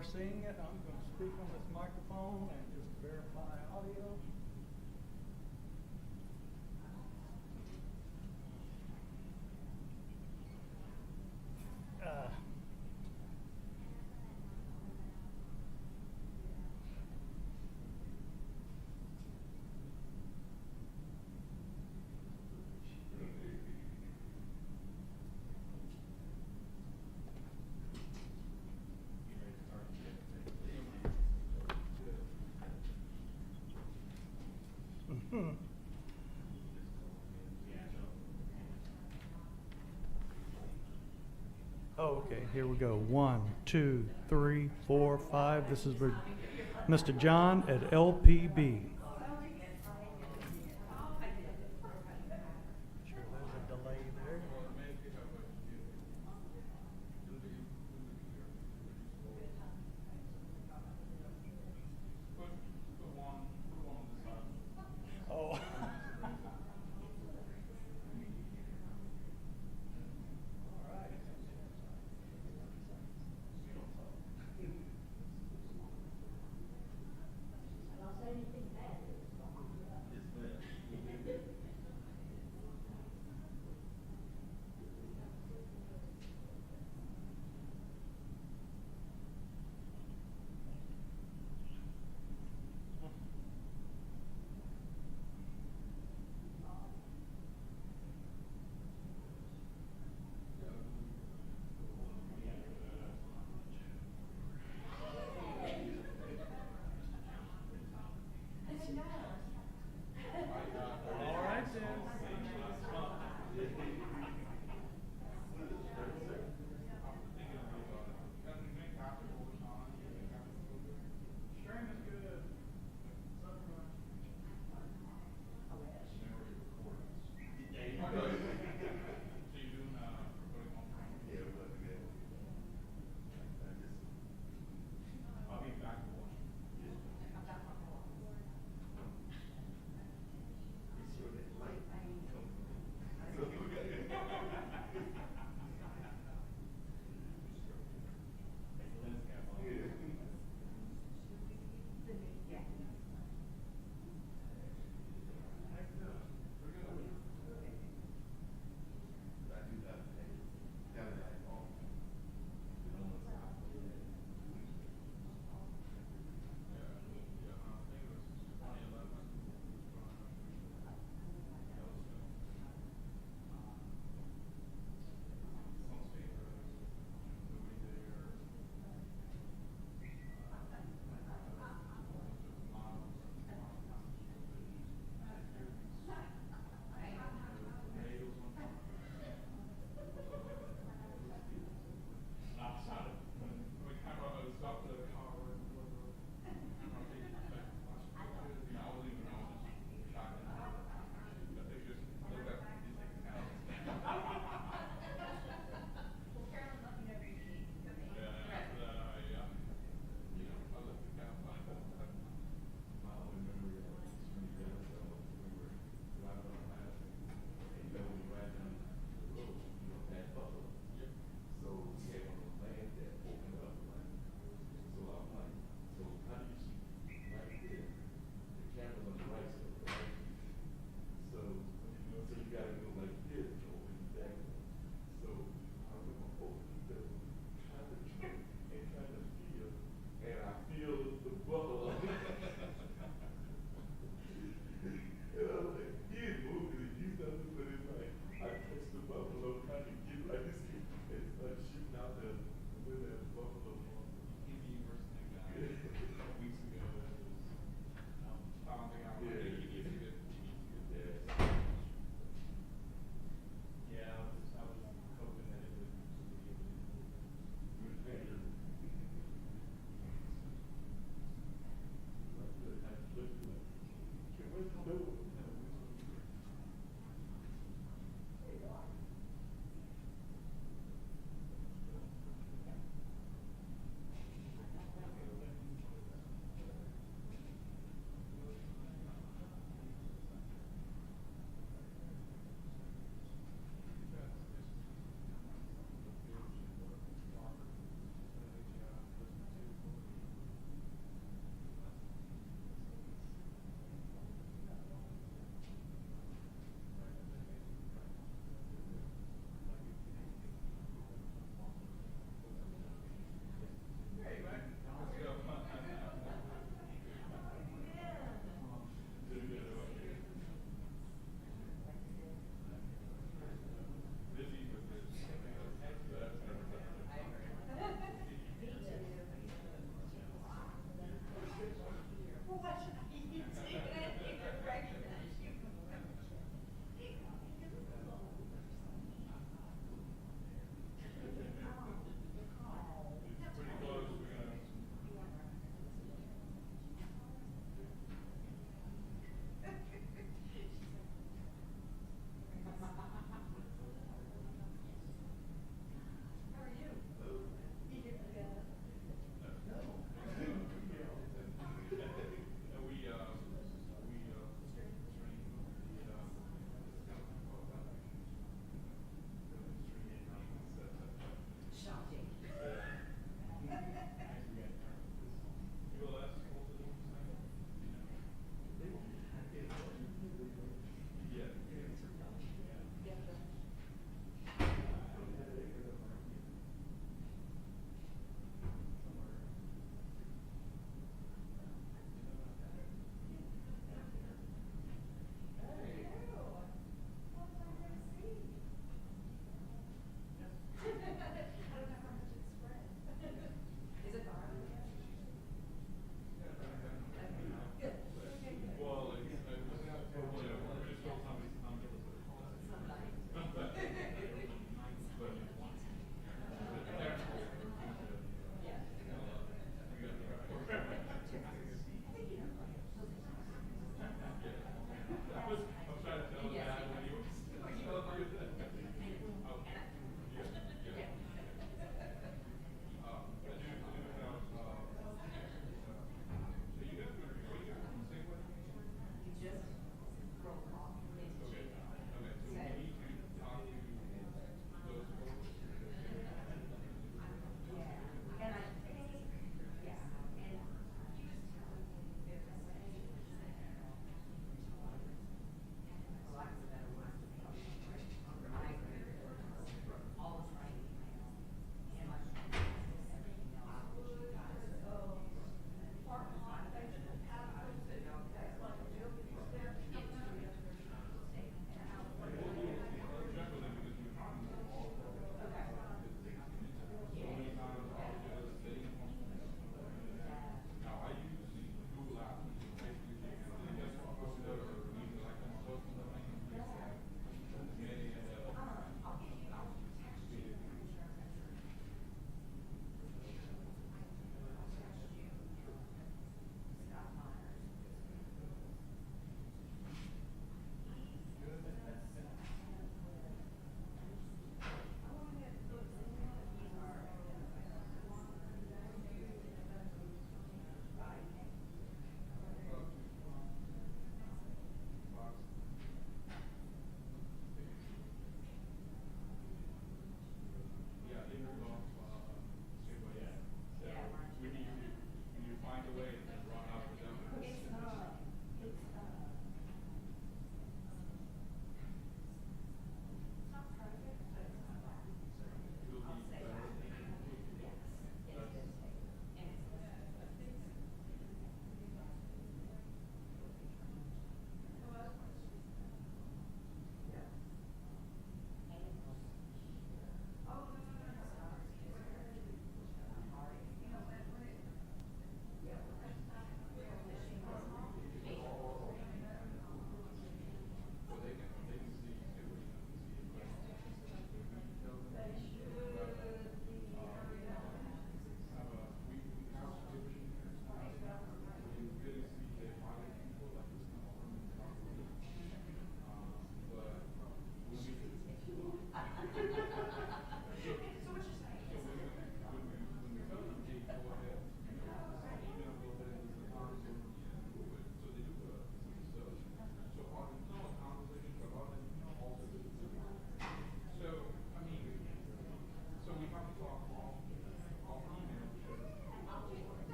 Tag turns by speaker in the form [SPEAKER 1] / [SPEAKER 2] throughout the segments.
[SPEAKER 1] we're seeing it, I'm going to speak on this microphone and just verify audio. Oh, okay, here we go. 1, 2, 3, 4, 5. This is for Mr. John at LPB. Sure, there's a delay there. Oh.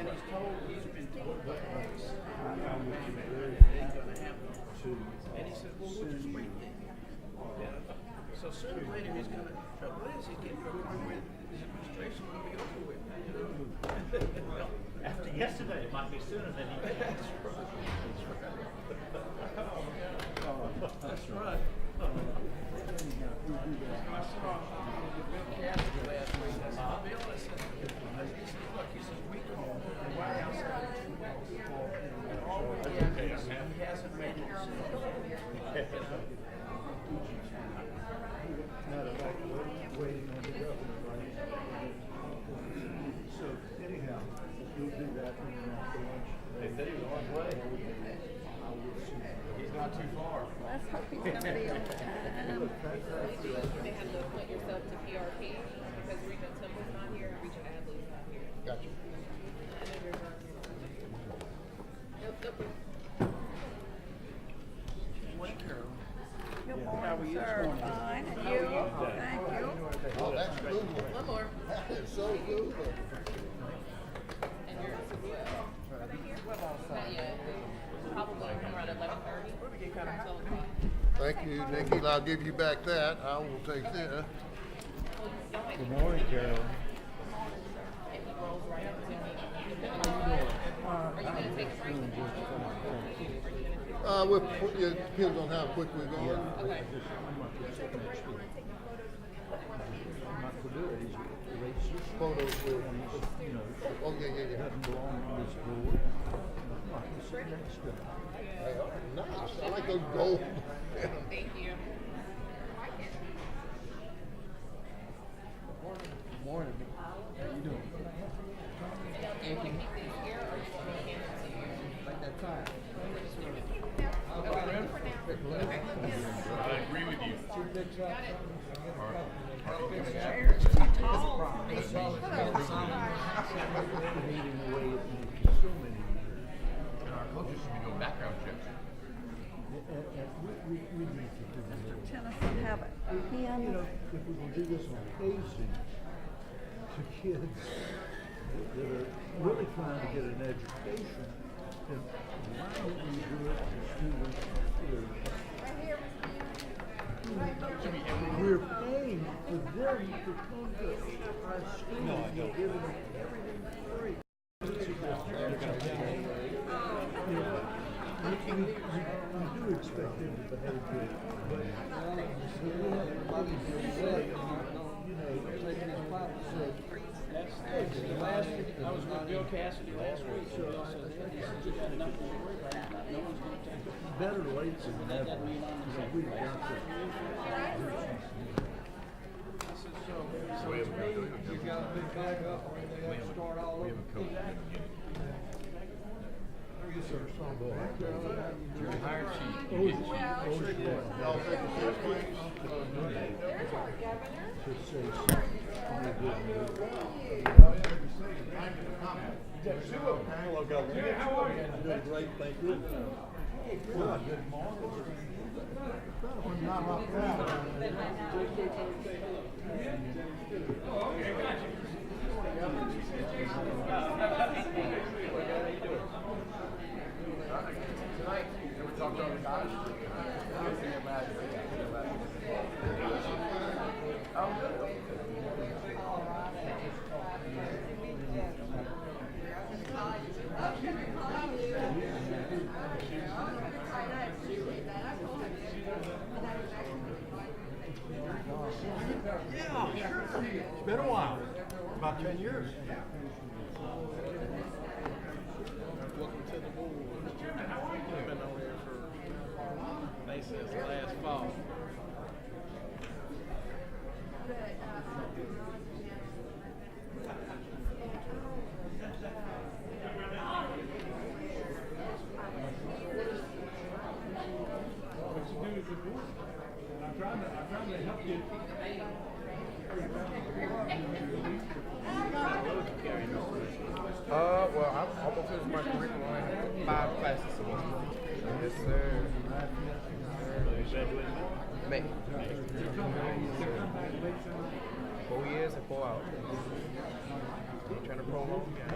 [SPEAKER 2] And he's been told twice that they're gonna have two. And he said, well, we'll just wait then. So sooner or later he's gonna, trouble is, he's getting to a point where his administration will be over with.
[SPEAKER 3] After yesterday, it might be sooner than he thinks.
[SPEAKER 2] That's right. I saw Bill Cassidy last week. I said, Bill, I said, look, he says, we called the White House and all we get is he hasn't made a decision.
[SPEAKER 4] Waiting on the governor, right? So anyhow, we'll do that when we're after lunch.
[SPEAKER 3] They said he was on his way. He's not too far.
[SPEAKER 5] Let's hope he's going to be on time.
[SPEAKER 6] They had to appoint yourself to PRP because Regent Temple's not here and Regent Adley's not here.
[SPEAKER 4] Gotcha.
[SPEAKER 6] I know you're burning. Nope.
[SPEAKER 2] Morning, Carol.
[SPEAKER 5] Good
[SPEAKER 2] How are
[SPEAKER 5] morning,
[SPEAKER 2] you this
[SPEAKER 5] sir.
[SPEAKER 2] morning?
[SPEAKER 5] Fine, and you? Thank you.
[SPEAKER 4] Oh, that's good.
[SPEAKER 6] One more.
[SPEAKER 4] That is so good.
[SPEAKER 6] And yours as well. Not yet. Probably around 11:30. 12 o'clock.
[SPEAKER 4] Thank you, Nikki. I'll give you back that. I will take that.
[SPEAKER 6] Good
[SPEAKER 4] morning, Carol.
[SPEAKER 6] If he rolls right up to me, depending on are you going to take a break?
[SPEAKER 4] It depends on how quick we're going.
[SPEAKER 6] Okay.
[SPEAKER 4] Photos will, oh, yeah. Hey, nice. I like those gold.
[SPEAKER 6] Thank you.
[SPEAKER 4] Morning. How you doing?
[SPEAKER 6] Do you want to keep these here or do you want me to hand them to you?
[SPEAKER 4] Like that time.
[SPEAKER 7] I agree with you.
[SPEAKER 5] Chair's too tall.
[SPEAKER 7] And our coaches should be doing background checks.
[SPEAKER 5] Mr. Tennyson have a pen.
[SPEAKER 4] If we're gonna do this on occasion to kids that are really trying to get an education, then why don't we do it to students who are we're paying for them to come to our schools. We're giving them everything free. We do expect them to behave good, but we have everybody say, taking his Bible.
[SPEAKER 2] I was with Bill Cassidy last week. So he said, just got nothing to worry about. No one's going to take it.
[SPEAKER 4] Better late than never. We've got to.
[SPEAKER 2] So it's me, you got a big backup or anything else, start all over?
[SPEAKER 7] We have a coach in the beginning.
[SPEAKER 4] Yes, sir.
[SPEAKER 7] Your hire sheet.
[SPEAKER 4] Y'all take a seat, please. Just say something. Hello, Governor. How are you? Doing great, thank you. Good morning. Not like that.
[SPEAKER 7] Tonight, can we talk to other guys?
[SPEAKER 4] Yeah, sure. It's been a while. About 10 years.
[SPEAKER 2] Welcome to the board. I've been over here for, they said, last fall.
[SPEAKER 4] I'm trying to help you.
[SPEAKER 8] Well, I'm almost finished my curriculum. I have 5 classes a month. Yes, sir. May. 4 years and 4 hours. Trying to to prolong that.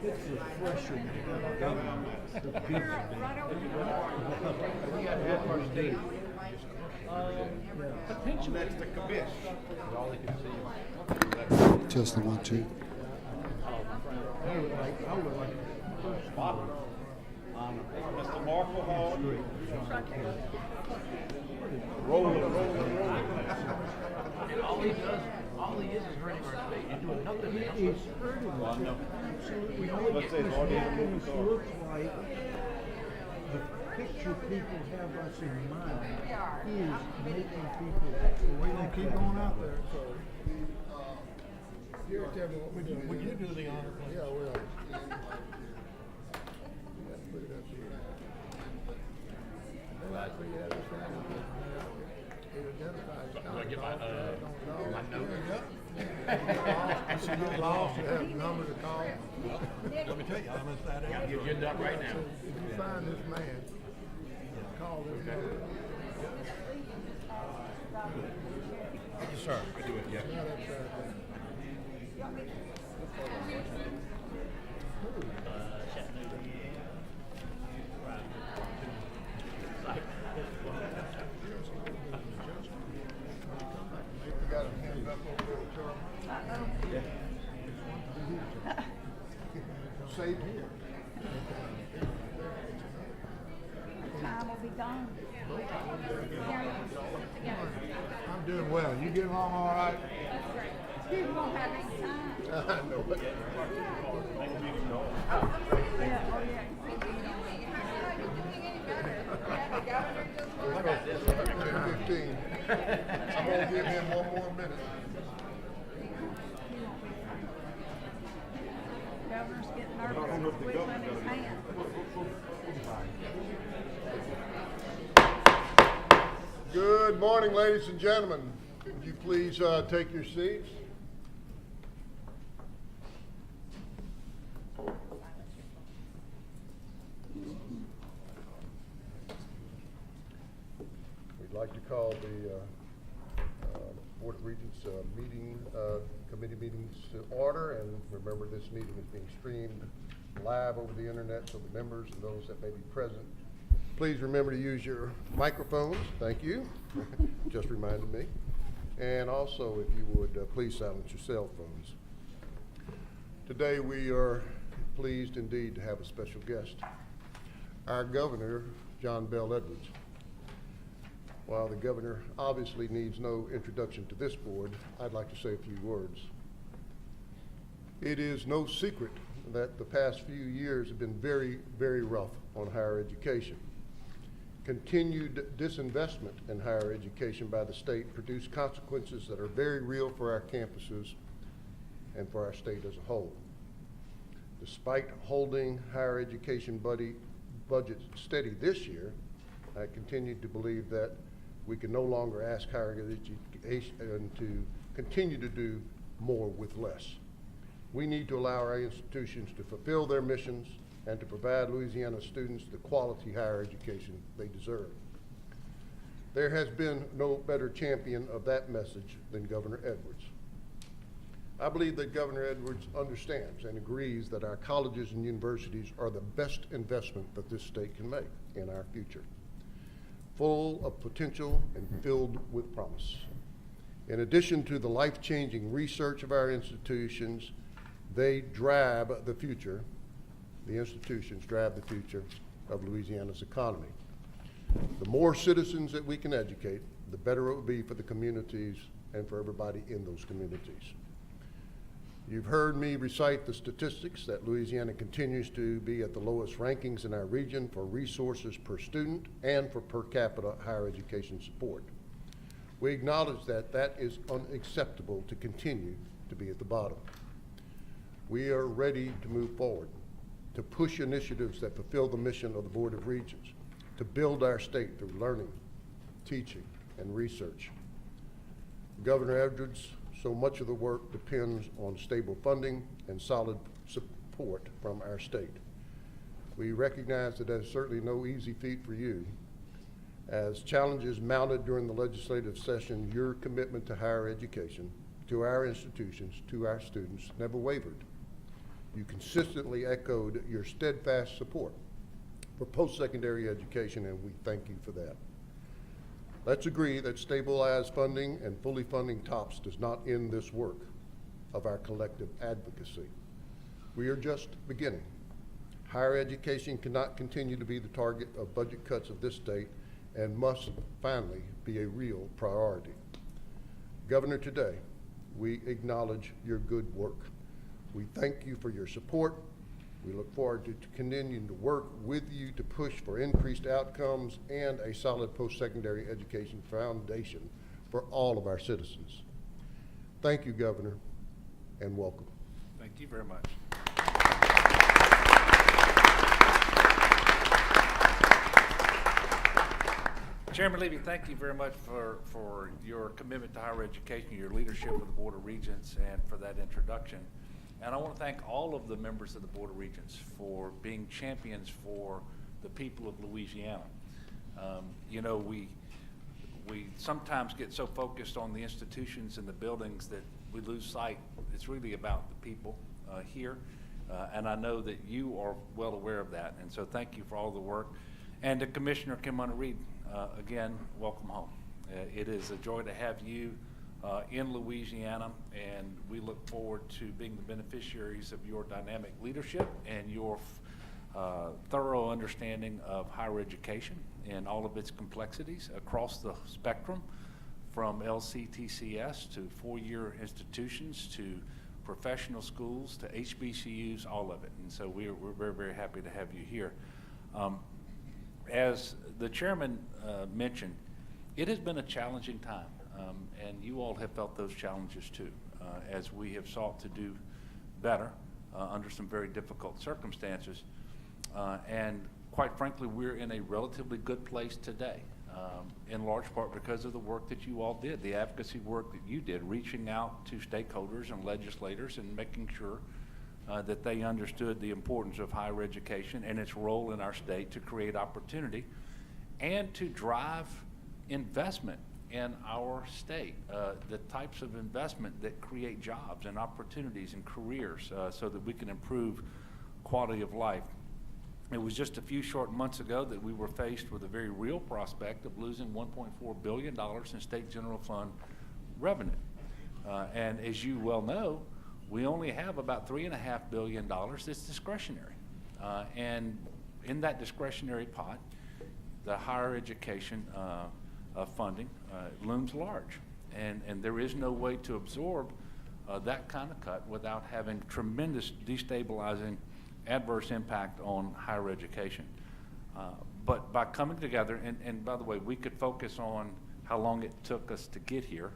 [SPEAKER 4] It's refreshing to have a government that gives you
[SPEAKER 5] Right over
[SPEAKER 8] We got to have our state.
[SPEAKER 2] Potentially. That's the commish.
[SPEAKER 8] All they can see.
[SPEAKER 9] Testing 1, 2.
[SPEAKER 4] I would like
[SPEAKER 2] Mr. Marshall Hall.
[SPEAKER 7] And all he does, all he is hurting our state. He's doing nothing to help us.
[SPEAKER 4] It's hurting us. Absolutely. This happiness looks like the picture people have us in mind is making people. We're gonna keep going out there, so. Here, tell me what we do. Would you do the honor, please? Yeah, I will. Put it up here.
[SPEAKER 7] Do I get my note?
[SPEAKER 4] I see your boss, you have a number to call.
[SPEAKER 7] Let me tell you, I'm inside out. You're getting up right now.
[SPEAKER 4] If you find this man, call this number.
[SPEAKER 7] Yes, sir. I do it, yeah.
[SPEAKER 4] Not upside down. You got a hand up over there, Charlie? Save here.
[SPEAKER 5] time will be gone.
[SPEAKER 4] I'm doing well. You getting along all right?
[SPEAKER 5] You won't have any time.
[SPEAKER 4] I know it.
[SPEAKER 5] Yeah, oh yeah.
[SPEAKER 4] 10:15. I'm gonna give him one more minute.
[SPEAKER 5] Governor's getting nervous, he's wiggling his hand.
[SPEAKER 4] Good morning, ladies and gentlemen. Would you please take your seats? We'd like to call the Board of Regents committee meetings to order, and remember this meeting is being streamed live over the internet, so the members and those that may be present, please remember to use your microphones. Thank you. Just reminded me. And also, if you would, please silence your cell phones. Today we are pleased indeed to have a special guest, our Governor, John Bel Edwards. While the Governor obviously needs no introduction to this board, I'd like to say a few words. It is no secret that the past few years have been very, very rough on higher education. Continued disinvestment in higher education by the state produced consequences that are very real for our campuses and for our state as a whole. Despite holding higher education budget steady this year, I continue to believe that we can no longer ask higher education to continue to do more with less. We need to allow our institutions to fulfill their missions and to provide Louisiana students the quality higher education they deserve. There has been no better champion of that message than Governor Edwards. I believe that Governor Edwards understands and agrees that our colleges and universities are the best investment that this state can make in our future, full of potential and filled with promise. In addition to the life-changing research of our institutions, they drive the future. The institutions drive the future of Louisiana's economy. The more citizens that we can educate, the better it will be for the communities and for everybody in those communities. You've heard me recite the statistics that Louisiana continues to be at the lowest rankings in our region for resources per student and for per capita higher education support. We acknowledge that that is unacceptable to continue to be at the bottom. We are ready to move forward, to push initiatives that fulfill the mission of the Board of Regents, to build our state through learning, teaching,
[SPEAKER 9] and research. Governor Edwards, so much of the work depends on stable funding and solid support from our state. We recognize that that's certainly no easy feat for you. As challenges mounted during the legislative session, your commitment to higher education, to our institutions, to our students never wavered. You consistently echoed your steadfast support for post-secondary education, and we thank you for that. Let's agree that stabilized funding and fully funding TOPS does not end this work of our collective advocacy. We are just beginning. Higher education cannot continue to be the target of budget cuts of this state and must finally be a real priority. Governor, today, we acknowledge your good work. We thank you for your support. We look forward to continuing to work with you to push for increased outcomes and a solid post-secondary education foundation for all of our citizens. Thank you, Governor, and welcome.
[SPEAKER 3] Thank you very much. Chairman Levy, thank you very much for your commitment to higher education, your leadership of the Board of Regents, and for that introduction. And I want to thank all of the members of the Board of Regents for being champions for the people of Louisiana. You know, we sometimes get so focused on the institutions and the buildings that we lose sight. It's really about the people here, and I know that you are well aware of that. And so thank you for all the work. And to Commissioner Kimona Reed, again, welcome home. It is a joy to have you in Louisiana, and we look forward to being the beneficiaries of your dynamic leadership and your thorough understanding of higher education and all of its complexities across the spectrum, from LCTCS to four-year institutions to professional schools to HBCUs, all of it. And so we're very, very happy to have you here. As the chairman mentioned, it has been a challenging time. And you all have felt those challenges too, as we have sought to do better under some very difficult circumstances. And quite frankly, we're in a relatively good place today, in large part because of the work that you all did, the advocacy work that you did, reaching out to stakeholders and legislators and making sure that they understood the importance of higher education and its role in our state to create opportunity and to drive investment in our state, the types of investment that create jobs and opportunities and careers so that we can improve quality of life. It was just a few short months ago that we were faced with a very real prospect of losing $1.4 billion in state general fund revenue. And as you well know, we only have about $3.5 billion that's discretionary. And in that discretionary pot, the higher education funding looms large. And there is no way to absorb that kind of cut without having tremendous destabilizing adverse impact on higher education. But by coming together, and by the way, we could focus on how long it took us to get here,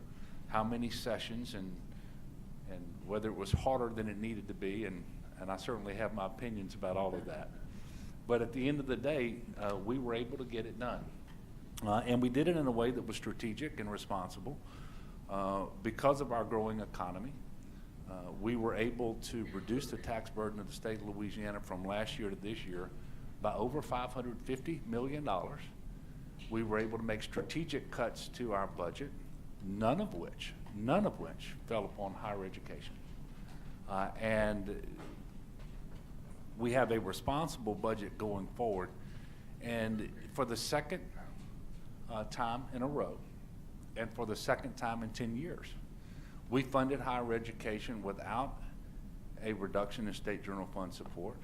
[SPEAKER 3] how many sessions, and whether it was harder than it needed to be, and I certainly have my opinions about all of that. But at the end of the day, we were able to get it done. And we did it in a way that was strategic and responsible. Because of our growing economy, we were able to reduce the tax burden of the state of Louisiana from last year to this year by over $550 million. We were able to make strategic cuts to our budget, none of which fell upon higher education. And we have a responsible budget going forward. And for the second time in a row, and for the second time in 10 years, we funded higher education without a reduction in state general fund support.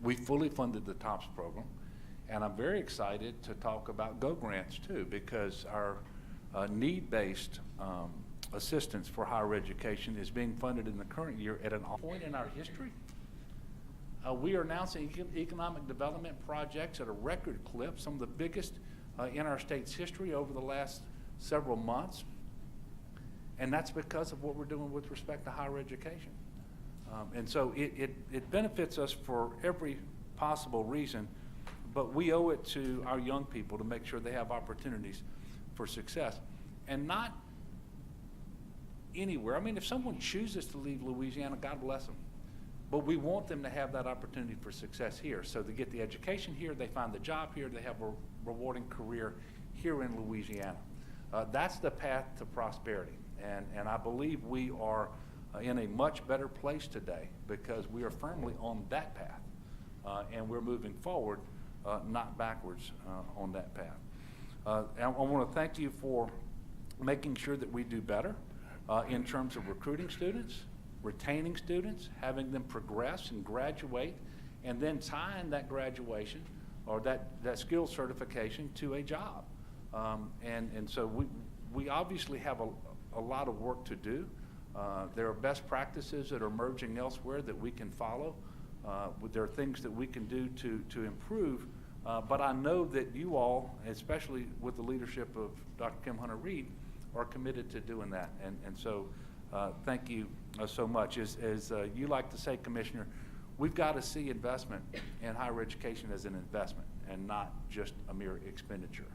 [SPEAKER 3] We fully funded the TOPS program, and I'm very excited to talk about GO grants too, because our need-based assistance for higher education is being funded in the current year at an point in our history. We are announcing economic development projects at a record clip, some of the biggest in our state's history over the last several months. And that's because of what we're doing with respect to higher education. And so it benefits us for every possible reason, but we owe it to our young people to make sure they have opportunities for success. and not anywhere. I mean, if someone chooses to leave Louisiana, God bless them. But we want them to have that opportunity for success here. So they get the education here, they find the job here, they have a rewarding career here in Louisiana. That's the path to prosperity. And I believe we are in a much better place today because we are firmly on that path. And we're moving forward, not backwards on that path. And I want to thank you for making sure that we do better in terms of recruiting students, retaining students, having them progress and graduate, and then tying that graduation or that skill certification to a job. And so we obviously have a lot of work to do. There are best practices that are emerging elsewhere that we can follow. There are things that we can do to improve, but I know that you all, especially with the leadership of Dr. Kim Hunter-Reid, are committed to doing that. And so thank you so much. As you like to say, Commissioner, we've got to see investment in higher education as an investment and not just a mere expenditure.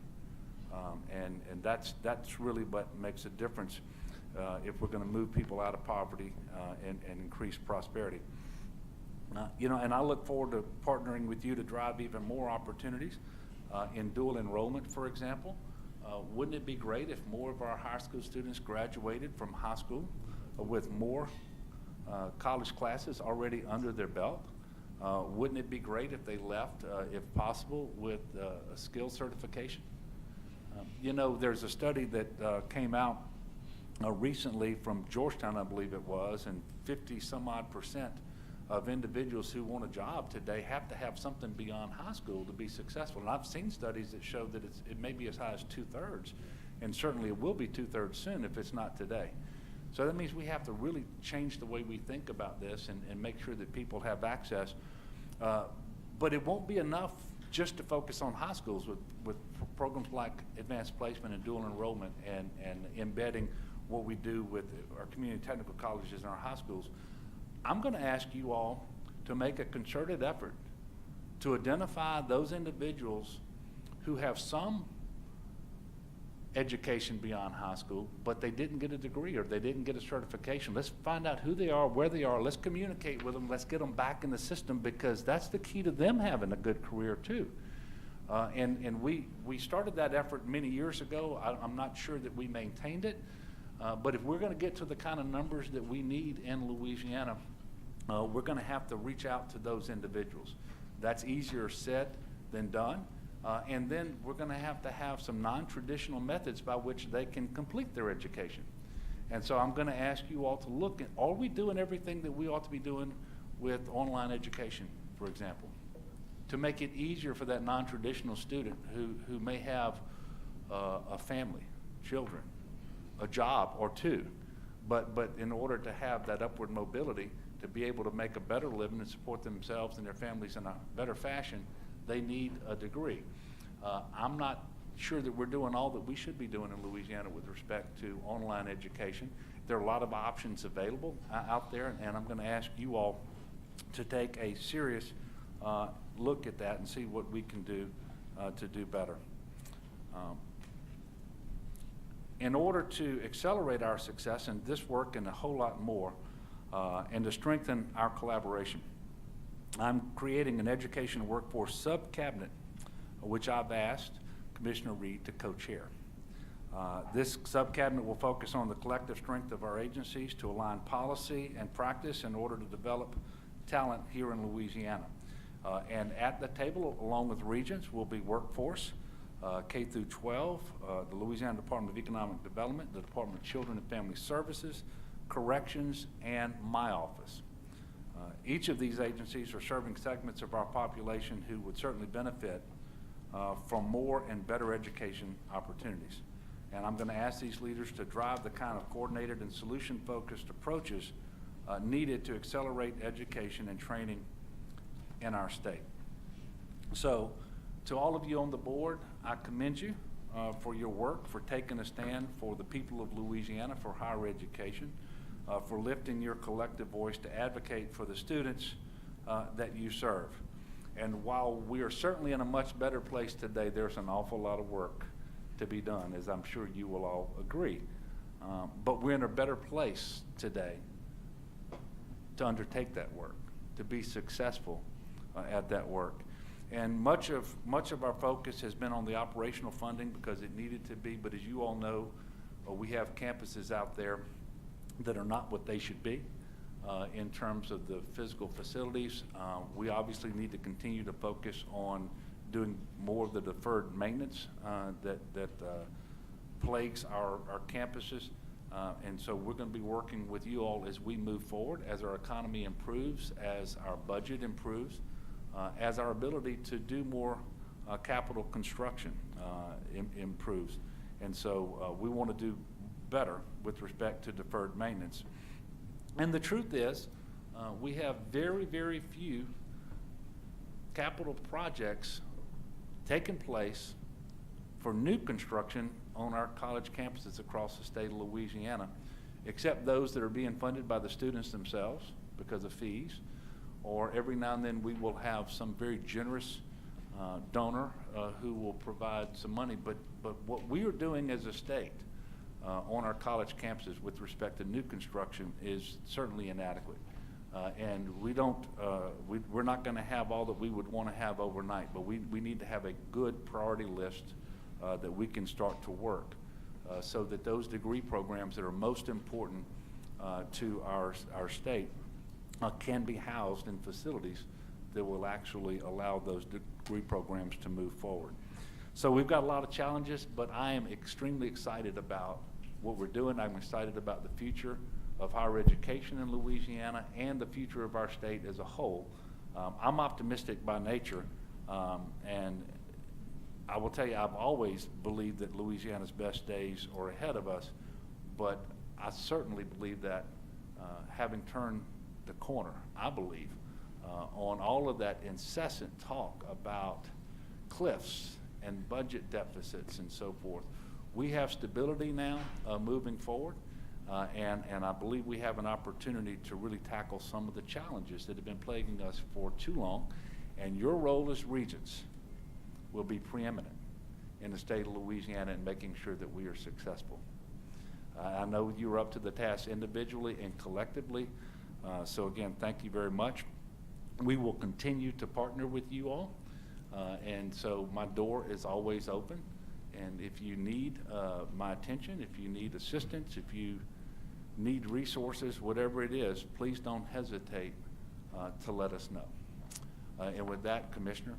[SPEAKER 3] And that's really what makes a difference if we're going to move people out of poverty and increase prosperity. You know, and I look forward to partnering with you to drive even more opportunities in dual enrollment, for example. Wouldn't it be great if more of our high school students graduated from high school with more college classes already under their belt? Wouldn't it be great if they left, if possible, with a skill certification? You know, there's a study that came out recently from Georgetown, I believe it was, and 50-some-odd% of individuals who want a job today have to have something beyond high school to be successful. And I've seen studies that show that it may be as high as 2/3, and certainly it will be 2/3 soon if it's not today. So that means we have to really change the way we think about this and make sure that people have access. But it won't be enough just to focus on high schools with programs like advanced placement and dual enrollment and embedding what we do with our community technical colleges and our high schools. I'm going to ask you all to make a concerted effort to identify those individuals who have some education beyond high school, but they didn't get a degree or they didn't get a certification. Let's find out who they are, where they are. Let's communicate with them. Let's get them back in the system because that's the key to them having a good career too. And we started that effort many years ago. I'm not sure that we maintained it, but if we're going to get to the kind of numbers that we need in Louisiana, we're going to have to reach out to those individuals. That's easier said than done. And then we're going to have some non-traditional methods by which they can complete their education. And so I'm going to ask you all to look at, are we doing everything that we ought to be doing with online education, for example, to make it easier for that non-traditional student who may have a family, children, a job or two, but in order to have that upward mobility, to be able to make a better living and support themselves and their families in a better fashion, they need a degree. I'm not sure that we're doing all that we should be doing in Louisiana with respect to online education. There are a lot of options available out there, and I'm going to ask you all to take a serious look at that and see what we can do to do better. In order to accelerate our success in this work and a whole lot more, and to strengthen our collaboration, I'm creating an education workforce sub-cabinet, which I've asked Commissioner Reid to co-chair. This sub-cabinet will focus on the collective strength of our agencies to align policy and practice in order to develop talent here in Louisiana. And at the table, along with regents, will be workforce, K through 12, the Louisiana Department of Economic Development, the Department of Children and Family Services, Corrections, and my office. Each of these agencies are serving segments of our population who would certainly benefit from more and better education opportunities. And I'm going to ask these leaders to drive the kind of coordinated and solution-focused approaches needed to accelerate education and training in our state. So, to all of you on the board, I commend you for your work, for taking a stand for the people of Louisiana for higher education, for lifting your collective voice to advocate for the students that you serve. And while we are certainly in a much better place today, there's an awful lot of work to be done, as I'm sure you will all agree. But we're in a better place today to undertake that work, to be successful at that work. And much of our focus has been on the operational funding because it needed to be, but as you all know, we have campuses out there that are not what they should be in terms of the physical facilities. We obviously need to continue to focus on doing more of the deferred maintenance that plagues our campuses. And so we're going to be working with you all as we move forward, as our economy improves, as our budget improves, as our ability to do more capital construction improves. And so we want to do better with respect to deferred maintenance. And the truth is, we have very, very few capital projects taking place for new construction on our college campuses across the state of Louisiana, except those that are being funded by the students themselves because of fees, or every now and then we will have some very generous donor who will provide some money. But what we are doing as a state on our college campuses with respect to new construction is certainly inadequate. And we're not going to have all that we would want to have overnight, but we need to have a good priority list that we can start to work so that those degree programs that are most important to our state can be housed in facilities that will actually allow those degree programs to move forward. So we've got a lot of challenges, but I am extremely excited about what we're doing. I'm excited about the future of higher education in Louisiana and the future of our state as a whole. I'm optimistic by nature, and I will tell you, I've always believed that Louisiana's best days are ahead of us, but I certainly believe that having turned the corner, I believe, on all of that incessant talk about cliffs and budget deficits and so forth, we have stability now moving forward, and I believe we have an opportunity to really tackle some of the challenges that have been plaguing us for too long, and your role as regents will be preeminent in the state of Louisiana in making sure that we are successful. I know you're up to the task individually and collectively, so again, thank you very much. We will continue to partner with you all, and so my door is always open, and if you need my attention, if you need assistance, if you need resources, whatever it is, please don't hesitate to let us know. And with that, Commissioner,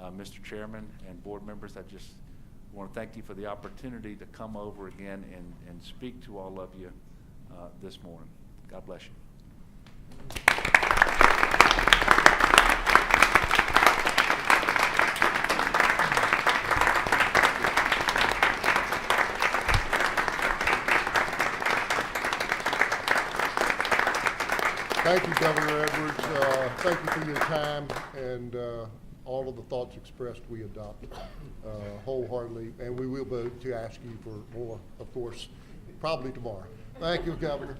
[SPEAKER 3] Mr. Chairman, and board members, I just want to thank you for the opportunity to come over again and speak to all of you this morning. God bless you.
[SPEAKER 9] Thank you, Governor Edwards. Thank you for your time, and all of the thoughts expressed we adopt wholeheartedly, and we will be to ask you for more, of course, probably tomorrow. Thank you, Governor.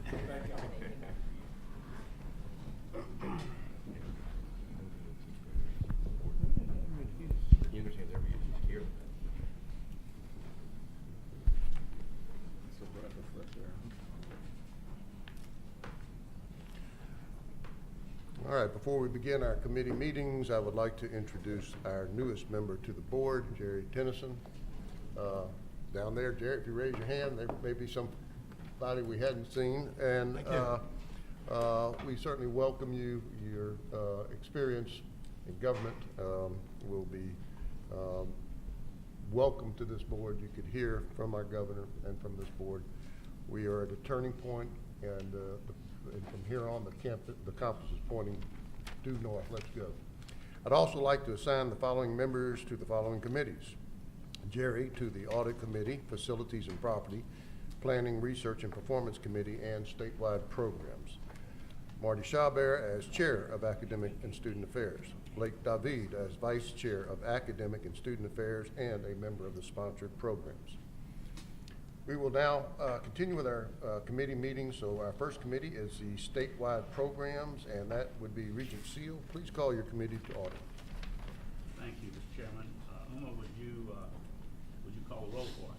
[SPEAKER 9] All right, before we begin our committee meetings, I would like to introduce our newest member to the board, Jerry Tennyson. Down there, Jerry, if you raise your hand, there may be somebody we hadn't seen. And we certainly welcome you. Your experience in government will be welcome to this board. You could hear from our governor and from this board. We are at a turning point, and from here on, the compass is pointing due north. Let's go. I'd also like to assign the following members to the following committees. Jerry to the Audit Committee, Facilities and Property, Planning, Research and Performance Committee, and Statewide Programs. Marty Chabert as Chair of Academic and Student Affairs. Blake David as Vice Chair of Academic and Student Affairs and a member of the sponsored programs. We will now continue with our committee meetings. So our first committee is the statewide programs, and that would be Regent Seal. Please call your committee to order.
[SPEAKER 2] Thank you, Mr. Chairman. Uma, would you call the roll for us?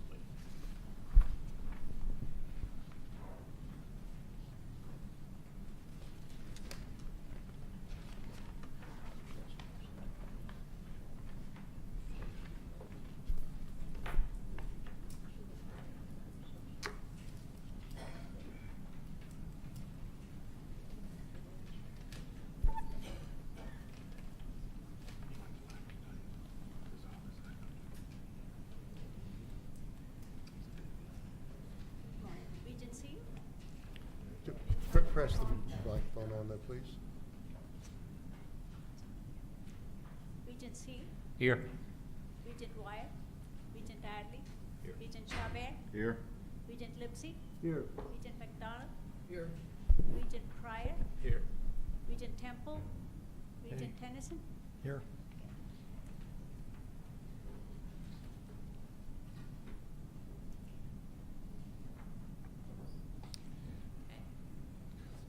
[SPEAKER 9] Press the microphone on there, please.
[SPEAKER 5] Regent C,
[SPEAKER 3] Here.
[SPEAKER 5] Regent Wyatt, Regent Adley, Regent Chabert,
[SPEAKER 4] Here.
[SPEAKER 5] Regent Lipsy,
[SPEAKER 4] Here.
[SPEAKER 5] Regent McDonald,
[SPEAKER 7] Here.
[SPEAKER 5] Regent Pryor,
[SPEAKER 7] Here.
[SPEAKER 5] Regent Temple, Regent Tennyson.
[SPEAKER 1] Here.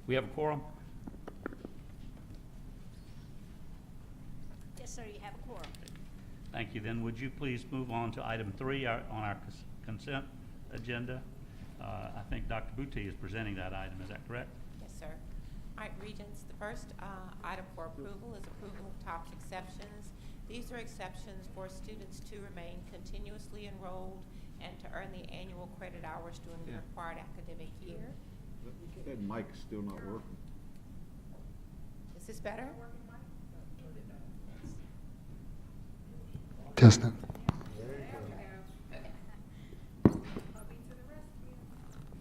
[SPEAKER 10] We have a quorum?
[SPEAKER 5] Yes, sir, you have a quorum.
[SPEAKER 10] Thank you. Then would you please move on to item 3 on our consent agenda? I think Dr. Booty is presenting that item. Is that correct?
[SPEAKER 11] Yes, sir. All right, Regents, the first item for approval is approval of TOPS exceptions. These are exceptions for students to remain continuously enrolled and to earn the annual credit hours during the required academic year.
[SPEAKER 4] That mic's still not working.
[SPEAKER 11] Is this better?
[SPEAKER 12] Testing.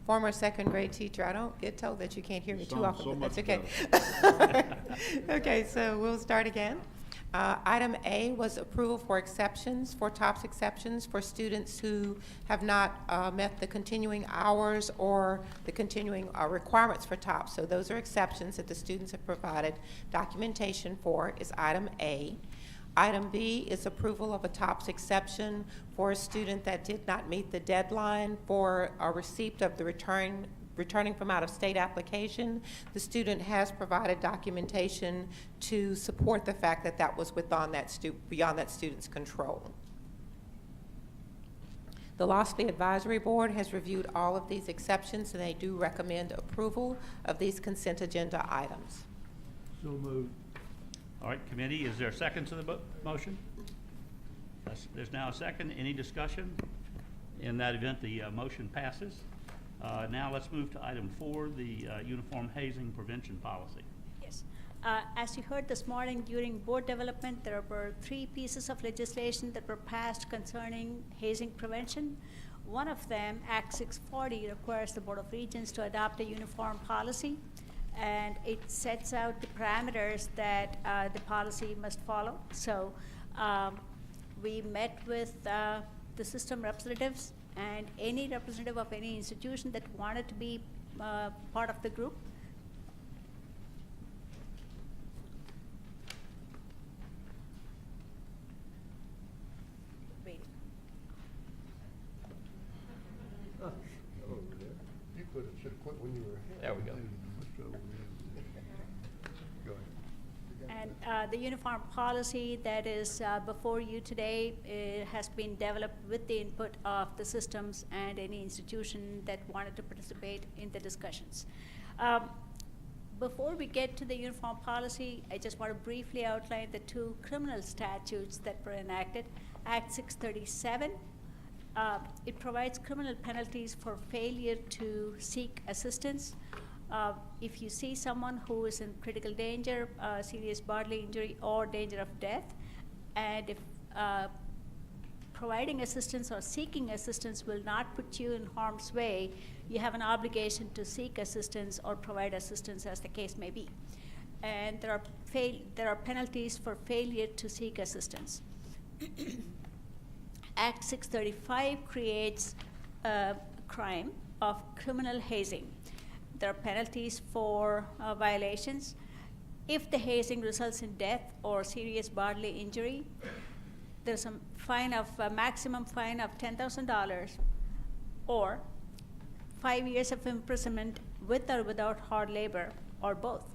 [SPEAKER 11] Former second grade teacher, I don't get told that you can't hear me too
[SPEAKER 4] Sounds
[SPEAKER 11] often,
[SPEAKER 4] so
[SPEAKER 11] but that's
[SPEAKER 4] much
[SPEAKER 11] okay. Okay, so we'll start again. Item A was approval for exceptions, for TOPS exceptions for students who have not met the continuing hours or the continuing requirements for TOPS. So those are exceptions that the students have provided documentation for, is item A. Item B is approval of a TOPS exception for a student that did not meet the deadline for a receipt of the returning from out-of-state application. The student has provided documentation to support the fact that that was beyond that student's control. The Loss Fee Advisory Board has reviewed all of these exceptions, and they do recommend approval of these consent agenda items.
[SPEAKER 4] So moved.
[SPEAKER 10] All right, committee, is there a second to the motion? There's now a second. Any discussion? In that event, the motion passes. Now let's move to item 4, the uniform hazing prevention policy.
[SPEAKER 5] Yes. As you heard this morning during board development, there were 3 pieces of legislation that were passed concerning hazing prevention. One of them, Act 640, requires the Board of Regents to adopt a uniform policy, and it sets out the parameters that the policy must follow. So we met with the system representatives and any representative of any institution that wanted to be part of the group. Wait.
[SPEAKER 9] You could have, should have quit when you were ahead.
[SPEAKER 10] There we go.
[SPEAKER 9] Go ahead.
[SPEAKER 5] And the uniform policy that is before you today has been developed with the input of the systems and any institution that wanted to participate in the discussions. Before we get to the uniform policy, I just want to briefly outline the 2 criminal statutes that were enacted. Act 637, it provides criminal penalties for failure to seek assistance. If you see someone who is in critical danger, serious bodily injury, or danger of death, and if providing assistance or seeking assistance will not put you in harm's way, you have an obligation to seek assistance or provide assistance, as the case may be. And there are penalties for failure to seek assistance. Act 635 creates a crime of criminal hazing. There are penalties for violations. If the hazing results in death or serious bodily injury, there's a fine of maximum fine of $10,000 or 5 years of imprisonment with or without hard labor, or both.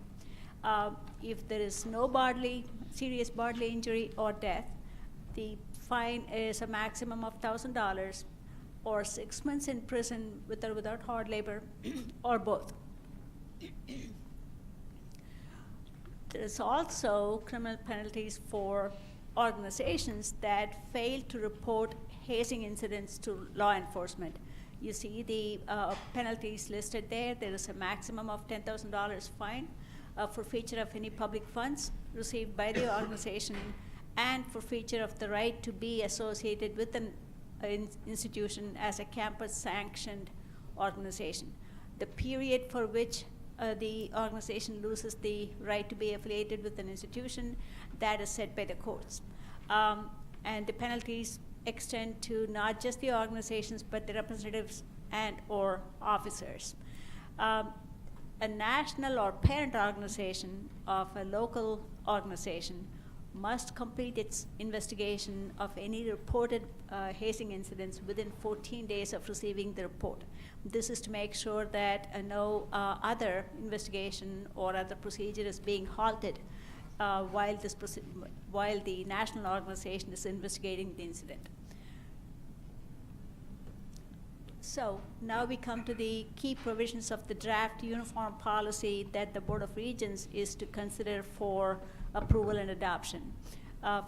[SPEAKER 5] If there is no serious bodily injury or death, the fine is a maximum of $1,000 or 6 months in prison with or without hard labor, or both. There is also criminal penalties for organizations that fail to report hazing incidents to law enforcement. You see the penalties listed there. There is a maximum of $10,000 fine for forfeiture of any public funds received by the organization, and for forfeiture of the right to be associated with an institution as a campus-sanctioned organization. The period for which the organization loses the right to be affiliated with an institution that is set by the courts. And the penalties extend to not just the organizations, but the representatives and or officers. A national or parent organization of a local organization must complete its investigation of any reported hazing incidents within 14 days of receiving the report. This is to make sure that no other investigation or other procedure is being halted while the national organization is investigating the incident. So now we come to the key provisions of the draft uniform policy that the Board of Regents is to consider for approval and adoption.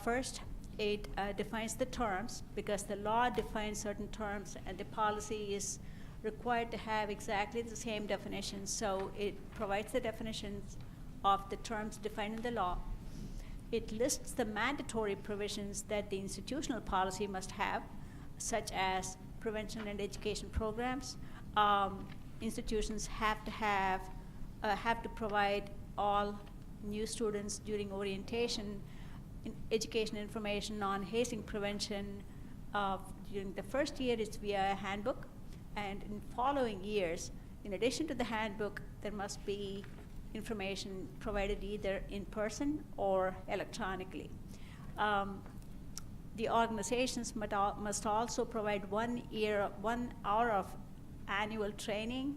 [SPEAKER 5] First, it defines the terms, because the law defines certain terms and the policy is required to have exactly the same definitions. So it provides the definitions of the terms defined in the law. It lists the mandatory provisions that the institutional policy must have, such as prevention and education programs. Institutions have to provide all new students during orientation education information on hazing prevention. During the first year, it's via a handbook, and in following years, in addition to the handbook, there must be information provided either in person or electronically. The organizations must also provide 1 hour of annual training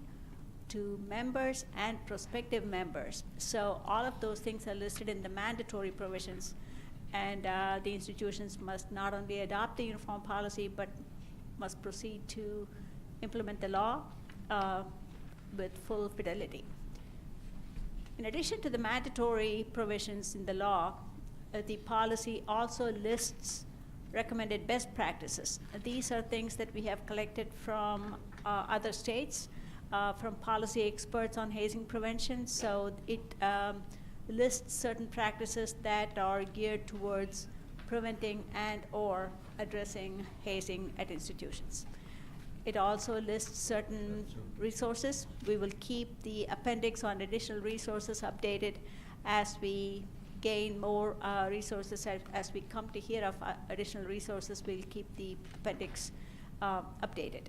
[SPEAKER 5] to members and prospective members. So all of those things are listed in the mandatory provisions, and the institutions must not only adopt the uniform policy, but must proceed to implement the law with full fidelity. In addition to the mandatory provisions in the law, the policy also lists recommended best practices. These are things that we have collected from other states, from policy experts on hazing prevention. So it lists certain practices that are geared towards preventing and or addressing hazing at institutions. It also lists certain resources. We will keep the appendix on additional resources updated as we gain more resources. As we come to hear of additional resources, we'll keep the appendix updated.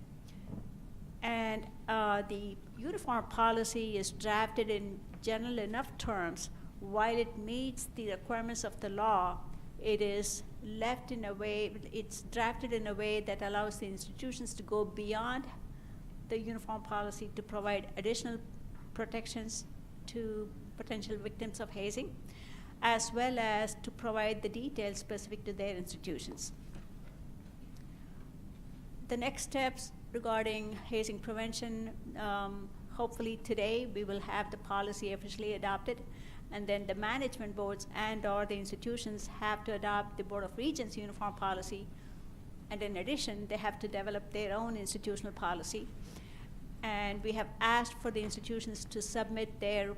[SPEAKER 5] And the uniform policy is drafted in general enough terms. While it meets the requirements of the law, it is left in a way, it's drafted in a way that allows the institutions to go beyond the uniform policy to provide additional protections to potential victims of hazing, as well as to provide the details specific to their institutions. The next steps regarding hazing prevention, hopefully today we will have the policy officially adopted, and then the management boards and or the institutions have to adopt the Board of Regents uniform policy, and in addition they have to develop their own institutional policy. And we have asked for the institutions to submit their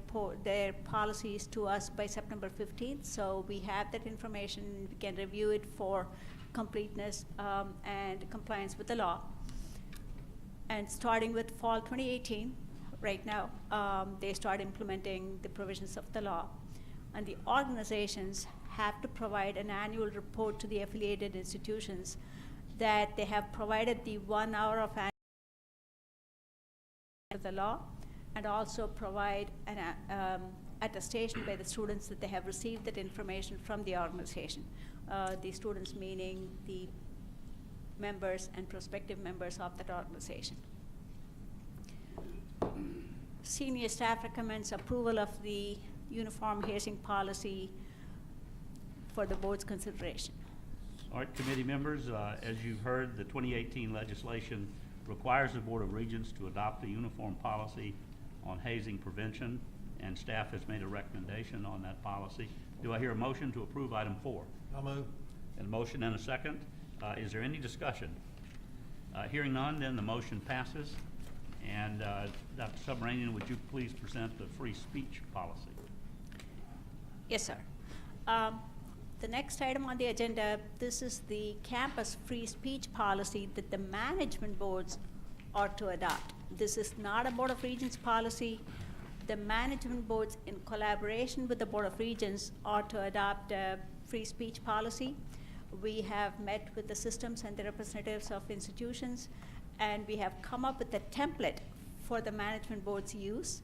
[SPEAKER 5] policies to us by September 15th, so we have that information. We can review it for completeness and compliance with the law. And starting with fall 2018, right now, they start implementing the provisions of the law. And the organizations have to provide an annual report to the affiliated institutions that they have provided the 1 hour of the law, and also provide an attestation by the students that they have received that information from the organization. The students meaning the members and prospective members of that organization. Senior staff recommends approval of the uniform hazing policy for the board's consideration.
[SPEAKER 10] All right, committee members, as you've heard, the 2018 legislation requires the Board of Regents to adopt the uniform policy on hazing prevention, and staff has made a recommendation on that policy. Do I hear a motion to approve item 4?
[SPEAKER 4] I'll move.
[SPEAKER 10] And a motion and a second. Is there any discussion? Hearing none, then the motion passes. And Dr. Subramanian, would you please present the free speech policy?
[SPEAKER 5] Yes, sir. The next item on the agenda, this is the campus free speech policy that the management boards are to adopt. This is not a Board of Regents policy. the management boards, in collaboration with the Board of Regents, are to adopt a free speech policy. We have met with the systems and the representatives of institutions, and we have come up with a template for the management board's use.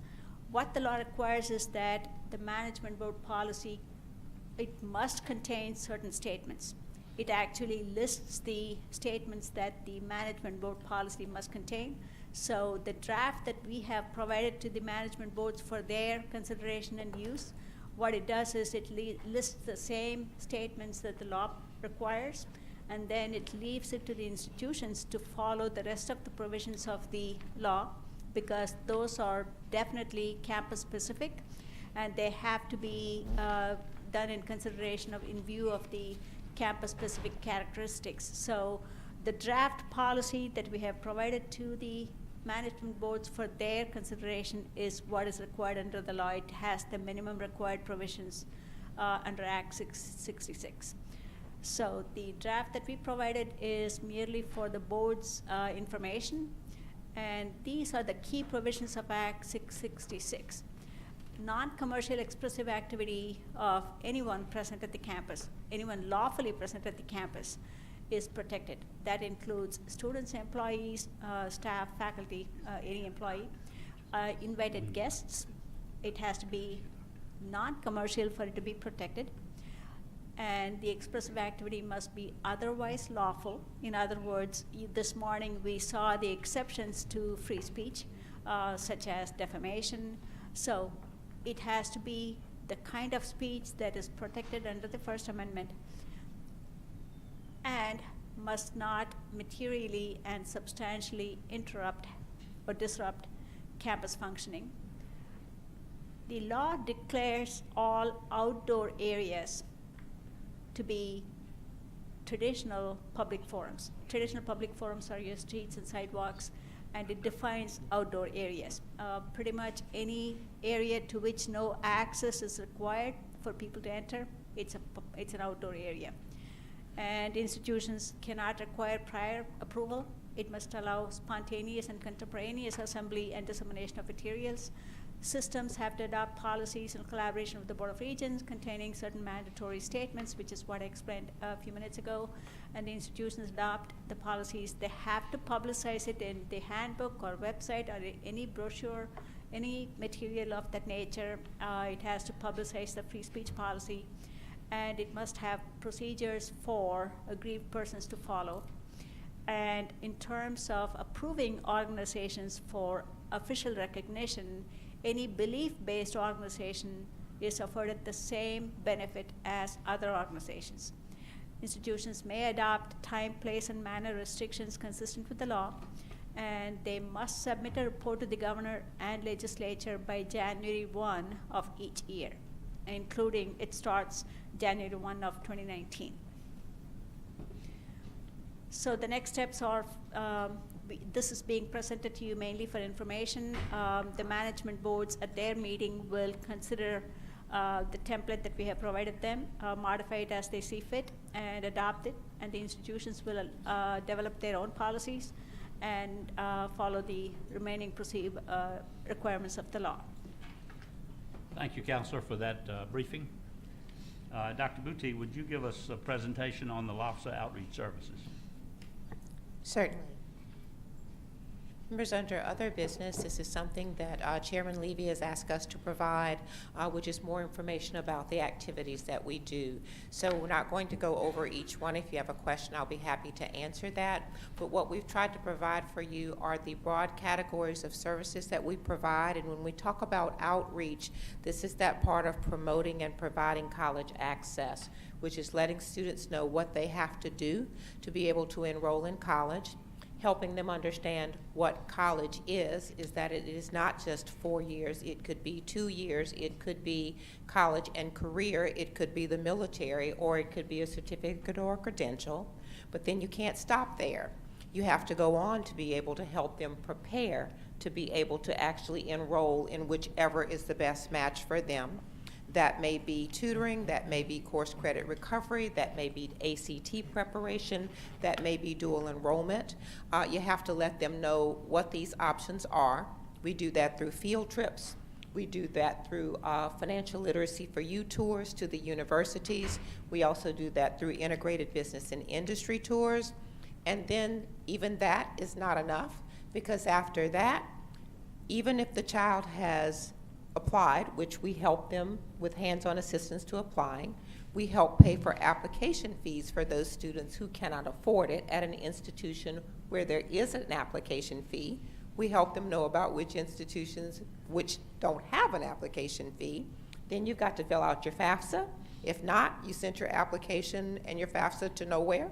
[SPEAKER 5] What the law requires is that the management board policy, it must contain certain statements. It actually lists the statements that the management board policy must contain. So the draft that we have provided to the management boards for their consideration and use, what it does is it lists the same statements that the law requires, and then it leaves it to the institutions to follow the rest of the provisions of the law, because those are definitely campus specific, and they have to be done in consideration of, in view of the campus specific characteristics. So the draft policy that we have provided to the management boards for their consideration is what is required under the law. It has the minimum required provisions under Act 666. So the draft that we provided is merely for the board's information, and these are the key provisions of Act 666. Non-commercial expressive activity of anyone present at the campus, anyone lawfully present at the campus, is protected. That includes students, employees, staff, faculty, any employee, invited guests. It has to be non-commercial for it to be protected. And the expressive activity must be otherwise lawful. In other words, this morning we saw the exceptions to free speech, such as defamation. So it has to be the kind of speech that is protected under the First Amendment, and must not materially and substantially interrupt or disrupt campus functioning. The law declares all outdoor areas to be traditional public forums. Traditional public forums are your streets and sidewalks, and it defines outdoor areas. Pretty much any area to which no access is required for people to enter, it's an outdoor area. And institutions cannot require prior approval. It must allow spontaneous and contemporaneous assembly and dissemination of materials. Systems have to adopt policies in collaboration with the Board of Regents containing certain mandatory statements, which is what I explained a few minutes ago. And the institutions adopt the policies. They have to publicize it in the handbook or website or any brochure, any material of that nature. It has to publicize the free speech policy, and it must have procedures for aggrieved persons to follow. And in terms of approving organizations for official recognition, any belief-based organization is afforded the same benefit as other organizations. Institutions may adopt time, place, and manner restrictions consistent with the law, and they must submit a report to the governor and legislature by January 1 of each year, including it starts January 1 of 2019. So the next steps are, this is being presented to you mainly for information. The management boards at their meeting will consider the template that we have provided them, modify it as they see fit, and adopt it. And the institutions will develop their own policies and follow the remaining requirements of the law.
[SPEAKER 10] Thank you, Counselor, for that briefing. Dr. Booty, would you give us a presentation on the LAFSA outreach services?
[SPEAKER 11] Certainly. Members, under other business, this is something that Chairman Levy has asked us to provide, which is more information about the activities that we do. So we're not going to go over each one. If you have a question, I'll be happy to answer that. But what we've tried to provide for you are the broad categories of services that we provide. And when we talk about outreach, this is that part of promoting and providing college access, which is letting students know what they have to do to be able to enroll in college, helping them understand what college is that it is not just 4 years, it could be 2 years, it could be college and career, it could be the military, or it could be a certificate or a credential. But then you can't stop there. You have to go on to be able to help them prepare to be able to actually enroll in whichever is the best match for them. That may be tutoring, that may be course credit recovery, that may be ACT preparation, that may be dual enrollment. You have to let them know what these options are. We do that through field trips. We do that through financial literacy for you tours to the universities. We also do that through integrated business and industry tours. And then even that is not enough, because after that, even if the child has applied, which we help them with hands-on assistance to applying, we help pay for application fees for those students who cannot afford it at an institution where there is an application fee. We help them know about which institutions which don't have an application fee. Then you've got to fill out your FAFSA. If not, you sent your application and your FAFSA to nowhere.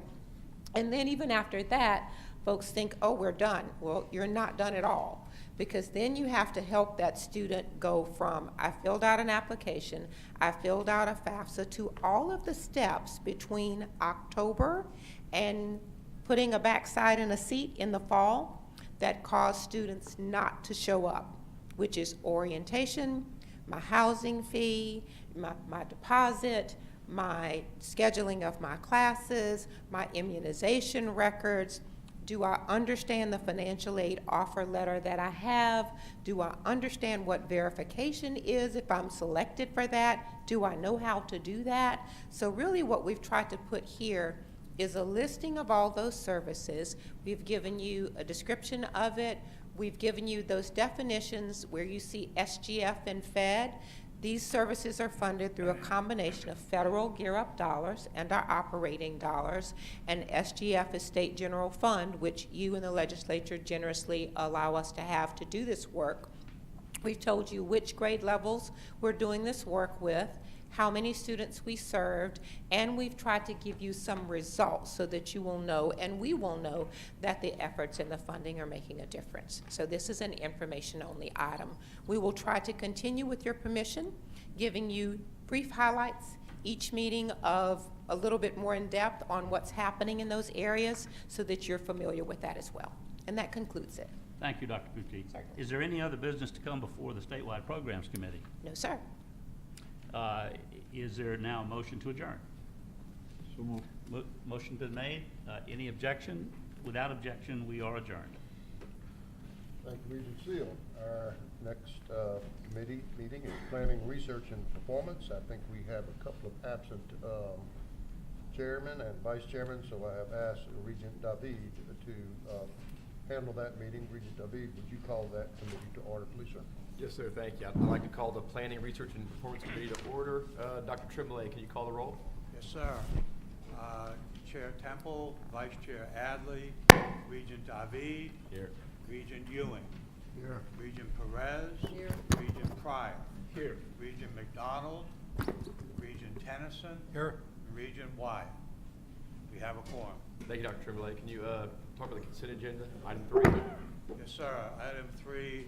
[SPEAKER 11] And then even after that, folks think, oh, we're done. Well, you're not done at all, because then you have to help that student go from, I filled out an application, I filled out a FAFSA, to all of the steps between October and putting a backside in a seat in the fall that cause students not to show up, which is orientation, my housing fee, my deposit, my scheduling of my classes, my immunization records. Do I understand the financial aid offer letter that I have? Do I understand what verification is if I'm selected for that? Do I know how to do that? So really what we've tried to put here is a listing of all those services. We've given you a description of it. We've given you those definitions where you see SGF and Fed. These services are funded through a combination of federal Gear Up dollars and our operating dollars, and SGF is State General Fund, which you and the legislature generously allow us to have to do this work. We've told you which grade levels we're doing this work with, how many students we served, and we've tried to give you some results so that you will know, and we will know, that the efforts and the funding are making a difference. So this is an information-only item. We will try to continue, with your permission, giving you brief highlights each meeting of a little bit more in depth on what's happening in those areas so that you're familiar with that as well. And that concludes it.
[SPEAKER 10] Thank you, Dr. Pucci. Is there any other business to come before the Statewide Programs Committee?
[SPEAKER 11] No, sir.
[SPEAKER 10] Is there now a motion to adjourn?
[SPEAKER 4] So moved.
[SPEAKER 10] Motion's been made. Any objection? Without objection, we are adjourned.
[SPEAKER 9] Thank you, Regent Seal. Our next committee meeting is Planning, Research, and Performance. I think we have a couple of absent chairman and vice chairman, so I have asked Regent David to handle that meeting. Regent David, would you call that committee to order, please, sir?
[SPEAKER 12] Yes, sir. Thank you. I'd like to call the Planning, Research, and Performance Committee to order. Dr. Tremblay, can you call the roll?
[SPEAKER 4] Yes, sir. Chair Temple, Vice Chair Adley, Regent David.
[SPEAKER 12] Here.
[SPEAKER 4] Regent Ewing.
[SPEAKER 9] Here.
[SPEAKER 4] Regent Perez.
[SPEAKER 6] Here.
[SPEAKER 4] Regent Pryor.
[SPEAKER 12] Here.
[SPEAKER 4] Regent McDonald. Regent Tennyson.
[SPEAKER 12] Here.
[SPEAKER 4] And Regent Wyatt. We have a quorum.
[SPEAKER 12] Thank you, Dr. Tremblay. Can you talk about the consent agenda, item 3?
[SPEAKER 4] Yes, sir. Item 3,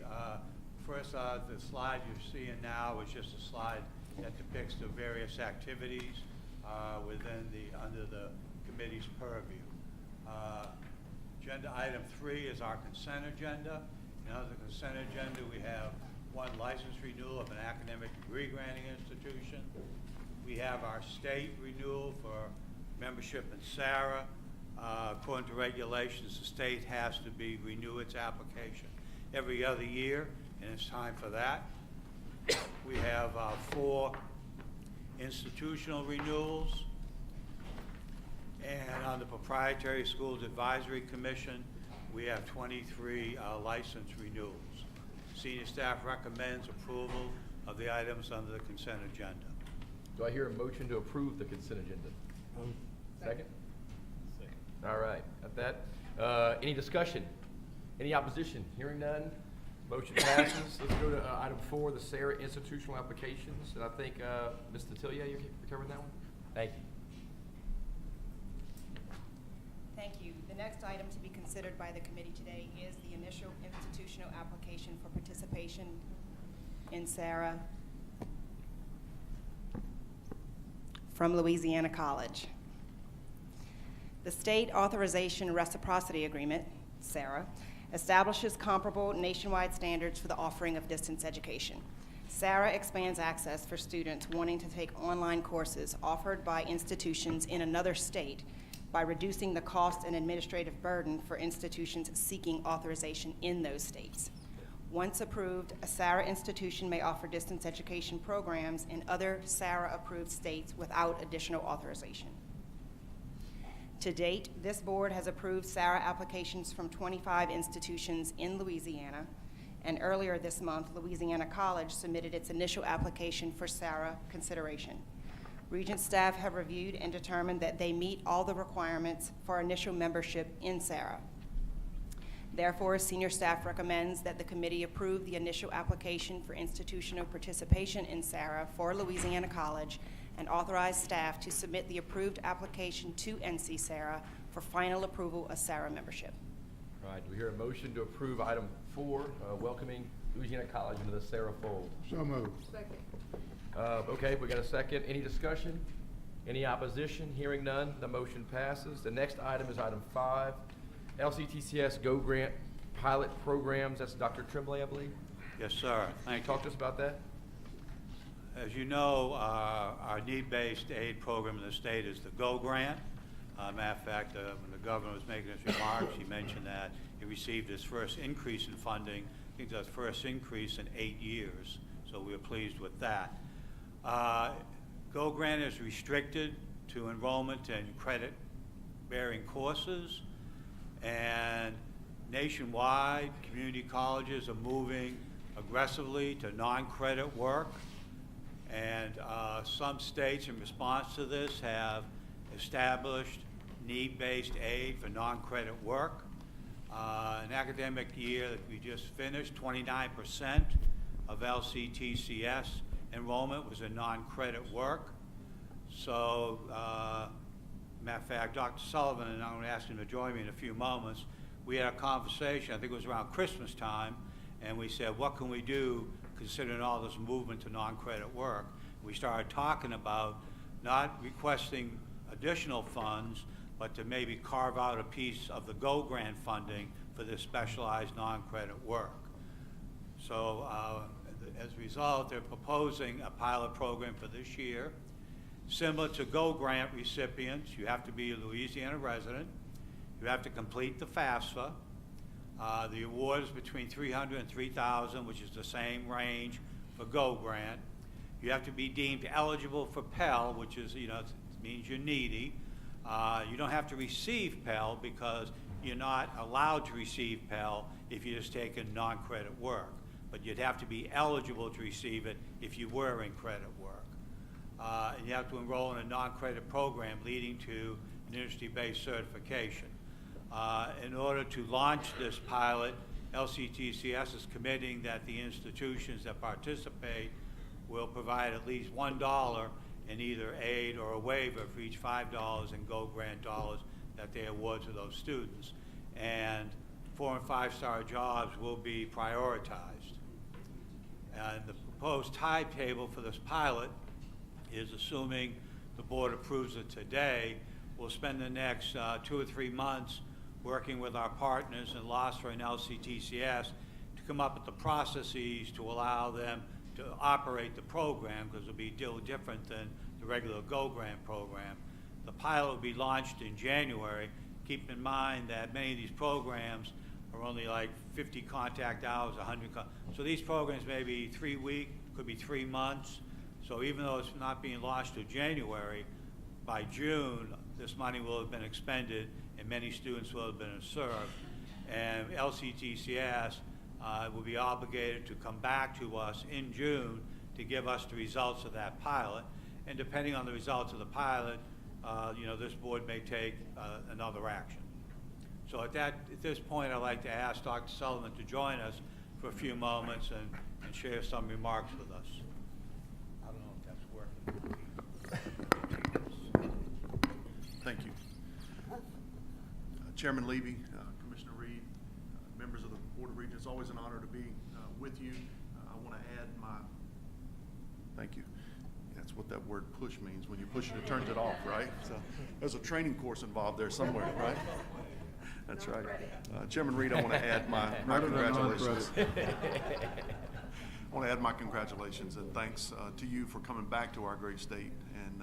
[SPEAKER 4] first, the slide you're seeing now is just a slide that depicts the various activities under the committee's purview. Agenda item 3 is our consent agenda. And under the consent agenda, we have one license renewal of an academic degree granting institution. We have our state renewal for membership in SARA. According to regulations, the state has to renew its application every other year, and it's time for that. We have 4 institutional renewals, and on the Proprietary Schools Advisory Commission, we have 23 license renewals. Senior staff recommends approval of the items under the consent agenda.
[SPEAKER 12] Do I hear a motion to approve the consent agenda? Second? Second. All right. At that, any discussion? Any opposition? Hearing none. Motion passes. Let's go to item 4, the SARA institutional applications. And I think, Ms. Tatilia, you're covering that one? Thank you.
[SPEAKER 13] Thank you. The next item to be considered by the committee today is the initial institutional application for participation in SARA from Louisiana College. The State Authorization Reciprocity Agreement, SARA, establishes comparable nationwide standards for the offering of distance education. SARA expands access for students wanting to take online courses offered by institutions in another state by reducing the cost and administrative burden for institutions seeking authorization in those states. Once approved, a SARA institution may offer distance education programs in other SARA-approved states without additional authorization. To date, this board has approved SARA applications from 25 institutions in Louisiana, and earlier this month, Louisiana College submitted its initial application for SARA consideration. Regent staff have reviewed and determined that they meet all the requirements for initial membership in SARA. Therefore, senior staff recommends that the committee approve the initial application for institutional participation in SARA for Louisiana College and authorize staff to submit the approved application to NC SARA for final approval of SARA membership.
[SPEAKER 12] All right, do we hear a motion to approve item 4, welcoming Louisiana College into the SARA fold?
[SPEAKER 4] So moved.
[SPEAKER 6] Second.
[SPEAKER 12] Okay, we got a second. Any discussion? Any opposition? Hearing none, the motion passes. The next item is item 5, LCTCS Go Grant Pilot Programs. That's Dr. Tremblay, I believe.
[SPEAKER 14] Yes, sir.
[SPEAKER 12] Can you
[SPEAKER 14] Thank
[SPEAKER 12] talk
[SPEAKER 14] you.
[SPEAKER 12] to us about that?
[SPEAKER 14] As you know, our need-based aid program in the state is the GO Grant. Matter of fact, when the governor was making his remarks, he mentioned that he received his first increase in funding. I think that's the first increase in 8 years, so we are pleased with that. GO Grant is restricted to enrollment in credit-bearing courses, and nationwide, community colleges are moving aggressively to non-credit work, and some states in response to this have established need-based aid for non-credit work. An academic year that we just finished, 29% of LCTCS enrollment was in non-credit work. So, matter of fact, Dr. Sullivan, and I'm going to ask him to join me in a few moments, we had a conversation, I think it was around Christmas time, and we said, what can we do considering all this movement to non-credit work? We started talking about not requesting additional funds, but to maybe carve out a piece of the GO Grant funding for this specialized non-credit work. So as a result, they're proposing a pilot program for this year. Similar to GO Grant recipients, you have to be a Louisiana resident. You have to complete the FAFSA. The award is between $300,000 and $3,000, which is the same range for GO Grant. You have to be deemed eligible for Pell, which is, it means you're needy. You don't have to receive Pell because you're not allowed to receive Pell if you're just taking non-credit work. But you'd have to be eligible to receive it if you were in credit work. And you have to enroll in a non-credit program leading to an industry-based certification. In order to launch this pilot, LCTCS is committing that the institutions that participate will provide at least $1 in either aid or a waiver for each $5 in GO Grant dollars that they award to those students. And 4- and 5-star jobs will be prioritized. And the proposed timetable for this pilot is, assuming the board approves it today, we'll spend the next 2 or 3 months working with our partners in LOSFR and LCTCS to come up with the processes to allow them to operate the program, because it'll be different than the regular GO Grant program. The pilot will be launched in January. Keep in mind that many of these programs are only like 50 contact hours, 100. So these programs may be 3 weeks, could be 3 months. So even though it's not being launched till January, by June, this money will have been expended and many students will have been served. And LCTCS will be obligated to come back to us in June to give us the results of that pilot. And depending on the results of the pilot, this board may take another action. So at this point, I'd like to ask Dr. Sullivan to join us for a few moments and share some remarks with us. I don't know if that's working.
[SPEAKER 15] Thank you. Chairman Levy, Commissioner Reed, members of the Board of Regents, always an honor to be with you. I want to add my, thank you. That's what that word push means. When you push it, it turns it off, right? So there's a training course involved there somewhere, right? That's right. Chairman Reed, I want to add my congratulations. I want to add my congratulations and thanks to you for coming back to our great state and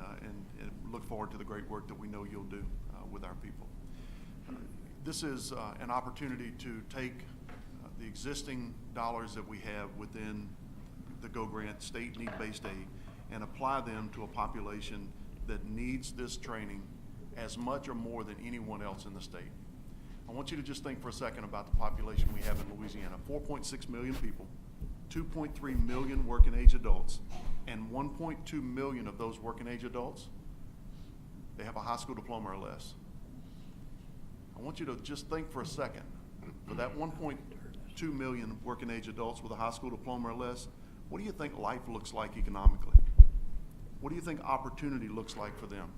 [SPEAKER 15] look forward to the great work that we know you'll do with our people. This is an opportunity to take the existing dollars that we have within the Go Grant state need-based aid and apply them to a population that needs this training as much or more than anyone else in the state. I want you to just think for a second about the population we have in Louisiana. 4.6 million people, 2.3 million working age adults, and 1.2 million of those working age adults, they have a high school diploma or less. I want you to just think for a second, for that 1.2 million working age adults with a high school diploma or less, what do you think life looks like economically? What do you think opportunity looks like for them?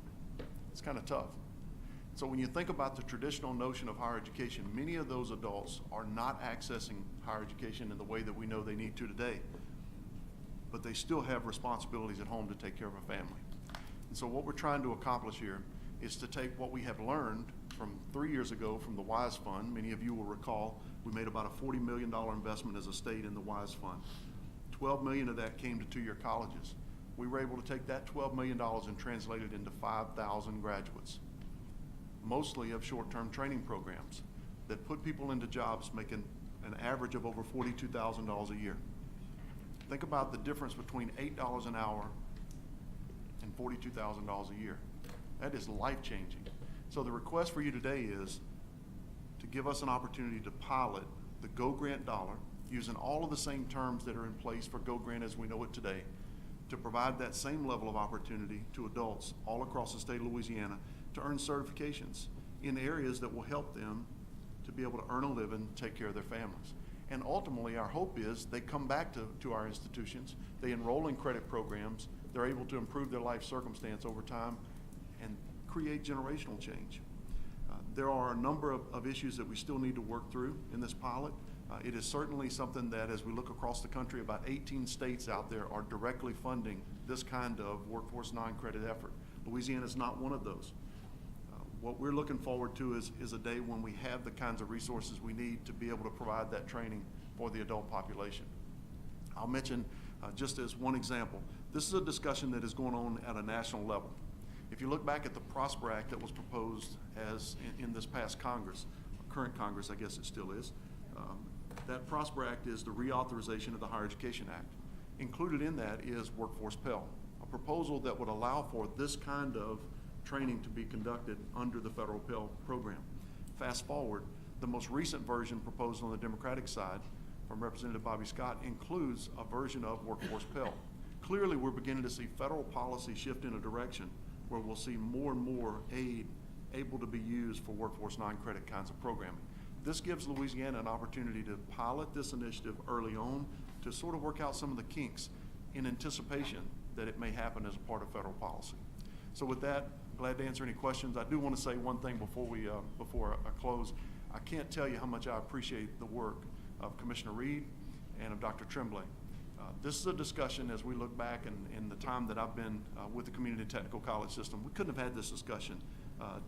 [SPEAKER 15] It's kind of tough. So when you think about the traditional notion of higher education, many of those adults are not accessing higher education in the way that we know they need to today, but they still have responsibilities at home to take care of a family. And so what we're trying to accomplish here is to take what we have learned from 3 years ago from the WISE Fund. Many of you will recall we made about a $40 million investment as a state in the WISE Fund. 12 million of that came to two-year colleges. We were able to take that $12 million and translate it into 5,000 graduates, mostly of short-term training programs that put people into jobs making an average of over $42,000 a year. Think about the difference between $8 an hour and $42,000 a year. That is life-changing. So the request for you today is to give us an opportunity to pilot the Go Grant dollar using all of the same terms that are in place for Go Grant as we know it today, to provide that same level of opportunity to adults all across the state of Louisiana to earn certifications in areas that will help them to be able to earn a living, take care of their families. And ultimately, our hope is they come back to our institutions, they enroll in credit programs, they're able to improve their life circumstance over time and create generational change. There are a number of issues that we still need to work through in this pilot. It is certainly something that, as we look across the country, about 18 states out there are directly funding this kind of workforce non-credit effort. Louisiana is not one of those. What we're looking forward to is a day when we have the kinds of resources we need to be able to provide that training for the adult population. I'll mention, just as one example, this is a discussion that is going on at a national level. If you look back at the PROSPER Act that was proposed as in this past Congress, current Congress, I guess it still is, that PROSPER Act is the reauthorization of the Higher Education Act. Included in that is Workforce Pell, a proposal that would allow for this kind of training to be conducted under the federal Pell program. Fast forward, the most recent version proposed on the Democratic side from Representative Bobby Scott includes a version of Workforce Pell. Clearly, we're beginning to see federal policy shift in a direction where we'll see more and more aid able to be used for workforce non-credit kinds of programming. This gives Louisiana an opportunity to pilot this initiative early on to sort of work out some of the kinks in anticipation that it may happen as a part of federal policy. So with that, glad to answer any questions. I do want to say one thing before I close. I can't tell you how much I appreciate the work of Commissioner Reed and of Dr. Tremblay. This is a discussion as we look back in the time that I've been with the Community Technical College system. We couldn't have had this discussion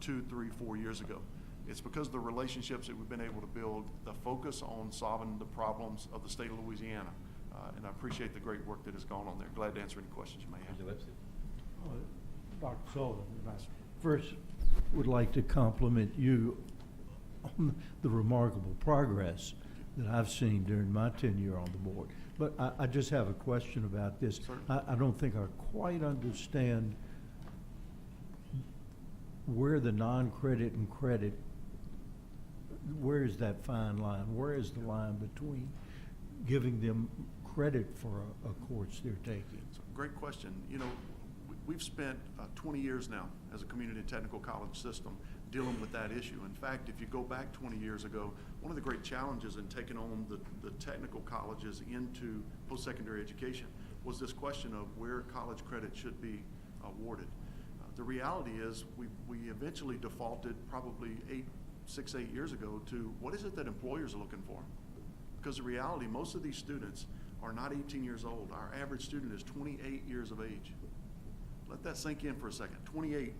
[SPEAKER 15] 2, 3, 4 years ago. It's because of the relationships that we've been able to build, the focus on solving the problems of the state of Louisiana. And I appreciate the great work that has gone on there. Glad to answer any questions you may have.
[SPEAKER 4] Dr. Sullivan, I first would like to compliment you on the remarkable progress that I've seen during my tenure on the board. But I just have a question about this. I don't think I quite understand where the non-credit and credit, where is that fine line? Where is the line between giving them credit for a course they're taking?
[SPEAKER 15] It's a great question. You know, we've spent 20 years now as a community technical college system dealing with that issue. In fact, if you go back 20 years ago, one of the great challenges in taking on the technical colleges into post-secondary education was this question of where college credit should be awarded. The reality is we eventually defaulted probably 6, 8 years ago to what is it that employers are looking for? Because the reality, most of these students are not 18 years old. Our average student is 28 years of age. Let that sink in for a second. 28.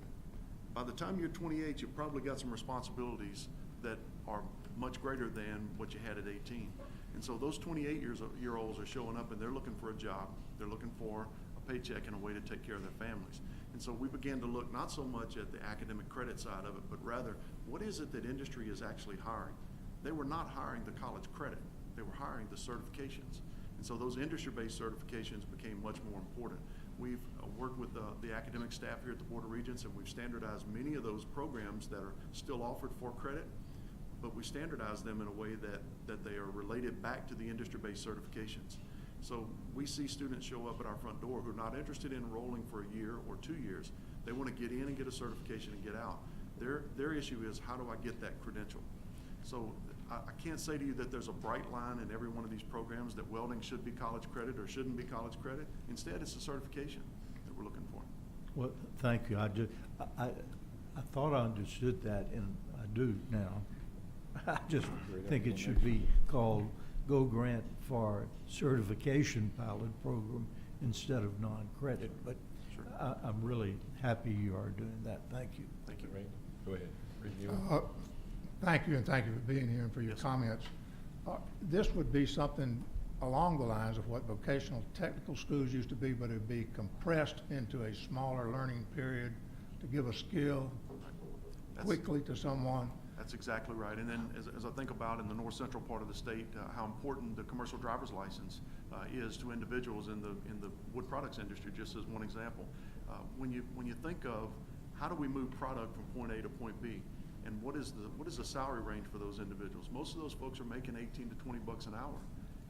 [SPEAKER 15] By the time you're 28, you've probably got some responsibilities that are much greater than what you had at 18. And so those 28-year-olds are showing up and they're looking for a job. They're looking for a paycheck and a way to take care of their families. And so we began to look not so much at the academic credit side of it, but rather what is it that industry is actually hiring? They were not hiring the college credit. were hiring the certifications. And so those industry-based certifications became much more important. We've worked with the academic staff here at the Board of Regents, and we've standardized many of those programs that are still offered for credit, but we standardize them in a way that they are related back to the industry-based certifications. So we see students show up at our front door who are not interested in enrolling for a year or 2 years. They want to get in and get a certification and get out. Their issue is, how do I get that credential? So I can't say to you that there's a bright line in every one of these programs that welding should be college credit or shouldn't be college credit. Instead, it's a certification that we're looking for.
[SPEAKER 4] Well, thank you. I thought I understood that, and I do now. I just think it should be called Go Grant for Certification Pilot Program instead of non-credit, but
[SPEAKER 15] Sure.
[SPEAKER 4] I'm really happy you are doing that. Thank you.
[SPEAKER 12] Thank you, Ray. Go ahead. Review.
[SPEAKER 16] Thank you, and thank you for being here and for your comments. This would be something along the lines of what vocational technical schools used to be, but it would be compressed into a smaller learning period to give a skill quickly to someone.
[SPEAKER 15] That's exactly right. And then as I think about in the north central part of the state, how important the commercial driver's license is to individuals in the wood products industry, just as one example. When you think of how do we move product from point A to point B, and what is the salary range for those individuals? Most of those folks are making 18 to 20 bucks an hour.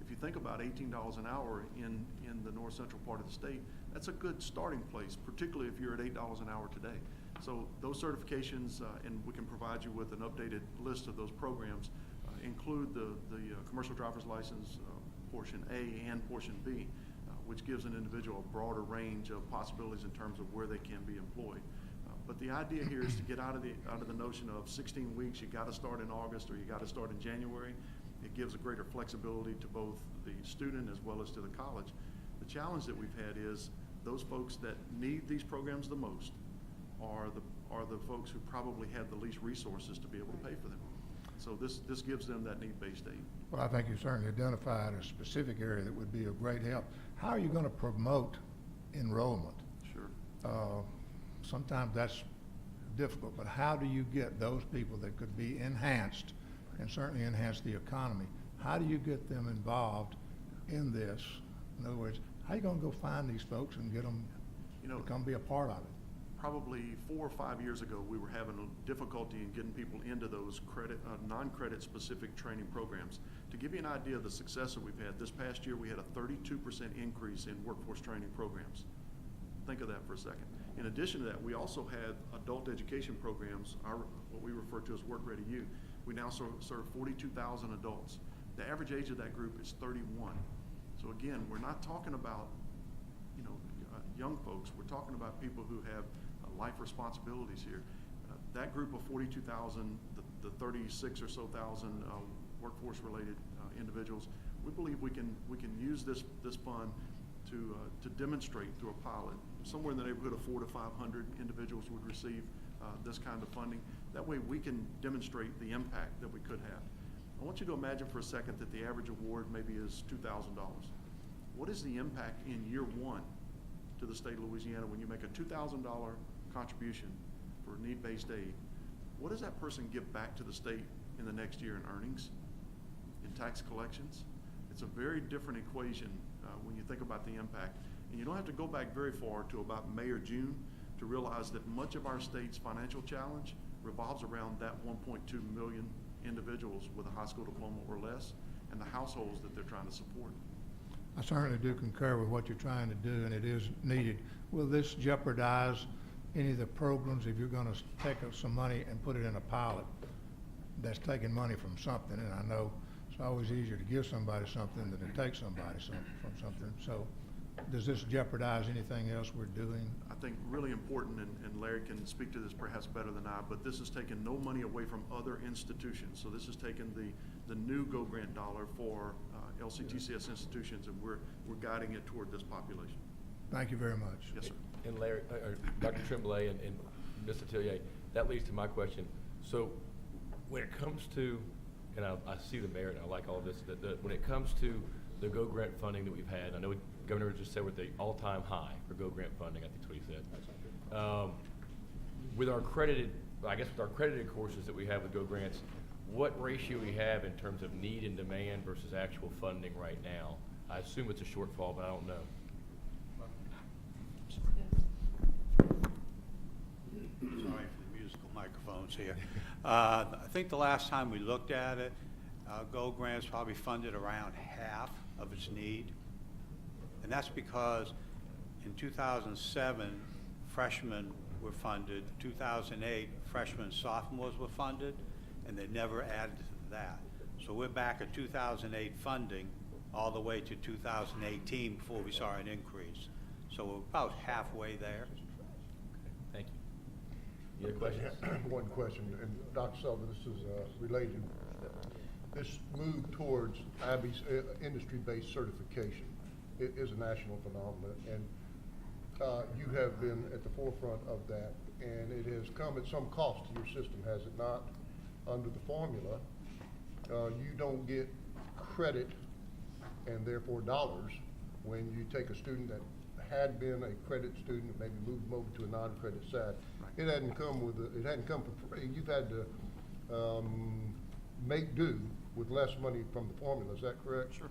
[SPEAKER 15] If you think about $18 an hour in the north central part of the state, that's a good starting place, particularly if you're at $8 an hour today. So those certifications, and we can provide you with an updated list of those programs, include the commercial driver's license portion A and portion B, which gives an individual a broader range of possibilities in terms of where they can be employed. But the idea here is to get out of the notion of 16 weeks, you got to start in August or you got to start in January. It gives a greater flexibility to both the student as well as to the college. The challenge that we've had is those folks that need these programs the most are the folks who probably have the least resources to be able to pay for them. So this gives them that need-based aid.
[SPEAKER 16] Well, I think you certainly identified a specific area that would be of great help. How are you going to promote enrollment?
[SPEAKER 15] Sure.
[SPEAKER 16] Sometimes that's difficult, but how do you get those people that could be enhanced and certainly enhance the economy? How do you get them involved in this? In other words, how are you going to go find these folks and get them to come be a part of it?
[SPEAKER 15] Probably 4 or 5 years ago, we were having a difficulty in getting people into those non-credit specific training programs. To give you an idea of the success that we've had, this past year we had a 32% increase in workforce training programs. Think of that for a second. In addition to that, we also had adult education programs, what we refer to as Work Ready U. We now serve 42,000 adults. The average age of that group is 31. So again, we're not talking about young folks. We're talking about people who have life responsibilities here. That group of 42,000, the 36 or so thousand workforce-related individuals, we believe we can use this fund to demonstrate through a pilot. Somewhere in the neighborhood of 400 to 500 individuals would receive this kind of funding. That way we can demonstrate the impact that we could have. I want you to imagine for a second that the average award maybe is $2,000. What is the impact in year one to the state of Louisiana when you make a $2,000 contribution for need-based aid? What does that person give back to the state in the next year in earnings, in tax collections? It's a very different equation when you think about the impact. And you don't have to go back very far to about May or June to realize that much of our state's financial challenge revolves around that 1.2 million individuals with a high school diploma or less and the households that they're trying to support.
[SPEAKER 16] I certainly do concur with what you're trying to do, and it is needed. Will this jeopardize any of the programs if you're going to take some money and put it in a pilot that's taking money from something? And I know it's always easier to give somebody something than to take somebody from something. So does this jeopardize anything else we're doing?
[SPEAKER 15] I think really important, and Larry can speak to this perhaps better than I, but this has taken no money away from other institutions. So this has taken the new Go Grant dollar for LCTCS institutions, and we're guiding it toward this population.
[SPEAKER 16] Thank you very much.
[SPEAKER 15] Yes, sir.
[SPEAKER 12] And Larry, Dr. Tremblay and Ms. Atelier, that leads to my question. So when it comes to, and I see the merit and I like all of this, that when it comes to the Go Grant funding that we've had, I know the Governor just said we're at the all-time high for Go Grant funding, I think that's what he said. With our accredited, with our accredited courses that we have with Go Grants, what ratio we have in terms of need and demand versus actual funding right now. I assume it's a shortfall, but I don't know.
[SPEAKER 14] Sorry for the musical microphones here. I think the last time we looked at it, Go Grants probably funded around half of its need. And that's because in 2007, freshmen were funded. 2008, freshmen and sophomores were funded, and they never added to that. So we're back at 2008 funding all the way to 2018 before we saw an increase. So we're about halfway there.
[SPEAKER 12] Thank you. Any other questions?
[SPEAKER 9] One question, and Dr. Sullivan, this is related. This move towards IB's industry-based certification is a national phenomenon, and you have been at the forefront of that, and it has come at some cost to your system, has it not? Under the formula, you don't get credit and therefore dollars when you take a student that had been a credit student and maybe moved them over to a non-credit side. Right. It hadn't come for free. You've had to make do with less money from the formula. Is that correct?
[SPEAKER 15] Sure.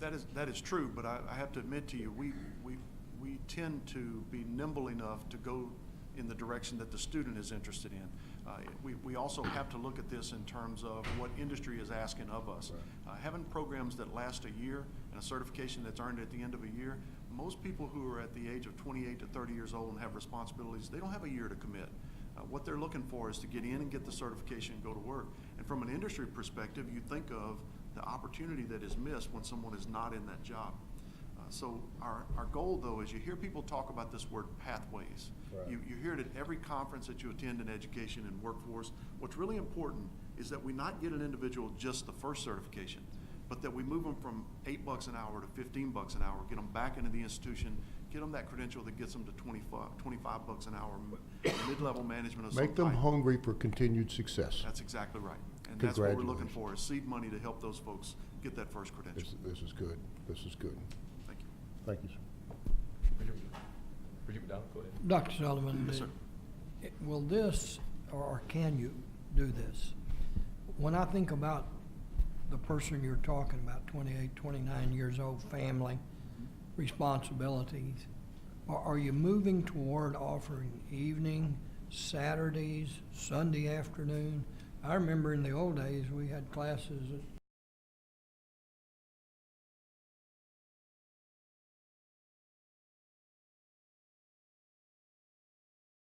[SPEAKER 15] That is true, but I have to admit to you, we tend to be nimble enough to go in the direction that the student is interested in. We also have to look at this in terms of what industry is asking of us. Right. Having programs that last a year and a certification that's earned at the end of a year, most people who are at the age of 28 to 30 years old and have responsibilities, they don't have a year to commit. What they're looking for is to get in and get the certification and go to work. And from an industry perspective, you think of the opportunity that is missed when someone is not in that job. So our goal, though, is you hear people talk about this word pathways. Right. You hear it at every conference that you attend in education and workforce. What's really important is that we not get an individual just the first certification, but that we move them from $8 an hour to $15 an hour, get them back into the institution, get them that credential that gets them to $25 an hour, mid-level management of some
[SPEAKER 9] Make them
[SPEAKER 15] type.
[SPEAKER 9] hungry for continued success.
[SPEAKER 15] That's exactly right. And that's what we're looking for, is seed money to help those folks get that first credential.
[SPEAKER 9] This is good. This is good.
[SPEAKER 15] Thank you.
[SPEAKER 9] Thank you, sir.
[SPEAKER 12] Bridget McDonald, go ahead.
[SPEAKER 17] Dr. Sullivan,
[SPEAKER 15] Yes, sir.
[SPEAKER 17] will this, or can you do this? When I think about the person you're talking about, 28, 29 years old, family, responsibilities, are you moving toward offering evening, Saturdays, Sunday afternoon? I remember in the old days, we had classes at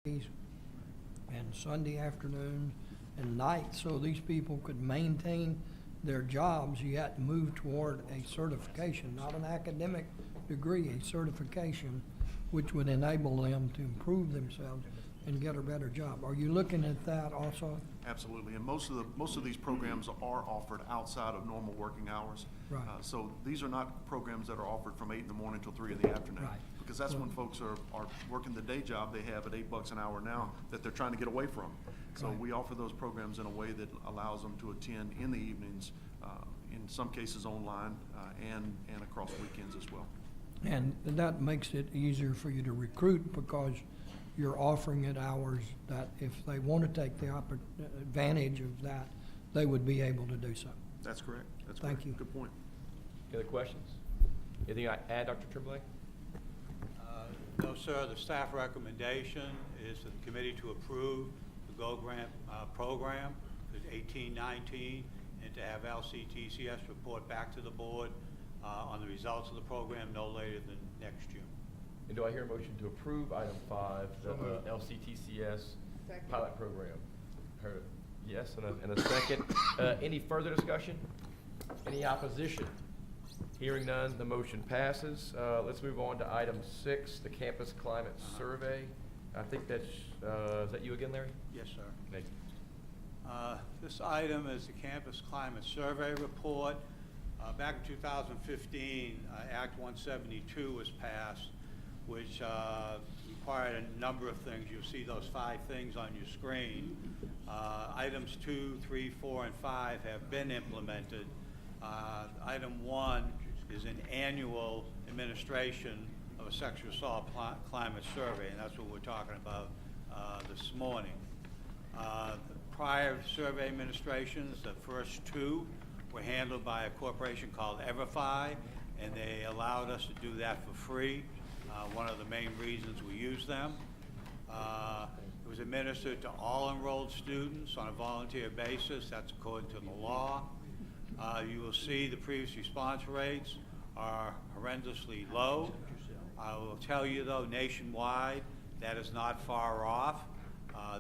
[SPEAKER 17] and Sunday afternoon and night, so these people could maintain their jobs. You had to move toward a certification, not an academic degree, a certification, which would enable them to improve themselves and get a better job. Are you looking at that also?
[SPEAKER 15] Absolutely, and most of these programs are offered outside of normal working hours.
[SPEAKER 17] Right.
[SPEAKER 15] So these are not programs that are offered from 8 in the morning till 3 in the afternoon.
[SPEAKER 17] Right.
[SPEAKER 15] Because that's when folks are working the day job they have at $8 an hour now that they're trying to get away from. So
[SPEAKER 17] Right.
[SPEAKER 15] we offer those programs in a way that allows them to attend in the evenings, in some cases online, and across weekends as well.
[SPEAKER 17] And that makes it easier for you to recruit because you're offering it hours that if they want to take the advantage of that, they would be able to do so.
[SPEAKER 15] That's correct. That's
[SPEAKER 17] Thank
[SPEAKER 15] correct.
[SPEAKER 17] you.
[SPEAKER 15] Good point.
[SPEAKER 12] Any other questions? Anything I add, Dr. Tremblay?
[SPEAKER 14] No, sir. The staff recommendation is for the committee to approve the Go Grant program for 18-19 and to have LCTCS report back to the board on the results of the program no later than next June.
[SPEAKER 12] And do I hear a motion to approve item 5, the LCTCS pilot program? Heard a yes and a second. Any further discussion? Any opposition? Hearing none, the motion passes. Let's move on to item 6, the campus climate survey. I think that's, is that you again, Larry?
[SPEAKER 14] Yes, sir.
[SPEAKER 12] Thank you.
[SPEAKER 14] This item is the Campus Climate Survey Report. Back in 2015, Act 172 was passed, which required a number of things. You'll see those 5 things on your screen. Items 2, 3, 4, and 5 have been implemented. Item 1 is an annual administration of a sexual assault climate survey, and that's what we're talking about this morning. prior survey administrations, the first two were handled by a corporation called Everfi, and they allowed us to do that for free. One of the main reasons we use them. It was administered to all enrolled students on a volunteer basis. That's according to the law. You will see the previous response rates are horrendously low. I will tell you, though, nationwide, that is not far off.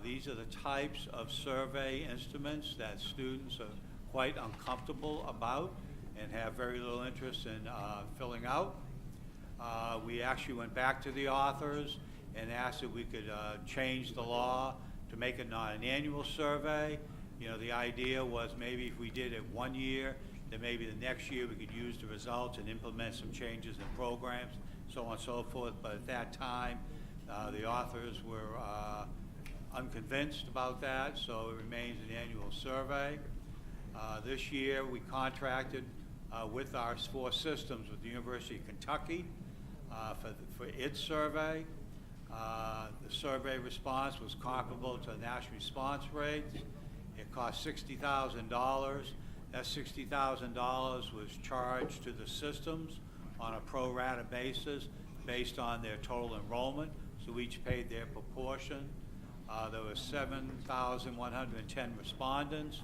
[SPEAKER 14] These are the types of survey instruments that students are quite uncomfortable about and have very little interest in filling out. We actually went back to the authors and asked if we could change the law to make it not an annual survey. You know, the idea was maybe if we did it 1 year, then maybe the next year we could use the results and implement some changes in programs, so on and so forth. But at that time, the authors were unconvinced about that, so it remains an annual survey. This year, we contracted with our 4 systems with the University of Kentucky for its survey. The survey response was comparable to national response rates. It cost $60,000. That $60,000 was charged to the systems on a pro rata basis based on their total enrollment, so each paid their proportion. There were 7,110 respondents.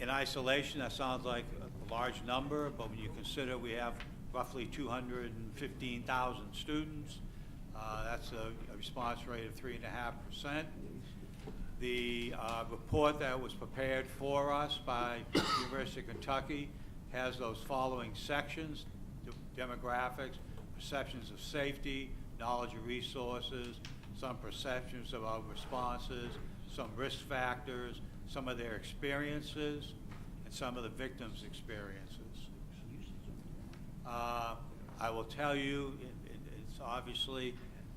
[SPEAKER 14] In isolation, that sounds like a large number, but when you consider we have roughly 215,000 students, that's a response rate of 3.5%. The report that was prepared for us by the University of Kentucky has those following sections: demographics, perceptions of safety, knowledge of resources, some perceptions about responses, some risk factors, some of their experiences, and some of the victims' experiences. I will tell you, it's obviously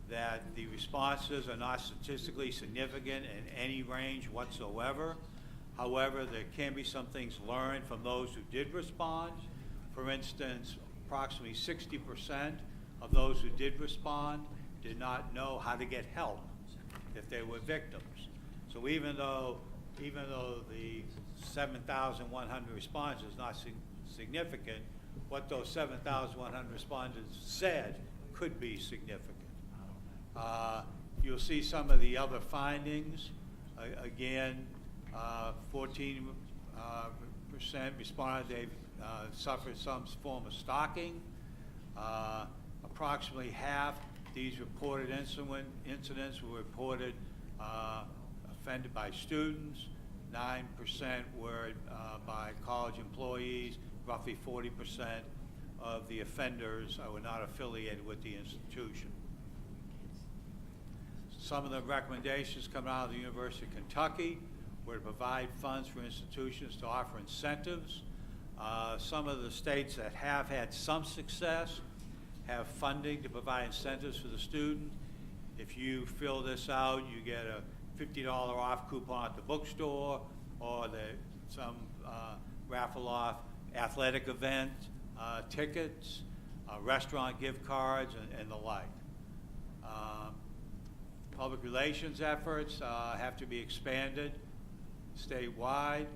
[SPEAKER 14] that the responses are not statistically significant in any range whatsoever. However, there can be some things learned from those who did respond. For instance, approximately 60% of those who did respond did not know how to get help if they were victims. So even though the 7,100 respondents is not significant, what those 7,100 respondents said could be significant. You'll see some of the other findings. Again, 14% responded they've suffered some form of stalking. Approximately half these reported incidents were reported offended by students. 9% were by college employees. Roughly 40% of the offenders were not affiliated with the institution. Some of the recommendations coming out of the University of Kentucky were to provide funds for institutions to offer incentives. Some of the states that have had some success have funding to provide incentives for the student. If you fill this out, you get a $50 off coupon at the bookstore, or some raffle off athletic event tickets, restaurant gift cards, and the like. Public relations efforts have to be expanded statewide.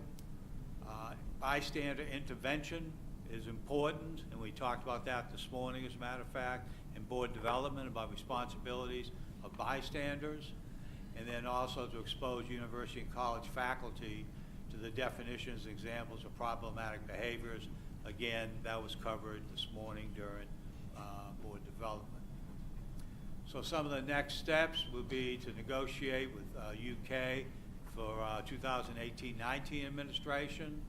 [SPEAKER 14] Bystander intervention is important, and we talked about that this morning, as a matter of fact, in board development about responsibilities of bystanders, and then also to expose university and college faculty to the definitions and examples of problematic behaviors. Again, that was covered this morning during board development. So some of the next steps would be to negotiate with UK for 2018-19 administration,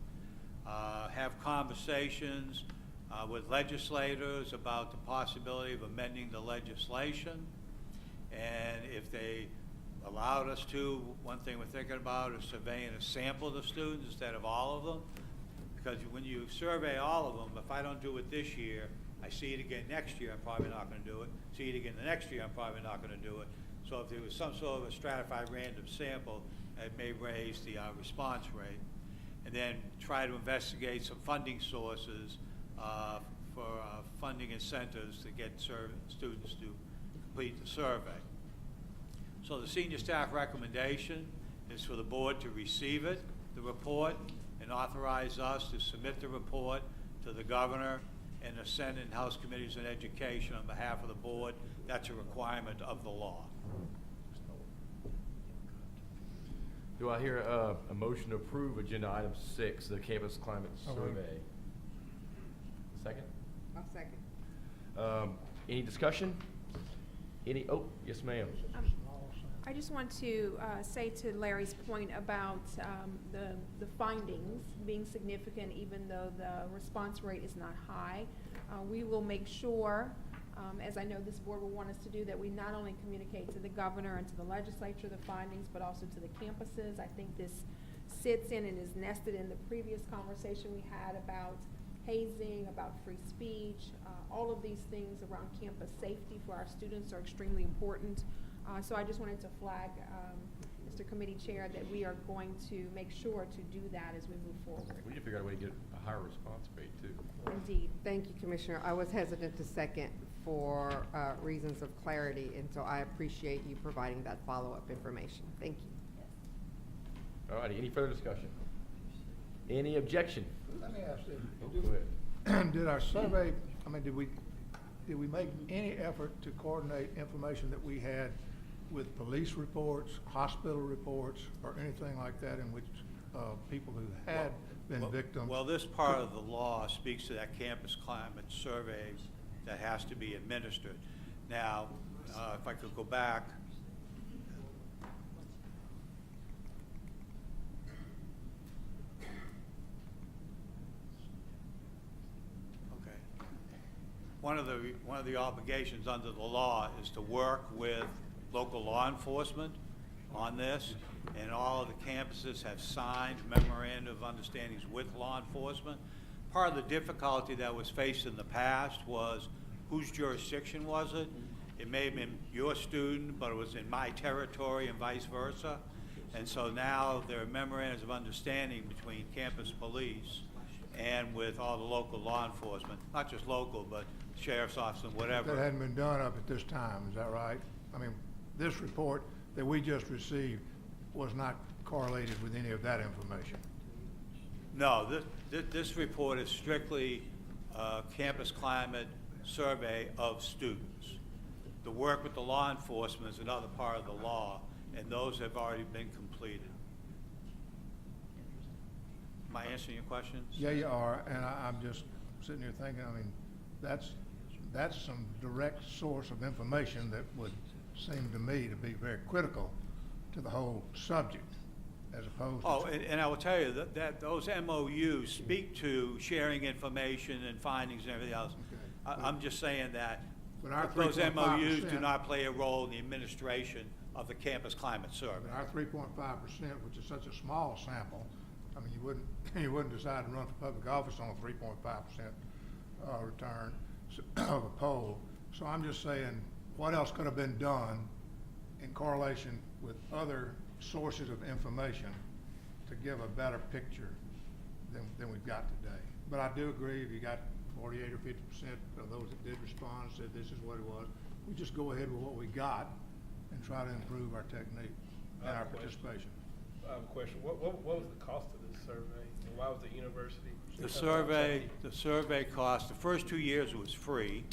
[SPEAKER 14] have conversations with legislators about the possibility of amending the legislation, and if they allowed us to, one thing we're thinking about is surveying a sample of the students instead of all of them, because when you survey all of them, if I don't do it this year, I see it again next year, I'm probably not going to do it. See it again the next year, I'm probably not going to do it. So if there was some sort of a stratified random sample, it may raise the response rate. And then try to investigate some funding sources for funding incentives to get students to complete the survey. So the senior staff recommendation is for the board to receive it, the report, and authorize us to submit the report to the governor and the Senate and House Committees on Education on behalf of the board. That's a requirement of the law.
[SPEAKER 12] Do I hear a motion to approve agenda item 6, the campus climate survey? Second?
[SPEAKER 8] I'll second.
[SPEAKER 12] Any discussion? Oh, yes, ma'am.
[SPEAKER 6] I just want to say to Larry's point about the findings being significant even though the response rate is not high. We will make sure, as I know this board will want us to do, that we not only communicate to the governor and to the legislature the findings, but also to the campuses. I think this sits in and is nested in the previous conversation we had about hazing, about free speech. All of these things around campus safety for our students are extremely important. So I just wanted to flag, Mr. Committee Chair, that we are going to make sure to do that as we move forward.
[SPEAKER 12] We need to figure out a way to get a higher response rate, too.
[SPEAKER 6] Indeed.
[SPEAKER 8] Thank you, Commissioner. I was hesitant to second for reasons of clarity, and so I appreciate you providing that follow-up information. Thank you.
[SPEAKER 12] All righty, any further discussion? Any objection?
[SPEAKER 16] Let me ask you,
[SPEAKER 12] Oh, go ahead.
[SPEAKER 16] did our survey, I mean, did we make any effort to coordinate information that we had with police reports, hospital reports, or anything like that in which people who had been victims?
[SPEAKER 14] Well, this part of the law speaks to that campus climate survey that has to be administered. Now, if I could go back. Okay. One of the obligations under the law is to work with local law enforcement on this, and all of the campuses have signed memorandum of understandings with law enforcement. Part of the difficulty that was faced in the past was whose jurisdiction was it? It may have been your student, but it was in my territory and vice versa. And so now there are memorandums of understanding between campus police and with all the local law enforcement, not just local, but sheriff's office and whatever.
[SPEAKER 16] That hadn't been done up at this time, is that right? I mean, this report that we just received was not correlated with any of that information.
[SPEAKER 14] No, this report is strictly campus climate survey of students. The work with the law enforcement is another part of the law, and those have already been completed. Am I answering your questions?
[SPEAKER 16] Yeah, you are, and I'm just sitting here thinking, I mean, that's some direct source of information that would seem to me to be very critical to the whole subject, as opposed to...
[SPEAKER 14] Oh, and I will tell you that those MOUs speak to sharing information and findings and everything else.
[SPEAKER 16] Okay.
[SPEAKER 14] I'm just saying that
[SPEAKER 16] those
[SPEAKER 14] those MOUs do not play a role in the administration of the campus climate survey.
[SPEAKER 16] Our 3.5%, which is such a small sample, I mean, you wouldn't decide to run for public office on a 3.5% return of a poll. So I'm just saying, what else could have been done in correlation with other sources of information to give a better picture than we've got today? But I do agree, if you got 48 or 50% of those that did respond and said this is what it was, we just go ahead with what we got and try to improve our technique and our participation.
[SPEAKER 18] I have a question. What was the cost of this survey, and why was the university?
[SPEAKER 14] The survey cost, the first 2 years was free.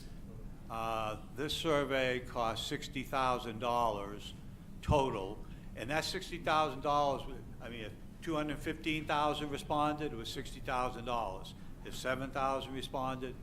[SPEAKER 14] This survey cost $60,000 total, and that $60,000, I mean, if 215,000 responded, it was $60,000. If 7,000 responded,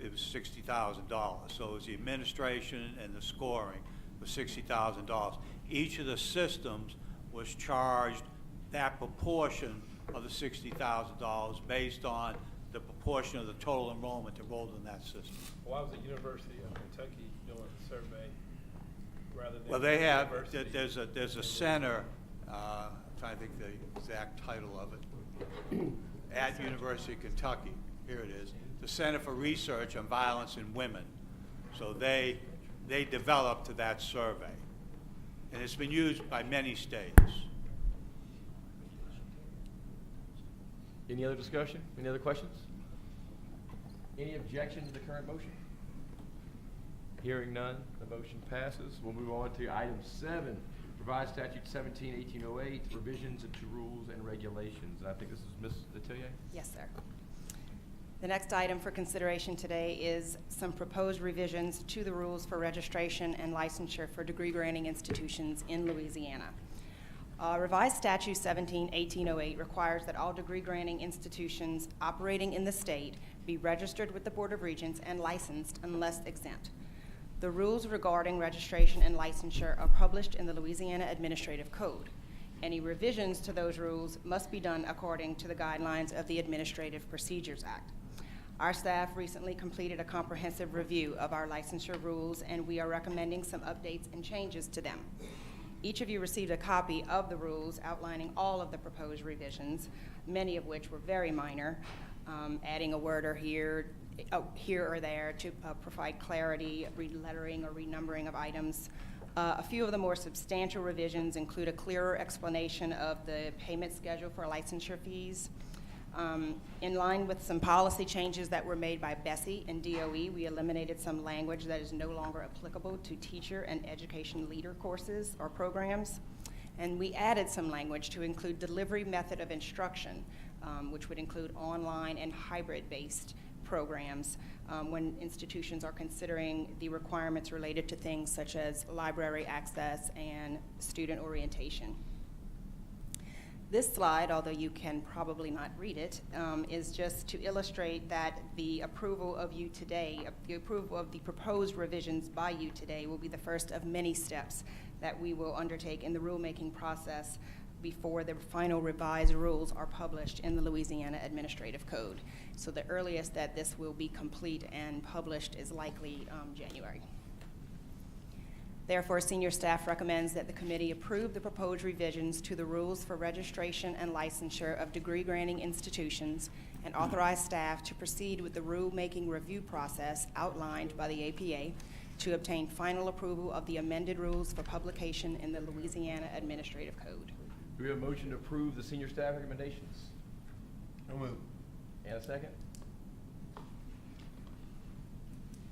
[SPEAKER 14] it was $60,000. So it was the administration and the scoring was $60,000. Each of the systems was charged that proportion of the $60,000 based on the proportion of the total enrollment enrolled in that system.
[SPEAKER 18] Why was the University of Kentucky doing the survey rather than?
[SPEAKER 14] Well, they have, there's a center, I'm trying to think the exact title of it, at University of Kentucky, here it is, the Center for Research on Violence in Women. So they developed to that survey. And it's been used by many states.
[SPEAKER 12] Any other discussion? Any other questions? Any objection to the current motion? Hearing none, the motion passes. We'll move on to item 7, Revised Statute 17-1808, revisions to rules and regulations. And I think this is Ms. Detillier?
[SPEAKER 13] Yes, sir. The next item for consideration today is some proposed revisions to the rules for registration and licensure for degree-granting institutions in Louisiana. Revised Statute 17-1808 requires that all degree-granting institutions operating in the state be registered with the Board of Regents and licensed unless exempt. The rules regarding registration and licensure are published in the Louisiana Administrative Code. Any revisions to those rules must be done according to the guidelines of the Administrative Procedures Act. Our staff recently completed a comprehensive review of our licensure rules, and we are recommending some updates and changes to them. Each of you received a copy of the rules outlining all of the proposed revisions, many of which were very minor, adding a word or here or there to provide clarity, relettering or renumbering of items. A few of the more substantial revisions include a clearer explanation of the payment schedule for licensure fees. In line with some policy changes that were made by Bessie and DOE, we eliminated some language that is no longer applicable to teacher and education leader courses or programs. And we added some language to include delivery method of instruction, which would include online and hybrid-based programs when institutions are considering the requirements related to things such as library access and student orientation. This slide, although you can probably not read it, is just to illustrate that the approval of you today, the approval of the proposed revisions by you today will be the first of many steps that we will undertake in the rulemaking process before the final revised rules are published in the Louisiana Administrative Code. So the earliest that this will be complete and published is likely January. Therefore, senior staff recommends that the committee approve the proposed revisions to the rules for registration and licensure of degree-granting institutions and authorize staff to proceed with the rulemaking review process outlined by the APA to obtain final approval of the amended rules for publication in the Louisiana Administrative Code.
[SPEAKER 12] Do we have a motion to approve the senior staff recommendations?
[SPEAKER 9] So moved.
[SPEAKER 12] And a second?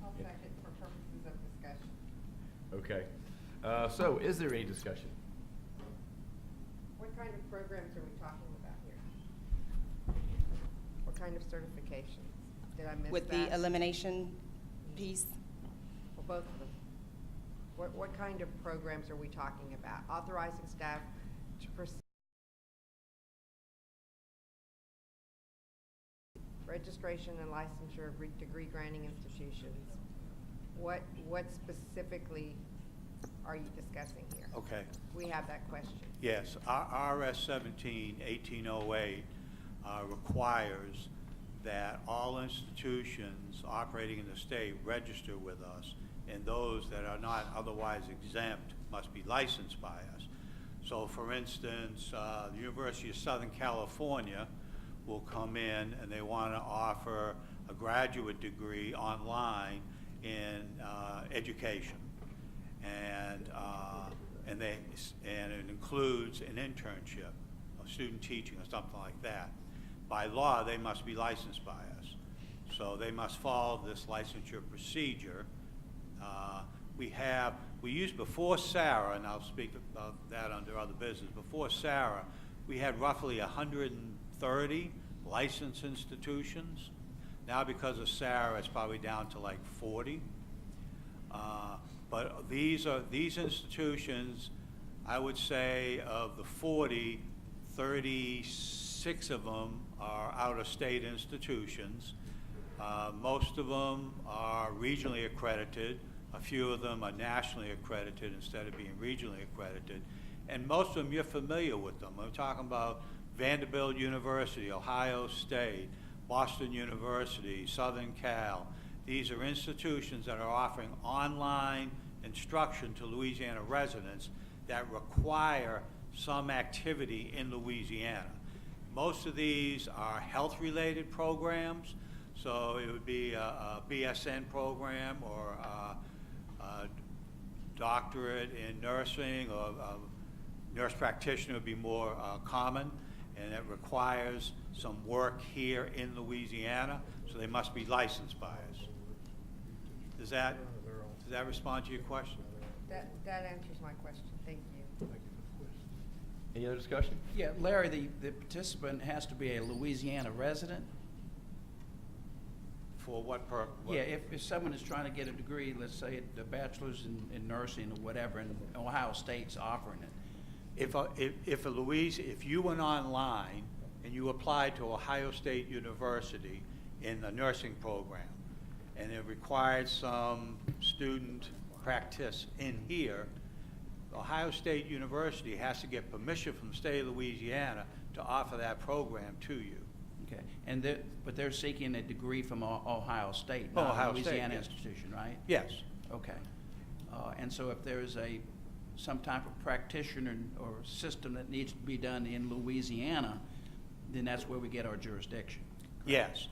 [SPEAKER 8] I'll second for purposes of discussion.
[SPEAKER 12] Okay. So is there any discussion?
[SPEAKER 8] What kind of programs are we talking about here? What kind of certifications? Did I miss
[SPEAKER 13] With
[SPEAKER 8] that?
[SPEAKER 13] the elimination piece,
[SPEAKER 8] Well, both of them. What kind of programs are we talking about? Authorizing staff to proceed. Registration and licensure of degree granting institutions. What specifically are you discussing here?
[SPEAKER 14] Okay.
[SPEAKER 8] We have that question.
[SPEAKER 14] Yes, RS 17-1808 requires that all institutions operating in the state register with us, and those that are not otherwise exempt must be licensed by us. So for instance, the University of Southern California will come in and they want to offer a graduate degree online in education, and it includes an internship, a student teaching or something like that. By law, they must be licensed by us, so they must follow this licensure procedure. We used before SARA, and I'll speak about that under other business. Before SARA, we had roughly 130 licensed institutions. Now, because of SARA, it's probably down to like 40. But these institutions, I would say of the 40, 36 of them are out-of-state institutions. Most of them are regionally accredited. A few of them are nationally accredited instead of being regionally accredited. And most of them, you're familiar with them. I'm talking about Vanderbilt University, Ohio State, Boston University, Southern Cal. These are institutions that are offering online instruction to Louisiana residents that require some activity in Louisiana. Most of these are health-related programs, so it would be a BSN program or a doctorate in nursing, or a nurse practitioner would be more common, and it requires some work here in Louisiana, so they must be licensed by us. Does that respond to your question?
[SPEAKER 8] That answers my question. Thank you.
[SPEAKER 14] Thank you.
[SPEAKER 12] Any other discussion?
[SPEAKER 2] Yeah, Larry, the participant has to be a Louisiana resident?
[SPEAKER 14] For what
[SPEAKER 2] Yeah, if someone is trying to get a degree, let's say a bachelor's in nursing or whatever, and Ohio State's offering it.
[SPEAKER 14] If you went online and you applied to Ohio State University in the nursing program, and it required some student practice in here, Ohio State University has to get permission from the state of Louisiana to offer that program to you.
[SPEAKER 2] Okay, and but they're seeking a degree from Ohio State,
[SPEAKER 14] Oh,
[SPEAKER 2] not
[SPEAKER 14] Ohio
[SPEAKER 2] a
[SPEAKER 14] State,
[SPEAKER 2] Louisiana
[SPEAKER 14] yes.
[SPEAKER 2] institution, right?
[SPEAKER 14] Yes.
[SPEAKER 2] Okay. And so if there's some type of practitioner or system that needs to be done in Louisiana, then that's where we get our jurisdiction.
[SPEAKER 14] Yes.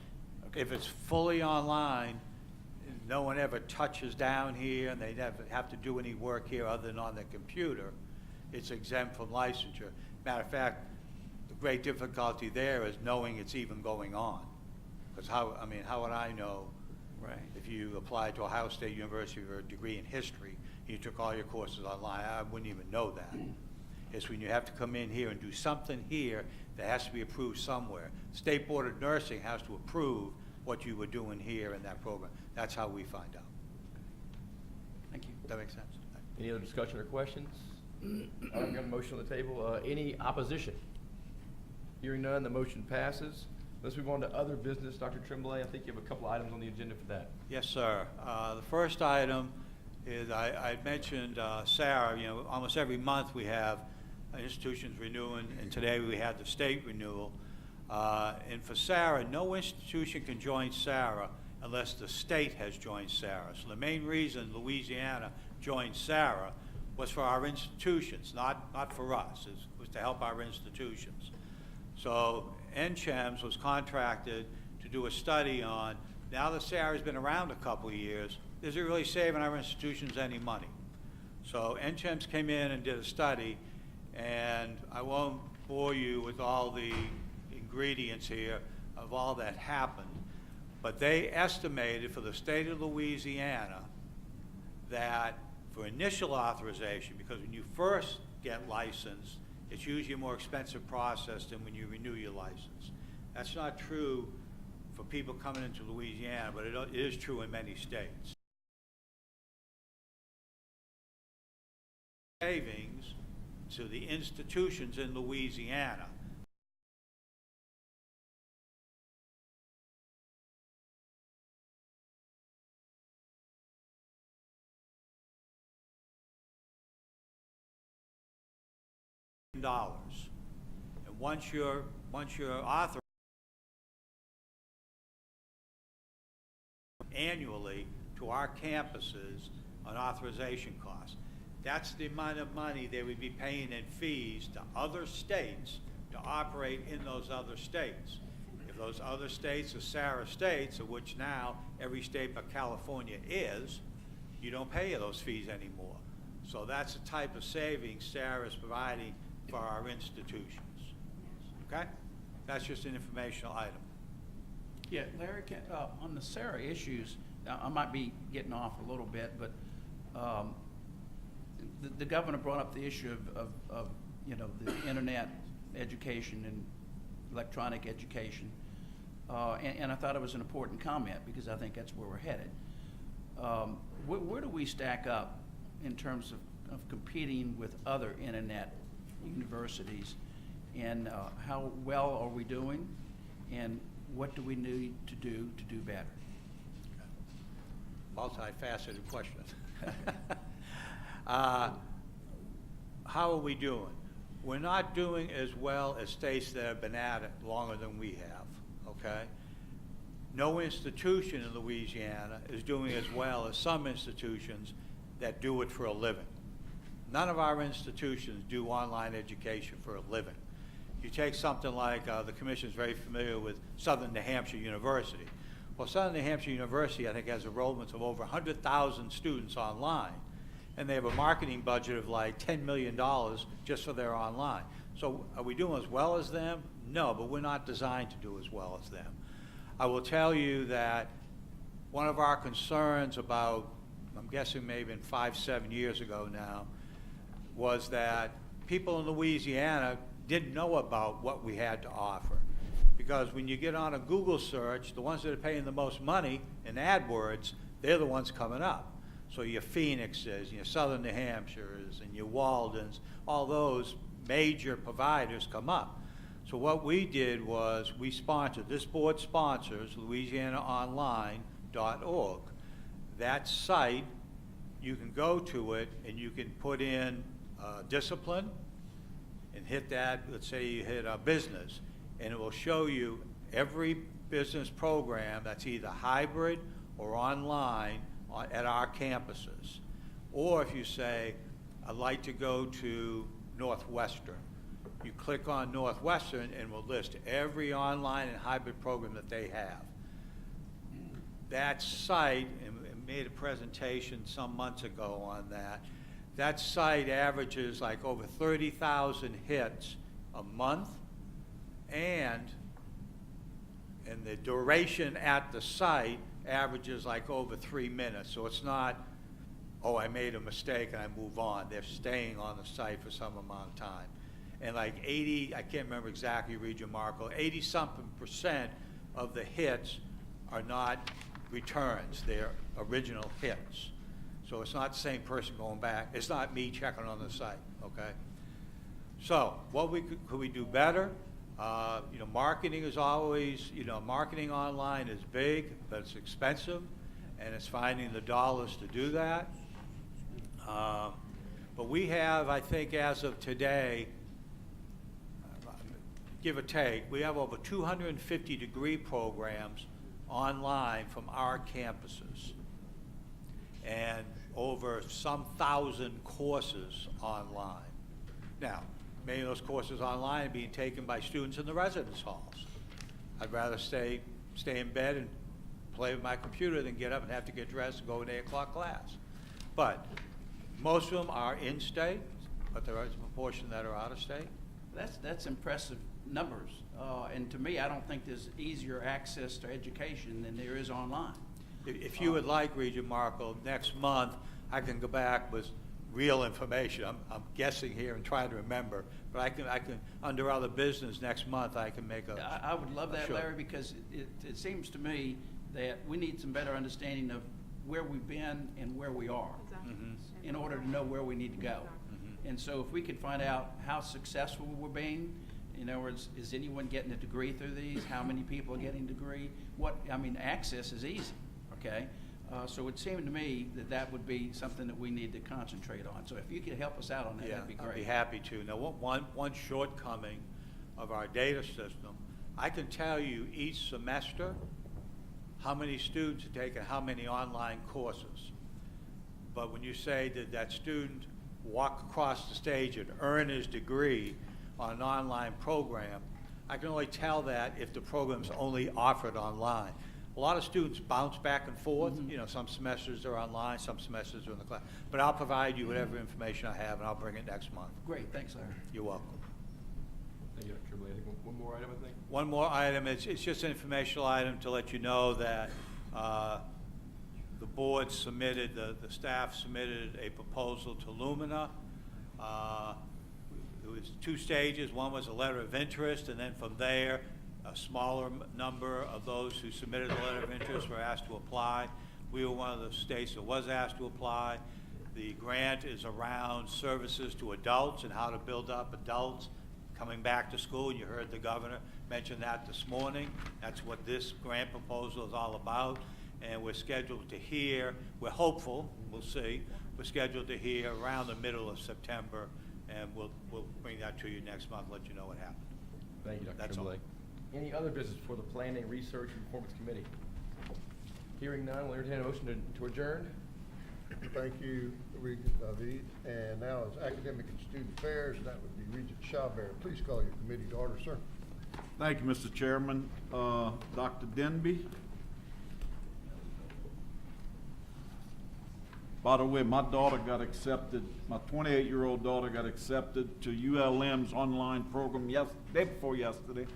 [SPEAKER 14] If it's fully online, no one ever touches down here, and they never have to do any work here other than on the computer, it's exempt from licensure. Matter of fact, the great difficulty there is knowing it's even going on. Because how would I know?
[SPEAKER 2] Right.
[SPEAKER 14] If you applied to Ohio State University for a degree in history, and you took all your courses online, I wouldn't even know that. It's when you have to come in here and do something here that has to be approved somewhere. State Board of Nursing has to approve what you were doing here in that program. That's how we find out.
[SPEAKER 2] Thank you.
[SPEAKER 14] That makes sense?
[SPEAKER 12] Any other discussion or questions? All right, we got a motion on the table. Any opposition? Hearing none, the motion passes. Let's move on to other business. Dr. Tremblay, I think you have a couple items on the agenda for that.
[SPEAKER 14] Yes, sir. The first item is I mentioned Sarah. You know, almost every month we have institutions renewing, and today we had the state renewal. And for Sarah, no institution can join Sarah unless the state has joined Sarah. So the main reason Louisiana joined Sarah was for our institutions, not for us. It was to help our institutions. So NCHEMS was contracted to do a study on, now that Sarah's been around a couple of years, is it really saving our institutions any money? So NCHEMS came in and did a study, and I won't bore you with all the ingredients here of all that happened, but they estimated for the state of Louisiana that for initial authorization, because when you first get licensed, it's usually a more expensive process than when you renew your license. That's not true for people coming into Louisiana, but it is true in many states. Savings to the institutions in Louisiana. Dollars, and once you're authorized annually to our campuses on authorization costs, that's the amount of money they would be paying in fees to other states to operate in those other states. If those other states are Sarah states, of which now every state but California is, you don't pay those fees anymore. So that's the type of savings Sarah is providing for our institutions. Okay? That's just an informational item.
[SPEAKER 2] Yeah, Larry, on the Sarah issues, I might be getting off a little bit, but the governor brought up the issue of you know, the internet education and electronic education, and I thought it was an important comment because I think that's where we're headed. Where do we stack up in terms of competing with other internet universities, and how well are we doing, and what do we need to do better?
[SPEAKER 14] Multifaceted question. How are we doing? We're not doing as well as states that have been at it longer than we have, okay? No institution in Louisiana is doing as well as some institutions that do it for a living. None of our institutions do online education for a living. You take something like, the commission's very familiar with Southern New Hampshire University. Well, Southern New Hampshire University, I think, has enrollments of over 100,000 students online, and they have a marketing budget of like $10 million just for their online. So are we doing as well as them? No, but we're not designed to do as well as them. I will tell you that one of our concerns about, I'm guessing maybe 5-7 years ago now, was that people in Louisiana didn't know about what we had to offer. Because when you get on a Google search, the ones that are paying the most money in AdWords, they're the ones coming up. So your Phoenixes, your Southern New Hampshires, and your Waldens, all those major providers come up. So what we did was we sponsored, this board sponsors LouisianaOnline.org. That site, you can go to it and you can put in discipline and hit that, let's say you hit a business, and it will show you every business program that's either hybrid or online at our campuses. Or if you say, I'd like to go to Northwestern, you click on Northwestern and we'll list every online and hybrid program that they have. That site, and made a presentation some months ago on that, that site averages like over 30,000 hits a month, and the duration at the site averages like over 3 minutes. So it's not, oh, I made a mistake and I move on. They're staying on the site for some amount of time. And like 80, I can't remember exactly, Regent Markle, 80-something% of the hits are not returns. They're original hits. So it's not the same person going back. It's not me checking on the site, okay? So what could we do better? You know, marketing is always, you know, marketing online is big, but it's expensive, and it's finding the dollars to do that. But we have, I think, as of today, give or take, we have over 250 degree programs online from our campuses, and over some 1,000 courses online. Now, many of those courses online are being taken by students in the residence halls. I'd rather stay in bed and play with my computer than get up and have to get dressed and go to an 8 o'clock class. But most of them are in-state, but there is a proportion that are out-of-state.
[SPEAKER 7] That's impressive numbers. And to me, I don't think there's easier access to education than there is online.
[SPEAKER 14] If you would like, Regent Markle, next month I can go back with real information. I'm guessing here and trying to remember, but I can under other business next month I can make a.
[SPEAKER 7] I would love that,
[SPEAKER 14] sure.
[SPEAKER 7] Larry, because it seems to me that we need some better understanding of where we've been and where we are in order to know where we need to go. And so if we could find out how successful we're being, in other words, is anyone getting a degree through these? How many people are getting a degree? Access is easy, okay? So it would seem to me that would be something that we need to concentrate on. So if you could help us out on that, that'd be great.
[SPEAKER 14] I'd be happy to. Now, one shortcoming of our data system, I can tell you each semester how many students are taking how many online courses. But when you say that that student walk across the stage and earn his degree on an online program, I can only tell that if the program's only offered online. A lot of students bounce back and forth. You know, some semesters are online, some semesters are in the class. But I'll provide you whatever information I have, and I'll bring it next month.
[SPEAKER 7] Great, thanks, Larry.
[SPEAKER 14] You're welcome.
[SPEAKER 12] Thank you, Dr. Tremblay. I think one more item, I think.
[SPEAKER 14] One more item. It's just an informational item to let you know that the board submitted, the staff submitted a proposal to Lumina. It was 2 stages. One was a letter of interest, and then from there, a smaller number of those who submitted a letter of interest were asked to apply. We were one of the states that was asked to apply. The grant is around services to adults and how to build up adults coming back to school. You heard the governor mention that this morning. That's what this grant proposal is all about. And we're scheduled to hear, we're hopeful, we'll see, we're scheduled to hear around the middle of September, and we'll bring that to you next month, let you know what happened.
[SPEAKER 12] Thank you, Dr.
[SPEAKER 14] That's
[SPEAKER 12] Tremblay.
[SPEAKER 14] all.
[SPEAKER 12] Any other business for the Planning, Research, and Performance Committee? Hearing none, we'll entertain a motion to adjourn.
[SPEAKER 9] Thank you, Regent David. And now is Academic and Student Affairs, and that would be Regent Chabert. Please call your committee to order, sir.
[SPEAKER 19] Thank you, Mr. Chairman. Dr. Denby. By the way, my daughter got accepted, my 28-year-old daughter got accepted to ULM's online program day before yesterday.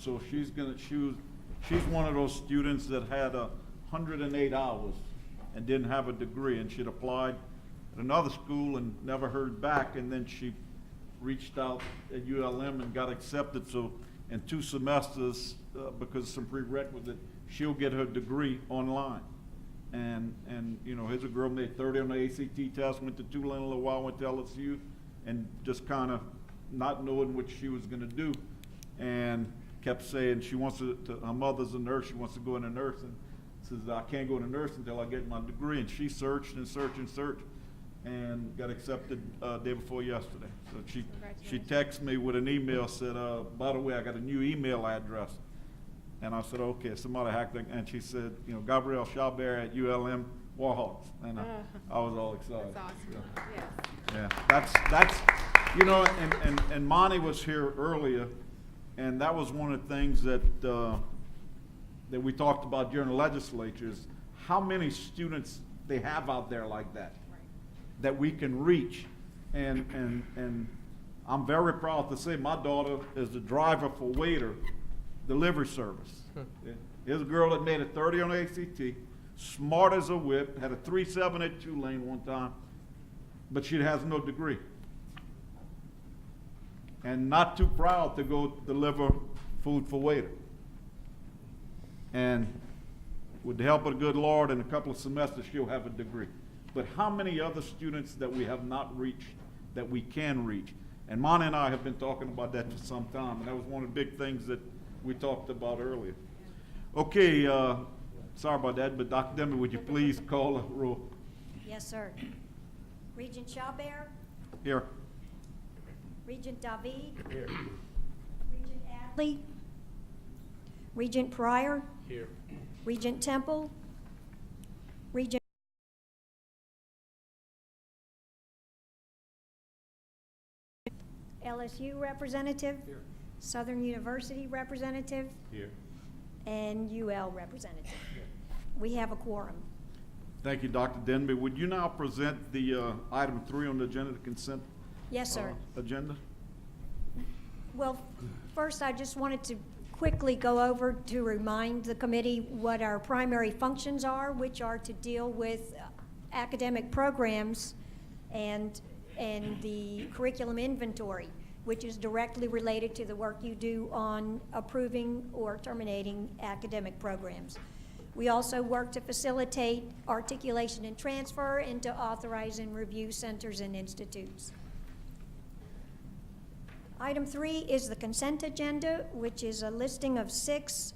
[SPEAKER 19] So she's one of those students that had 108 hours and didn't have a degree, and she'd applied at another school and never heard back, and then she reached out at ULM and got accepted, so in 2 semesters, because of some prerequisite, she'll get her degree online. And you know, here's a girl made 30 on the ACT test, went to Tulane a little while, went to LSU, and just kind of not knowing what she was gonna do, and kept saying she wants to, her mother's a nurse, she wants to go into nursing. Says, I can't go into nursing until I get my degree, and she searched and searched and searched, and got accepted day before yesterday. So she texted me with an email, said, by the way, I got a new email address. And I said, okay, somebody hacked it, and she said, you know, Gabrielle Chabert at ULM Warhawks, and I was all excited.
[SPEAKER 6] That's awesome.
[SPEAKER 19] Yeah.
[SPEAKER 6] Yes.
[SPEAKER 19] Yeah, that's, you know, and Monty was here earlier, and that was one of the things that we talked about during the legislature is how many students they have out there like that, that we can reach. And I'm very proud to say my daughter is the driver for Waiter Delivery Service. Yeah. Here's a girl that made a 30 on the ACT, smart as a whip, had a 3.7 at Tulane one time, but she has no degree. And not too proud to go deliver food for Waiter. And with the help of the good Lord, in a couple of semesters, she'll have a degree. But how many other students that we have not reached that we can reach? And Monty and I have been talking about that for some time, and that was one of the big things that we talked about earlier. Okay, sorry about that, but Dr. Denby, would you please call the roll?
[SPEAKER 20] Yes, sir. Regent Chabert?
[SPEAKER 19] Here.
[SPEAKER 20] Regent David? Here. Regent Adley? Regent Pryor?
[SPEAKER 18] Here.
[SPEAKER 20] Regent Temple? Regent LSU representative?
[SPEAKER 18] Here.
[SPEAKER 20] Southern University representative?
[SPEAKER 18] Here.
[SPEAKER 20] And UL representative. We have a quorum.
[SPEAKER 19] Thank you, Dr. Denby. Would you now present the item 3 on the agenda, the consent
[SPEAKER 20] Yes, sir.
[SPEAKER 19] agenda?
[SPEAKER 20] Well, first, I just wanted to quickly go over to remind the committee what our primary functions are, which are to deal with academic programs and the curriculum inventory, which is directly related to the work you do on approving or terminating academic programs. We also work to facilitate articulation and transfer and to authorize and review centers and institutes. Item 3 is the consent agenda, which is a listing of 6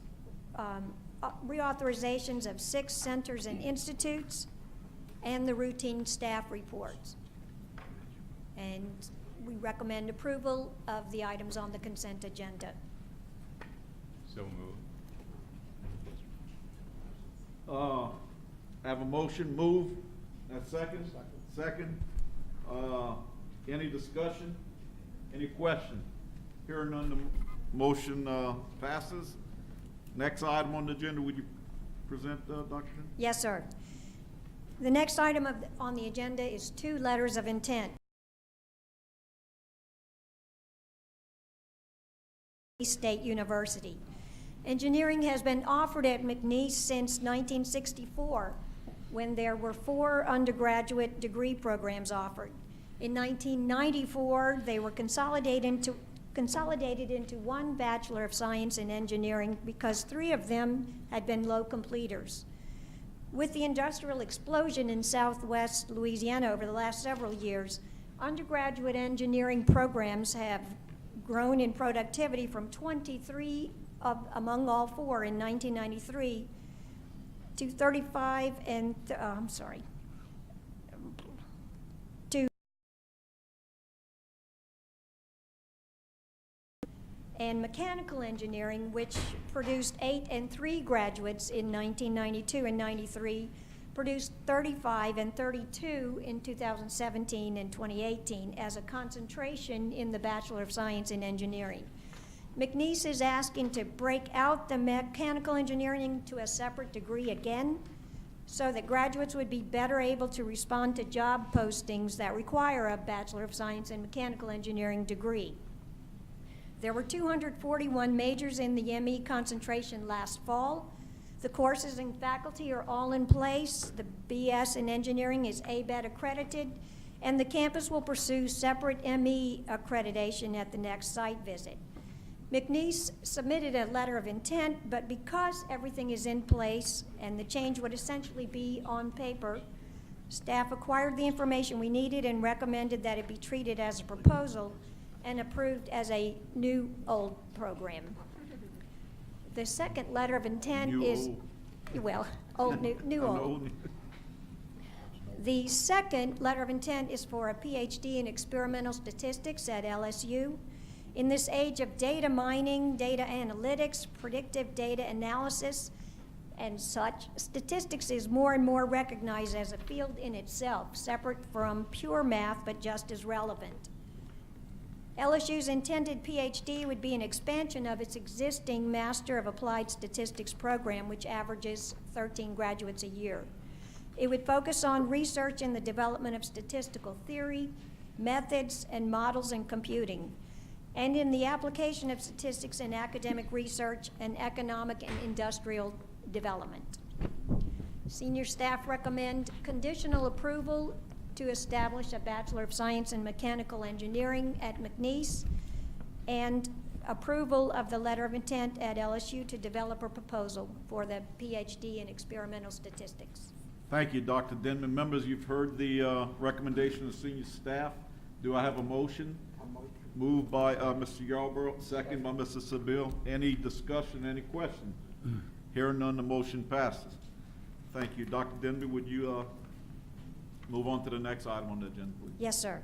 [SPEAKER 20] reauthorizations of 6 centers and institutes and the routine staff reports. And we recommend approval of the items on the consent agenda.
[SPEAKER 12] So moved.
[SPEAKER 19] Have a motion, move. Second? Second. Any discussion? Any question? Hearing none, the motion passes. Next item on the agenda, would you present, Dr. Chen?
[SPEAKER 20] Yes, sir. The next item on the agenda is 2 letters of intent. State University. Engineering has been offered at McNeese since 1964, when there were 4 undergraduate degree programs offered. In 1994, they were consolidated into 1 Bachelor of Science in Engineering because 3 of them had been low completers. With the industrial explosion in Southwest Louisiana over the last several years, undergraduate engineering programs have grown in productivity from 23 among all 4 in 1993 to 35 and, and mechanical engineering, which produced 8 and 3 graduates in 1992 and 93, produced 35 and 32 in 2017 and 2018 as a concentration in the Bachelor of Science in Engineering. McNeese is asking to break out the mechanical engineering to a separate degree again, so that graduates would be better able to respond to job postings that require a Bachelor of Science in Mechanical Engineering degree. There were 241 majors in the ME concentration last fall. The courses and faculty are all in place. The BS in engineering is ABET accredited, and the campus will pursue separate ME accreditation at the next site visit. McNeese submitted a letter of intent, but because everything is in place and the change would essentially be on paper, staff acquired the information we needed and recommended that it be treated as a proposal and approved as a new old program. The second letter of intent
[SPEAKER 19] New
[SPEAKER 20] is,
[SPEAKER 19] old.
[SPEAKER 20] well, old, new old. The second letter of intent is for a PhD in experimental statistics at LSU. In this age of data mining, data analytics, predictive data analysis, and such, statistics is more and more recognized as a field in itself, separate from pure math, but just as relevant. LSU's intended PhD would be an expansion of its existing Master of Applied Statistics program, which averages 13 graduates a year. It would focus on research in the development of statistical theory, methods, and models in computing, and in the application of statistics in academic research and economic and industrial development. Senior staff recommend conditional approval to establish a Bachelor of Science in Mechanical Engineering at McNeese, and approval of the letter of intent at LSU to develop a proposal for the PhD in experimental statistics.
[SPEAKER 19] Thank you, Dr. Denman. Members, you've heard the recommendation of senior staff. Do I have a motion? Moved by Mr. Yarborough, second by Mr. Seville. Any discussion, any questions? Hearing none, the motion passes. Thank you. Dr. Denby, would you move on to the next item on the agenda, please?
[SPEAKER 20] Yes, sir.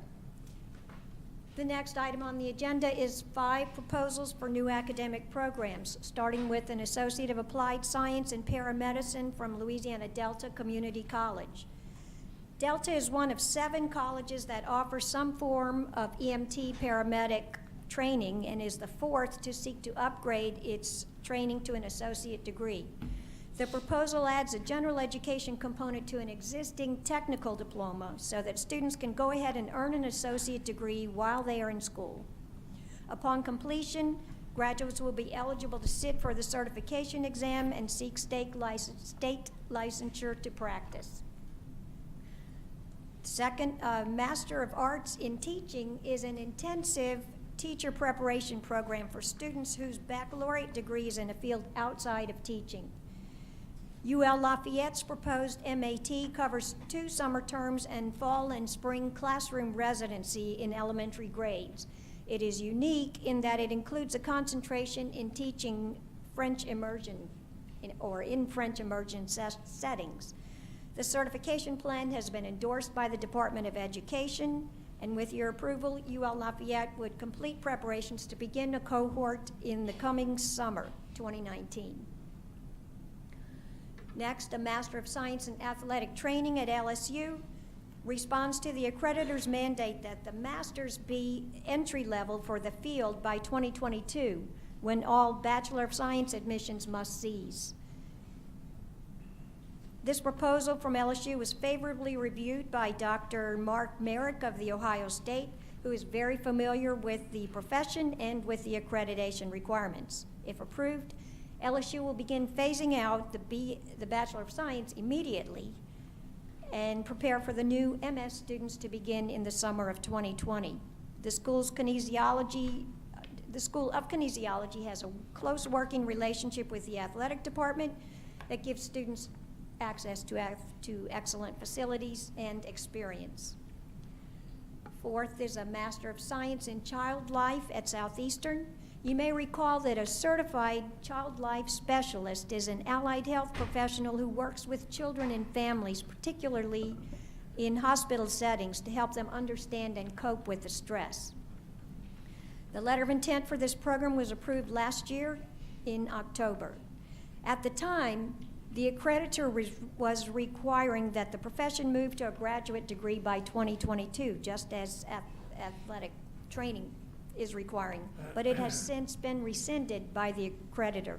[SPEAKER 20] The next item on the agenda is 5 proposals for new academic programs, starting with an Associate of Applied Science in Paramedicine from Louisiana Delta Community College. Delta is one of 7 colleges that offer some form of EMT paramedic training and is the 4th to seek to upgrade its training to an associate degree. The proposal adds a general education component to an existing technical diploma so that students can go ahead and earn an associate degree while they are in school. Upon completion, graduates will be eligible to sit for the certification exam and seek state licensure to practice. Second, Master of Arts in Teaching is an intensive teacher preparation program for students whose baccalaureate degree is in a field outside of teaching. UL Lafayette's proposed MAT covers 2 summer terms and fall and spring classroom residency in elementary grades. It is unique in that it includes a concentration in teaching French immersion in French immersion settings. The certification plan has been endorsed by the Department of Education, and with your approval, UL Lafayette would complete preparations to begin a cohort in the coming summer, 2019. Next, a Master of Science in Athletic Training at LSU responds to the accreditor's mandate that the masters be entry level for the field by 2022, when all Bachelor of Science admissions must cease. This proposal from LSU was favorably reviewed by Dr. Mark Merrick of The Ohio State, who is very familiar with the profession and with the accreditation requirements. If approved, LSU will begin phasing out the Bachelor of Science immediately and prepare for the new MS students to begin in the summer of 2020. The School of Kinesiology has a close working relationship with the athletic department that gives students access to excellent facilities and experience. Fourth is a Master of Science in Child Life at Southeastern. You may recall that a certified child life specialist is an allied health professional who works with children and families, particularly in hospital settings, to help them understand and cope with the stress. The letter of intent for this program was approved last year in October. At the time, the accreditor was requiring that the profession move to a graduate degree by 2022, just as athletic training is requiring, but it has since been rescinded by the accreditor.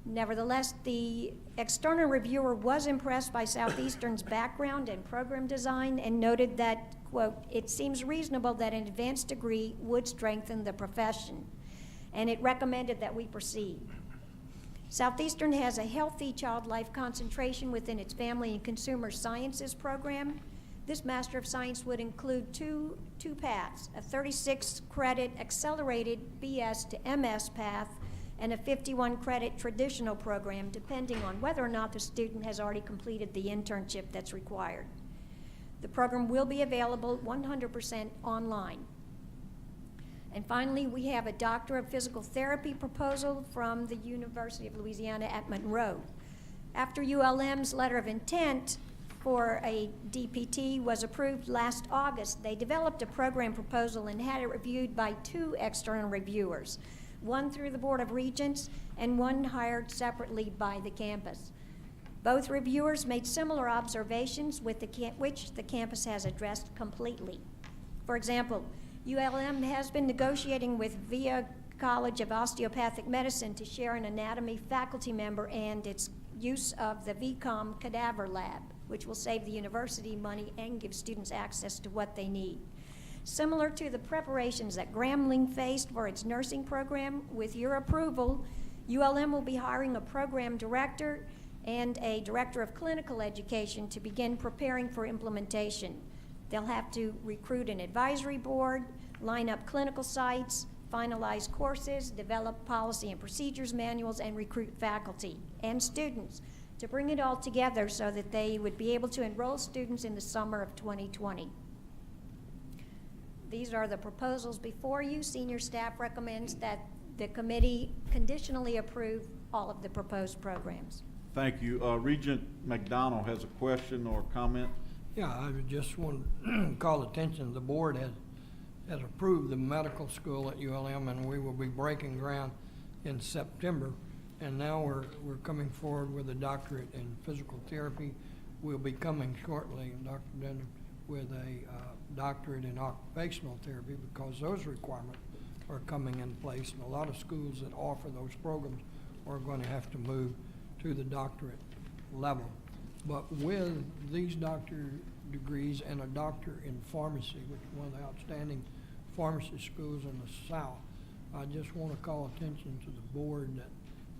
[SPEAKER 20] Nevertheless, the external reviewer was impressed by Southeastern's background and program design and noted that, quote, "It seems reasonable that an advanced degree would strengthen the profession," and it recommended that we proceed. Southeastern has a healthy child life concentration within its family and consumer sciences program. This Master of Science would include two paths, a 36-credit accelerated BS to MS path and a 51-credit traditional program, depending on whether or not the student has already completed the internship that's required. The program will be available 100% online. And finally, we have a Doctor of Physical Therapy proposal from the University of Louisiana at Monroe. After ULM's letter of intent for a DPT was approved last August, they developed a program proposal and had it reviewed by 2 external reviewers, one through the Board of Regents and one hired separately by the campus. Both reviewers made similar observations which the campus has addressed completely. For example, ULM has been negotiating with VIA College of Osteopathic Medicine to share an anatomy faculty member and its use of the VCOM cadaver lab, which will save the university money and give students access to what they need. Similar to the preparations that Grambling faced for its nursing program, with your approval, ULM will be hiring a program director and a director of clinical education to begin preparing for implementation. They'll have to recruit an advisory board, line up clinical sites, finalize courses, develop policy and procedures manuals, and recruit faculty and students to bring it all together so that they would be able to enroll students in the summer of 2020. These are the proposals before you. Senior staff recommends that the committee conditionally approve all of the proposed programs.
[SPEAKER 19] Thank you. Regent McDonald has a question or comment.
[SPEAKER 17] Yeah, I would just want to call attention, the board has approved the medical school at ULM, and we will be breaking ground in September. And now we're coming forward with a doctorate in physical therapy. We'll be coming shortly, Dr. Denham, with a doctorate in occupational therapy, because those requirements are coming in place, and a lot of schools that offer those programs are going to have to move to the doctorate level. But with these doctor degrees and a doctor in pharmacy, which is one of the outstanding pharmacy schools in the South, I just want to call attention to the board that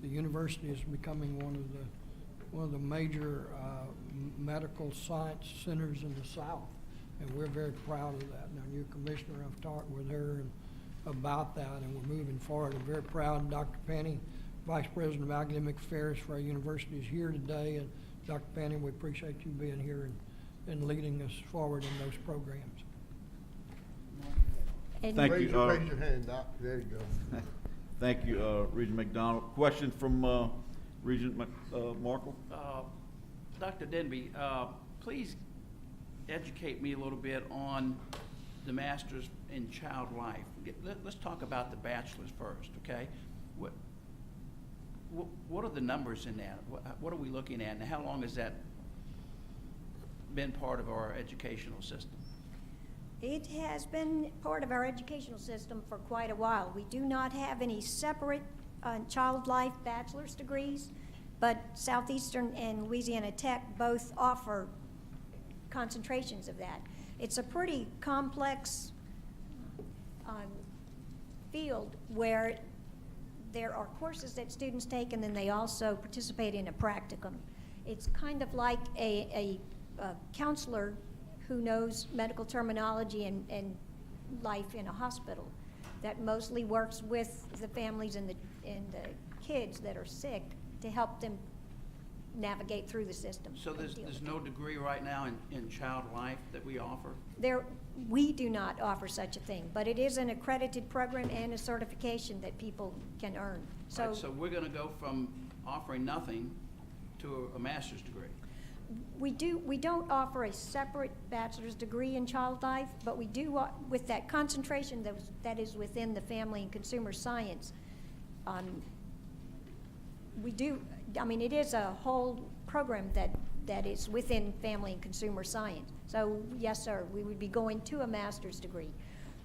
[SPEAKER 17] the university is becoming one of the major medical science centers in the South, and we're very proud of that. Now, new commissioner, I've talked with her about that, and we're moving forward. I'm very proud. Dr. Penny, Vice President of Academic Affairs for our university, is here today, and Dr. Penny, we appreciate you being here and leading us forward in those programs.
[SPEAKER 19] Thank
[SPEAKER 9] Raise
[SPEAKER 19] you.
[SPEAKER 9] raise your hand, Doc. There you go.
[SPEAKER 19] Thank you, Regent McDonald. Question from Regent Markle?
[SPEAKER 7] Dr. Denby, please educate me a little bit on the Masters in Child Life. Let's talk about the bachelor's first, okay? What are the numbers in that? What are we looking at, and how long has that been part of our educational system?
[SPEAKER 20] It has been part of our educational system for quite a while. We do not have any separate child life bachelor's degrees, but Southeastern and Louisiana Tech both offer concentrations of that. It's a pretty complex field where there are courses that students take, and then they also participate in a practicum. It's kind of like a counselor who knows medical terminology and life in a hospital, that mostly works with the families and the kids that are sick to help them navigate through the system.
[SPEAKER 7] So there's no degree right now in child life that we offer?
[SPEAKER 20] We do not offer such a thing, but it is an accredited program and a certification that people can earn.
[SPEAKER 7] So, so we're going to go from offering nothing to a master's degree?
[SPEAKER 20] We don't offer a separate bachelor's degree in child life, but we do, with that concentration that is within the family and consumer science, we do, I mean, it is a whole program that is within family and consumer science. So yes, sir, we would be going to a master's degree.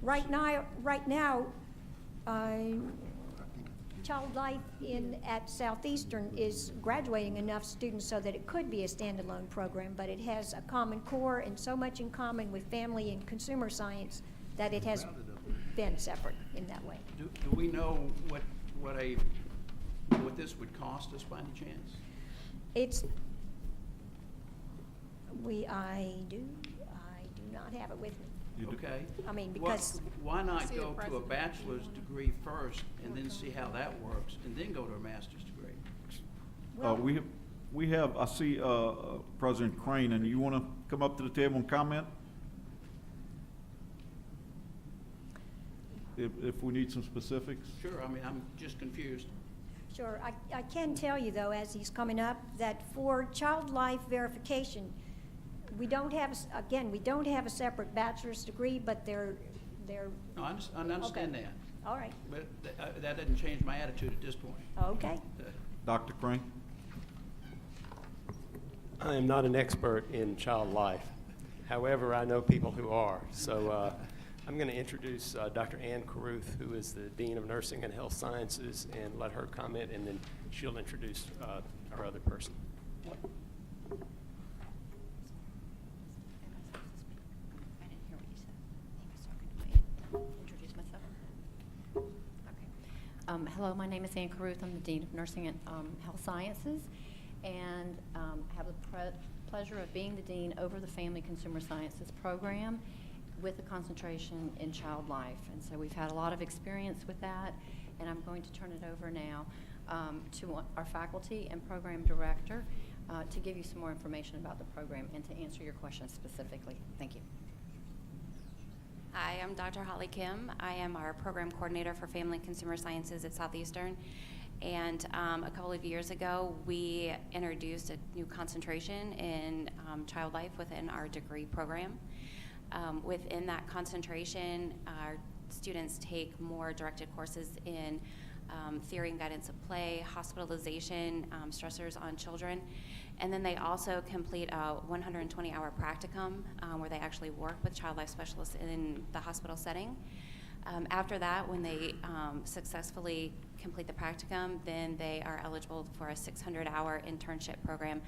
[SPEAKER 20] Right now, Child Life at Southeastern is graduating enough students so that it could be a standalone program, but it has a common core and so much in common with family and consumer science that it has been separate in that way.
[SPEAKER 7] Do we know what this would cost us by any chance?
[SPEAKER 20] I not have it with me.
[SPEAKER 7] Okay.
[SPEAKER 20] I mean,
[SPEAKER 7] Well,
[SPEAKER 20] because.
[SPEAKER 7] why not
[SPEAKER 6] See the
[SPEAKER 7] go to a
[SPEAKER 6] precedent.
[SPEAKER 7] bachelor's degree first and then see how that works, and then go to a master's degree?
[SPEAKER 19] We have, I see, President Crane, and you wanna come up to the table and comment? If we need some specifics?
[SPEAKER 7] Sure, I mean, I'm just confused.
[SPEAKER 20] Sure, I can tell you though, as he's coming up, that for child life verification, we don't have, again, we don't have a separate bachelor's degree, but they're.
[SPEAKER 7] No, I understand
[SPEAKER 20] Okay.
[SPEAKER 7] that,
[SPEAKER 20] All right,
[SPEAKER 7] but that doesn't change my attitude at this point.
[SPEAKER 20] okay.
[SPEAKER 19] Dr. Crane?
[SPEAKER 21] I am not an expert in child life. However, I know people who are. So I'm going to introduce Dr. Ann Carruth, who is the Dean of Nursing and Health Sciences, and let her comment, and then she'll introduce our other person.
[SPEAKER 22] Hello, my name is Ann Carruth. I'm the Dean of Nursing and Health Sciences, and have the pleasure of being the Dean over the Family Consumer Sciences program with a concentration in child life. And so we've had a lot of experience with that, and I'm going to turn it over now to our faculty and program director to give you some more information about the program and to answer your questions specifically. Thank you.
[SPEAKER 23] Hi, I'm Dr. Holly Kim. I am our program coordinator for Family and Consumer Sciences at Southeastern. And a couple of years ago, we introduced a new concentration in child life within our degree program. Within that concentration, our students take more directed courses in theory and guidance of play, hospitalization, stressors on children. And then they also complete a 120-hour practicum where they actually work with child life specialists in the hospital setting. After that, when they successfully complete the practicum, then they are eligible for a 600-hour internship program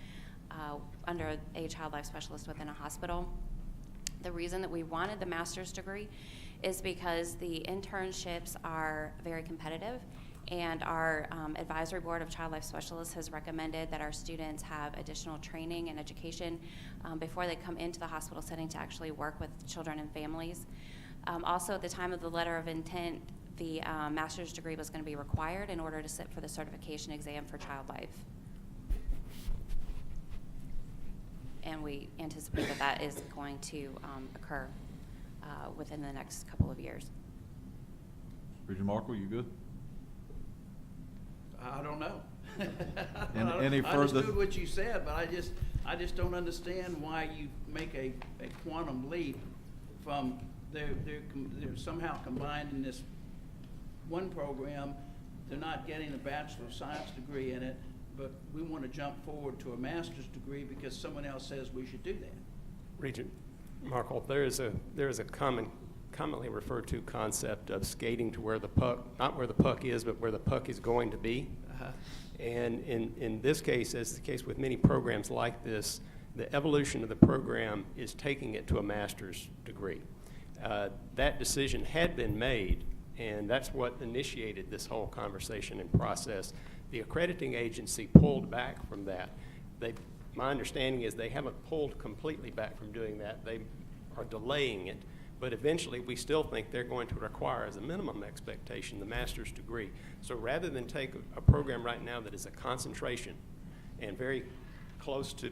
[SPEAKER 23] under a child life specialist within a hospital. The reason that we wanted the master's degree is because the internships are very competitive, and our advisory board of child life specialists has recommended that our students have additional training and education before they come into the hospital setting to actually work with children and families. Also, at the time of the letter of intent, the master's degree was going to be required in order to sit for the certification exam for child life. And we anticipate that that is going to occur within the next couple of years.
[SPEAKER 19] Regent Markle, you good?
[SPEAKER 7] I don't know.
[SPEAKER 19] Any
[SPEAKER 7] I
[SPEAKER 19] further?
[SPEAKER 7] understood what you said, but I just don't understand why you make a quantum leap from they're somehow combined in this one program. They're not getting a Bachelor of Science degree in it, but we want to jump forward to a master's degree because someone else says we should do that.
[SPEAKER 21] Regent Markle, there is a commonly referred to concept of skating to where the puck, not where the puck is, but where the puck is going to be. And in this case, as the case with many programs like this, the evolution of the program is taking it to a master's degree. That decision had been made, and that's what initiated this whole conversation and process. The accrediting agency pulled back from that. My understanding is they haven't pulled completely back from doing that. They are delaying it. But eventually, we still think they're going to require, as a minimum expectation, the master's degree. So rather than take a program right now that is a concentration and very close to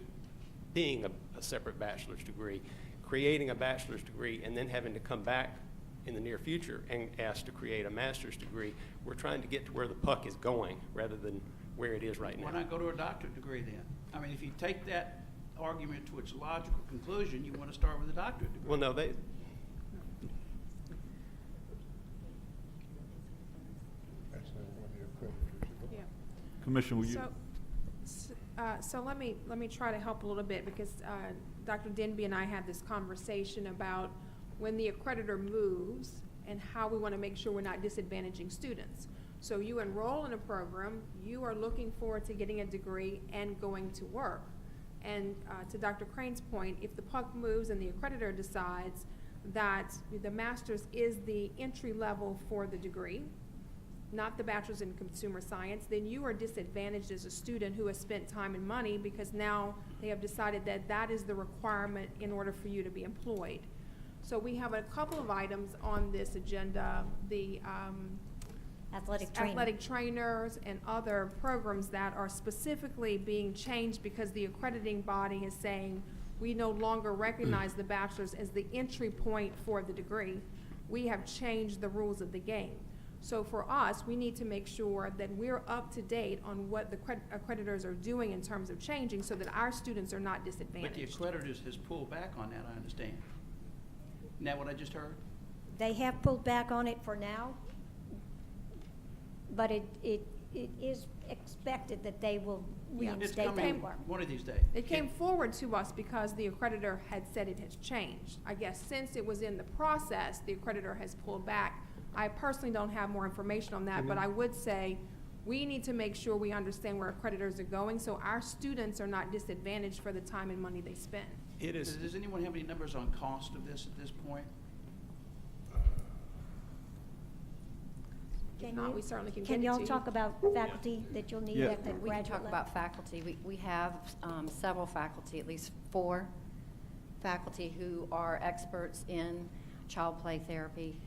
[SPEAKER 21] being a separate bachelor's degree, creating a bachelor's degree and then having to come back in the near future and ask to create a master's degree, we're trying to get to where the puck is going rather than where it is right now.
[SPEAKER 7] Why not go to a doctorate degree then? I mean, if you take that argument to its logical conclusion, you want to start with a doctorate degree.
[SPEAKER 21] Well, no, they...
[SPEAKER 19] Commissioner, will you?
[SPEAKER 6] So let me try to help a little bit because Dr. Denby and I had this conversation about when the accreditor moves and how we want to make sure we're not disadvantaging students. So you enroll in a program, you are looking forward to getting a degree and going to work. And to Dr. Crane's point, if the puck moves and the accreditor decides that the master's is the entry level for the degree, not the bachelor's in consumer science, then you are disadvantaged as a student who has spent time and money because now they have decided that that is the requirement in order for you to be employed. So we have a couple of items on this agenda, the
[SPEAKER 20] athletic
[SPEAKER 6] trainers and other programs that are specifically being changed because the accrediting body is saying we no longer recognize the bachelor's as the entry point for the degree. We have changed the rules of the game. So for us, we need to make sure that we're up to date on what the accreditors are doing in terms of changing so that our students are not
[SPEAKER 7] But the
[SPEAKER 6] disadvantaged.
[SPEAKER 7] accreditors has pulled back on that, I understand. Isn't that what I just heard?
[SPEAKER 20] They have pulled back on it for now, but it is expected that they will
[SPEAKER 7] It's
[SPEAKER 20] reinstate that
[SPEAKER 7] coming
[SPEAKER 20] work.
[SPEAKER 7] one of these days.
[SPEAKER 6] It came forward to us because the accreditor had said it has changed. I guess since it was in the process, the accreditor has pulled back. I personally don't have more information on that, but I would say we need to make sure we understand where accreditors are going so our students are not disadvantaged for the time and money they spend.
[SPEAKER 7] It is. Does anyone have any numbers on cost of this at this point?
[SPEAKER 6] If not, we certainly can get
[SPEAKER 20] Can
[SPEAKER 6] it
[SPEAKER 20] y'all
[SPEAKER 6] to you.
[SPEAKER 20] talk about faculty that you'll need
[SPEAKER 19] Yeah.
[SPEAKER 20] at the
[SPEAKER 22] We can
[SPEAKER 20] graduate
[SPEAKER 22] talk
[SPEAKER 20] level?
[SPEAKER 22] about faculty. We have several faculty, at least 4 faculty who are experts in child play therapy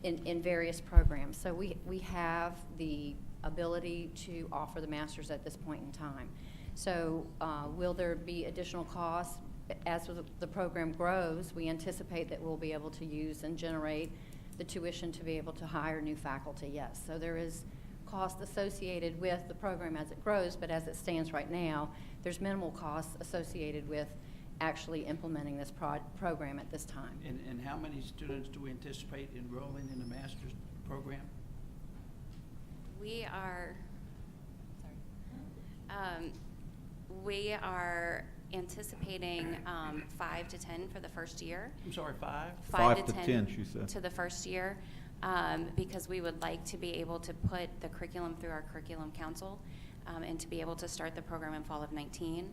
[SPEAKER 22] in various programs. So we have the ability to offer the masters at this point in time. So will there be additional costs? As the program grows, we anticipate that we'll be able to use and generate the tuition to be able to hire new faculty, yes. So there is cost associated with the program as it grows, but as it stands right now, there's minimal costs associated with actually implementing this program at this time.
[SPEAKER 7] And how many students do we anticipate enrolling in the master's program?
[SPEAKER 23] We are, we are anticipating 5 to 10 for the first year.
[SPEAKER 7] I'm sorry, 5?
[SPEAKER 19] 5 to 10, she said.
[SPEAKER 23] To the first year, because we would like to be able to put the curriculum through our curriculum council and to be able to start the program in fall of 19.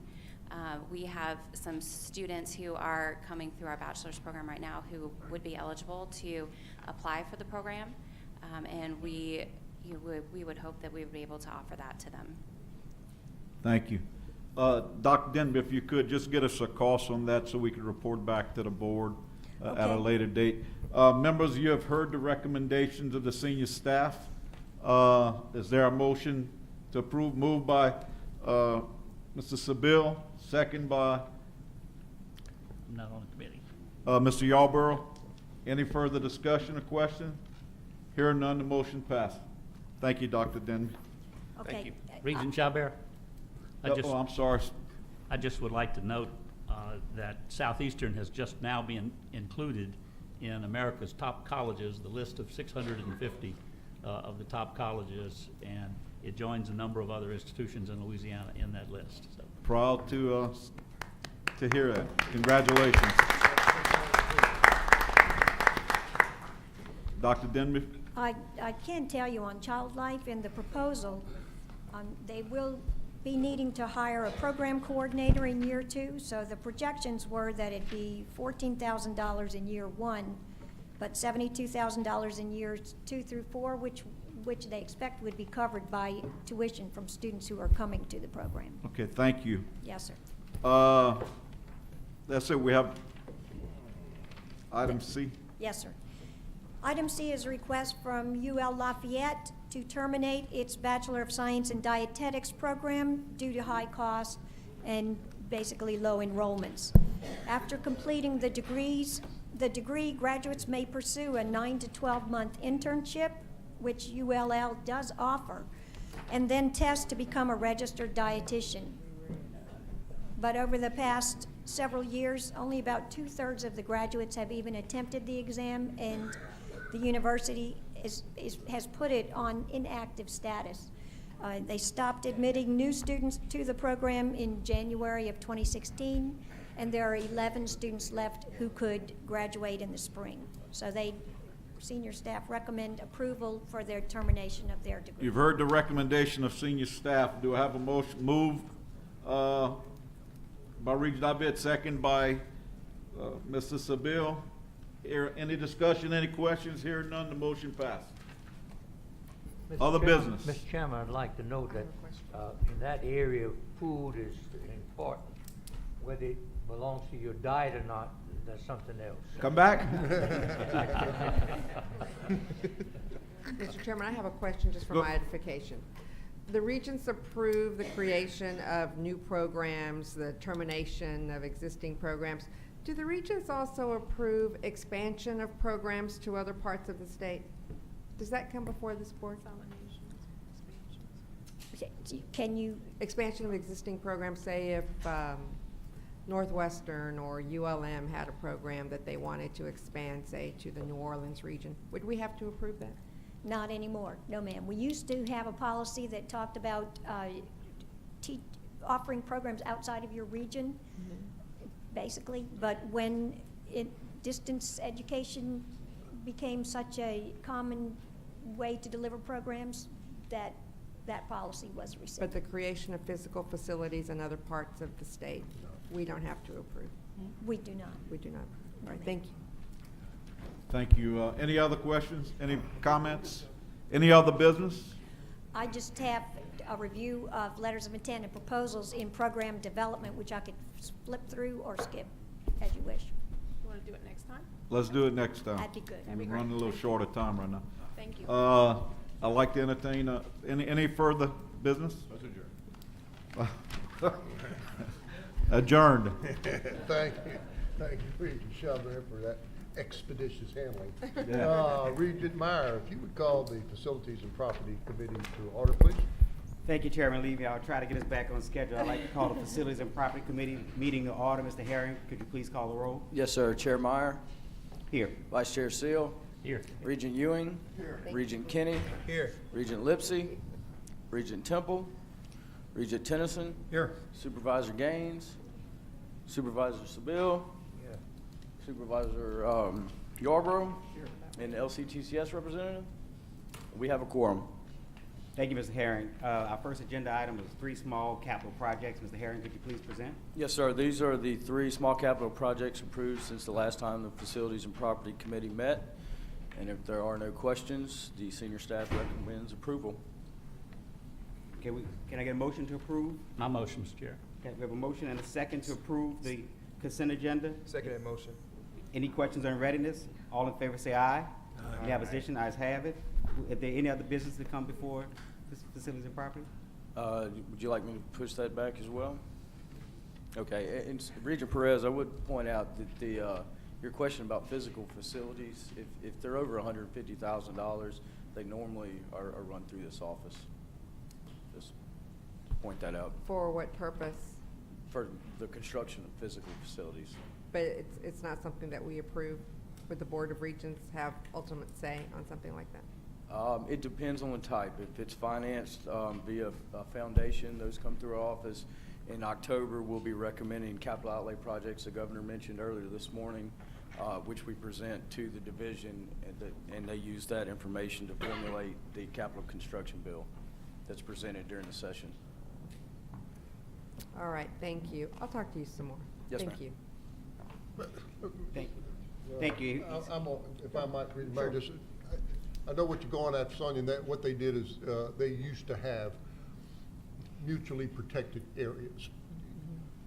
[SPEAKER 23] We have some students who are coming through our bachelor's program right now who would be eligible to apply for the program, and we would hope that we would be able to offer that to them.
[SPEAKER 19] Thank you. Dr. Denby, if you could, just get us a cost on that so we can report back to the board at a
[SPEAKER 20] Okay.
[SPEAKER 19] later date. Members, you have heard the recommendations of the senior staff. Is there a motion to approve? Moved by Mr. Seville, second by
[SPEAKER 10] I'm not on the committee.
[SPEAKER 19] Mr. Yarborough. Any further discussion or question? Hearing none, the motion passed. Thank you, Dr. Denby.
[SPEAKER 20] Okay.
[SPEAKER 10] Regent Chabert?
[SPEAKER 19] Oh, I'm sorry.
[SPEAKER 10] I just would like to note that Southeastern has just now been included in America's top colleges, the list of 650 of the top colleges, and it joins a number of other institutions in Louisiana in that list. So.
[SPEAKER 19] Proud to hear that. Congratulations. Dr. Denby?
[SPEAKER 20] I can tell you on Child Life in the proposal, they will be needing to hire a program coordinator in year 2. So the projections were that it'd be $14,000 in year 1, but $72,000 in years 2 through 4, which they expect would be covered by tuition from students who are coming to the program.
[SPEAKER 19] Okay, thank you.
[SPEAKER 20] Yes, sir.
[SPEAKER 19] That's it. We have item C.
[SPEAKER 20] Yes, sir. Item C is a request from UL Lafayette to terminate its Bachelor of Science in Dietetics program due to high costs and basically low enrollments. After completing the degree, graduates may pursue a 9 to 12-month internship, which ULL does offer, and then test to become a registered dietitian. But over the past several years, only about 2/3 of the graduates have even attempted the exam, and the university has put it on inactive status. They stopped admitting new students to the program in January of 2016, and there are 11 students left who could graduate in the spring. So senior staff recommend approval for their termination of their degree.
[SPEAKER 19] You've heard the recommendation of senior staff. Do I have a motion moved by Regent Abed, second by Mr. Seville? Any discussion, any questions? Hearing none, the motion passed. Other business.
[SPEAKER 1] Mr. Chairman, I'd like to note that in that area, food is important. Whether it belongs to your diet or not, That's something else.
[SPEAKER 19] Come back.
[SPEAKER 8] Mr. Chairman, I have a question just for
[SPEAKER 19] Go.
[SPEAKER 8] my edification. The regents approve the creation of new programs, the termination of existing programs. Do the regents also approve expansion of programs to other parts of the state? Does that come before this board?
[SPEAKER 20] Can you,
[SPEAKER 8] Expansion of existing programs, say if Northwestern or ULM had a program that they wanted to expand, say, to the New Orleans region, would we have to approve that?
[SPEAKER 20] not anymore, no ma'am. We used to have a policy that talked about offering programs outside of your region, basically, but when distance education became such a common way to deliver programs, that policy was rescinded.
[SPEAKER 8] But the creation of physical facilities in other parts of the state, we don't have to approve.
[SPEAKER 20] We do not.
[SPEAKER 8] We do not approve. All right, thank you.
[SPEAKER 19] Thank you. Any other questions? Any comments? Any other business?
[SPEAKER 20] I just have a review of letters of intent and proposals in program development, which I could flip through or skip, as you wish.
[SPEAKER 6] You want to do it next time?
[SPEAKER 19] Let's do it next time.
[SPEAKER 20] That'd be good. That'd be
[SPEAKER 19] We're running a
[SPEAKER 20] great.
[SPEAKER 19] little short of time right now.
[SPEAKER 6] Thank you.
[SPEAKER 19] I'd like to entertain, any further business? Adjourned.
[SPEAKER 9] Thank you. Thank you, Regent Shelburne, for that expeditious handling.
[SPEAKER 19] Yeah.
[SPEAKER 9] Regent Meyer, if you would call the Facilities and Property Committee to order, please.
[SPEAKER 3] Thank you, Chairman Levy. I'll try to get us back on schedule. I'd like to call the Facilities and Property Committee meeting to order. Mr. Herring, could you please call the roll?
[SPEAKER 5] Yes, sir. Chair Meyer.
[SPEAKER 3] Here.
[SPEAKER 5] Vice Chair Seal.
[SPEAKER 10] Here.
[SPEAKER 5] Regent Ewing.
[SPEAKER 8] Here.
[SPEAKER 5] Regent Kinney.
[SPEAKER 3] Here.
[SPEAKER 5] Regent Lipsy. Regent Temple. Regent Tennyson.
[SPEAKER 3] Here.
[SPEAKER 5] Supervisor Gaines. Supervisor Sabille. Supervisor Yarborough. And the LCTCS representative. We have a quorum.
[SPEAKER 3] Thank you, Mr. Herring. Our first agenda item is 3 small capital projects. Mr. Herring, could you please present?
[SPEAKER 5] Yes, sir. These are the 3 small capital projects approved since the last time the Facilities and Property Committee met. And if there are no questions, the senior staff recommends approval.
[SPEAKER 3] Can I get a motion to approve?
[SPEAKER 10] My motion, Mr. Chair.
[SPEAKER 3] Okay, we have a motion and a second to approve the consent agenda.
[SPEAKER 18] Second that motion.
[SPEAKER 3] Any questions on readiness? All in favor say aye. Any opposition? Ayes have it. If there any other business to come before Facilities and Property?
[SPEAKER 5] Would you like me to push that back as well? Okay, and Regent Perez, I would point out that your question about physical facilities, if they're over $150,000, they normally are run through this office. Just point that out.
[SPEAKER 8] For what purpose?
[SPEAKER 5] For the construction of physical facilities.
[SPEAKER 8] But it's not something that we approve. Would the Board of Regents have ultimate say on something like that?
[SPEAKER 5] It depends on the type. If it's financed via a foundation, those come through our office. In October, we'll be recommending capital outlay projects the governor mentioned earlier this morning, which we present to the division, and they use that information to formulate the capital construction bill that's presented during the session.
[SPEAKER 8] All right, thank you. I'll talk to you some more.
[SPEAKER 5] Yes,
[SPEAKER 8] Thank
[SPEAKER 5] ma'am.
[SPEAKER 8] you.
[SPEAKER 3] Thank you.
[SPEAKER 9] If I might, Regent Meyer, just, I know what you're going at, Sonia, and that what they did is, they used to have mutually protected areas.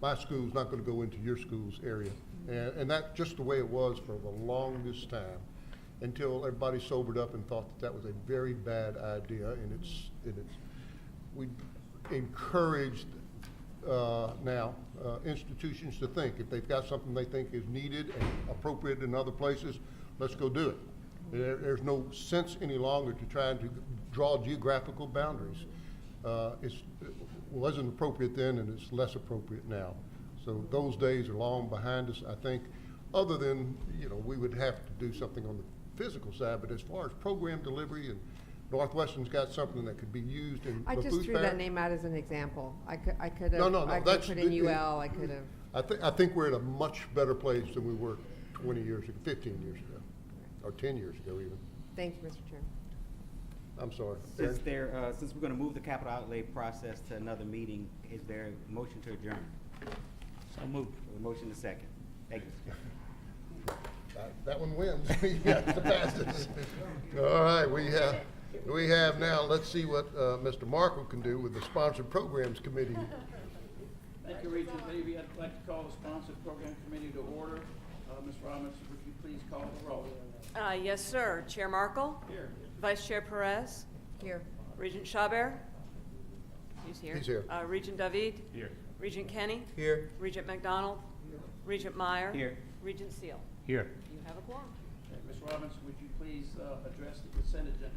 [SPEAKER 9] My school's not gonna go into your school's area. And that's just the way it was for the longest time, until everybody sobered up and thought that was a very bad idea, and we encouraged, now, institutions to think, if they've got something they think is needed and appropriate in other places, let's go do it. There's no sense any longer to trying to draw geographical boundaries. It wasn't appropriate then, and it's less appropriate now. So those days are long behind us, I think, other than, we would have to do something on the physical side, but as far as program delivery, and Northwestern's got something that could be used in
[SPEAKER 8] I
[SPEAKER 9] the
[SPEAKER 8] just
[SPEAKER 9] food
[SPEAKER 8] threw
[SPEAKER 9] fair.
[SPEAKER 8] that name out as an example. I could have,
[SPEAKER 9] No,
[SPEAKER 8] I could
[SPEAKER 9] that's
[SPEAKER 8] put in UL, I could have.
[SPEAKER 9] I think we're in a much better place than we were 20 years ago, 15 years ago, or 10 years ago even.
[SPEAKER 8] Thank you, Mr. Chairman.
[SPEAKER 9] I'm sorry.
[SPEAKER 3] Since we're going to move the capital outlay process to another meeting, is there a motion to adjourn?
[SPEAKER 10] So moved.
[SPEAKER 3] A motion to second. Thank you.
[SPEAKER 9] That one wins. Yeah, it's the fastest. All right, we have now, let's see what Mr. Markle can do with the Sponsored Programs Committee.
[SPEAKER 7] Thank you, Regent Levy. I'd like to call the Sponsored Program Committee to order.
[SPEAKER 2] Ms. Robinson, would you please call the roll?
[SPEAKER 4] Yes, sir. Chair Markle?
[SPEAKER 2] Here.
[SPEAKER 4] Vice Chair Perez?
[SPEAKER 8] Here.
[SPEAKER 4] Regent Chabert? He's here.
[SPEAKER 9] He's here.
[SPEAKER 4] Regent David?
[SPEAKER 10] Here.
[SPEAKER 4] Regent Kenny?
[SPEAKER 3] Here.
[SPEAKER 4] Regent McDonald? Regent Meyer?
[SPEAKER 3] Here.
[SPEAKER 4] Regent Seal?
[SPEAKER 10] Here.
[SPEAKER 4] You have a quorum.
[SPEAKER 2] Okay, Ms. Robinson, would you please address the consent agenda?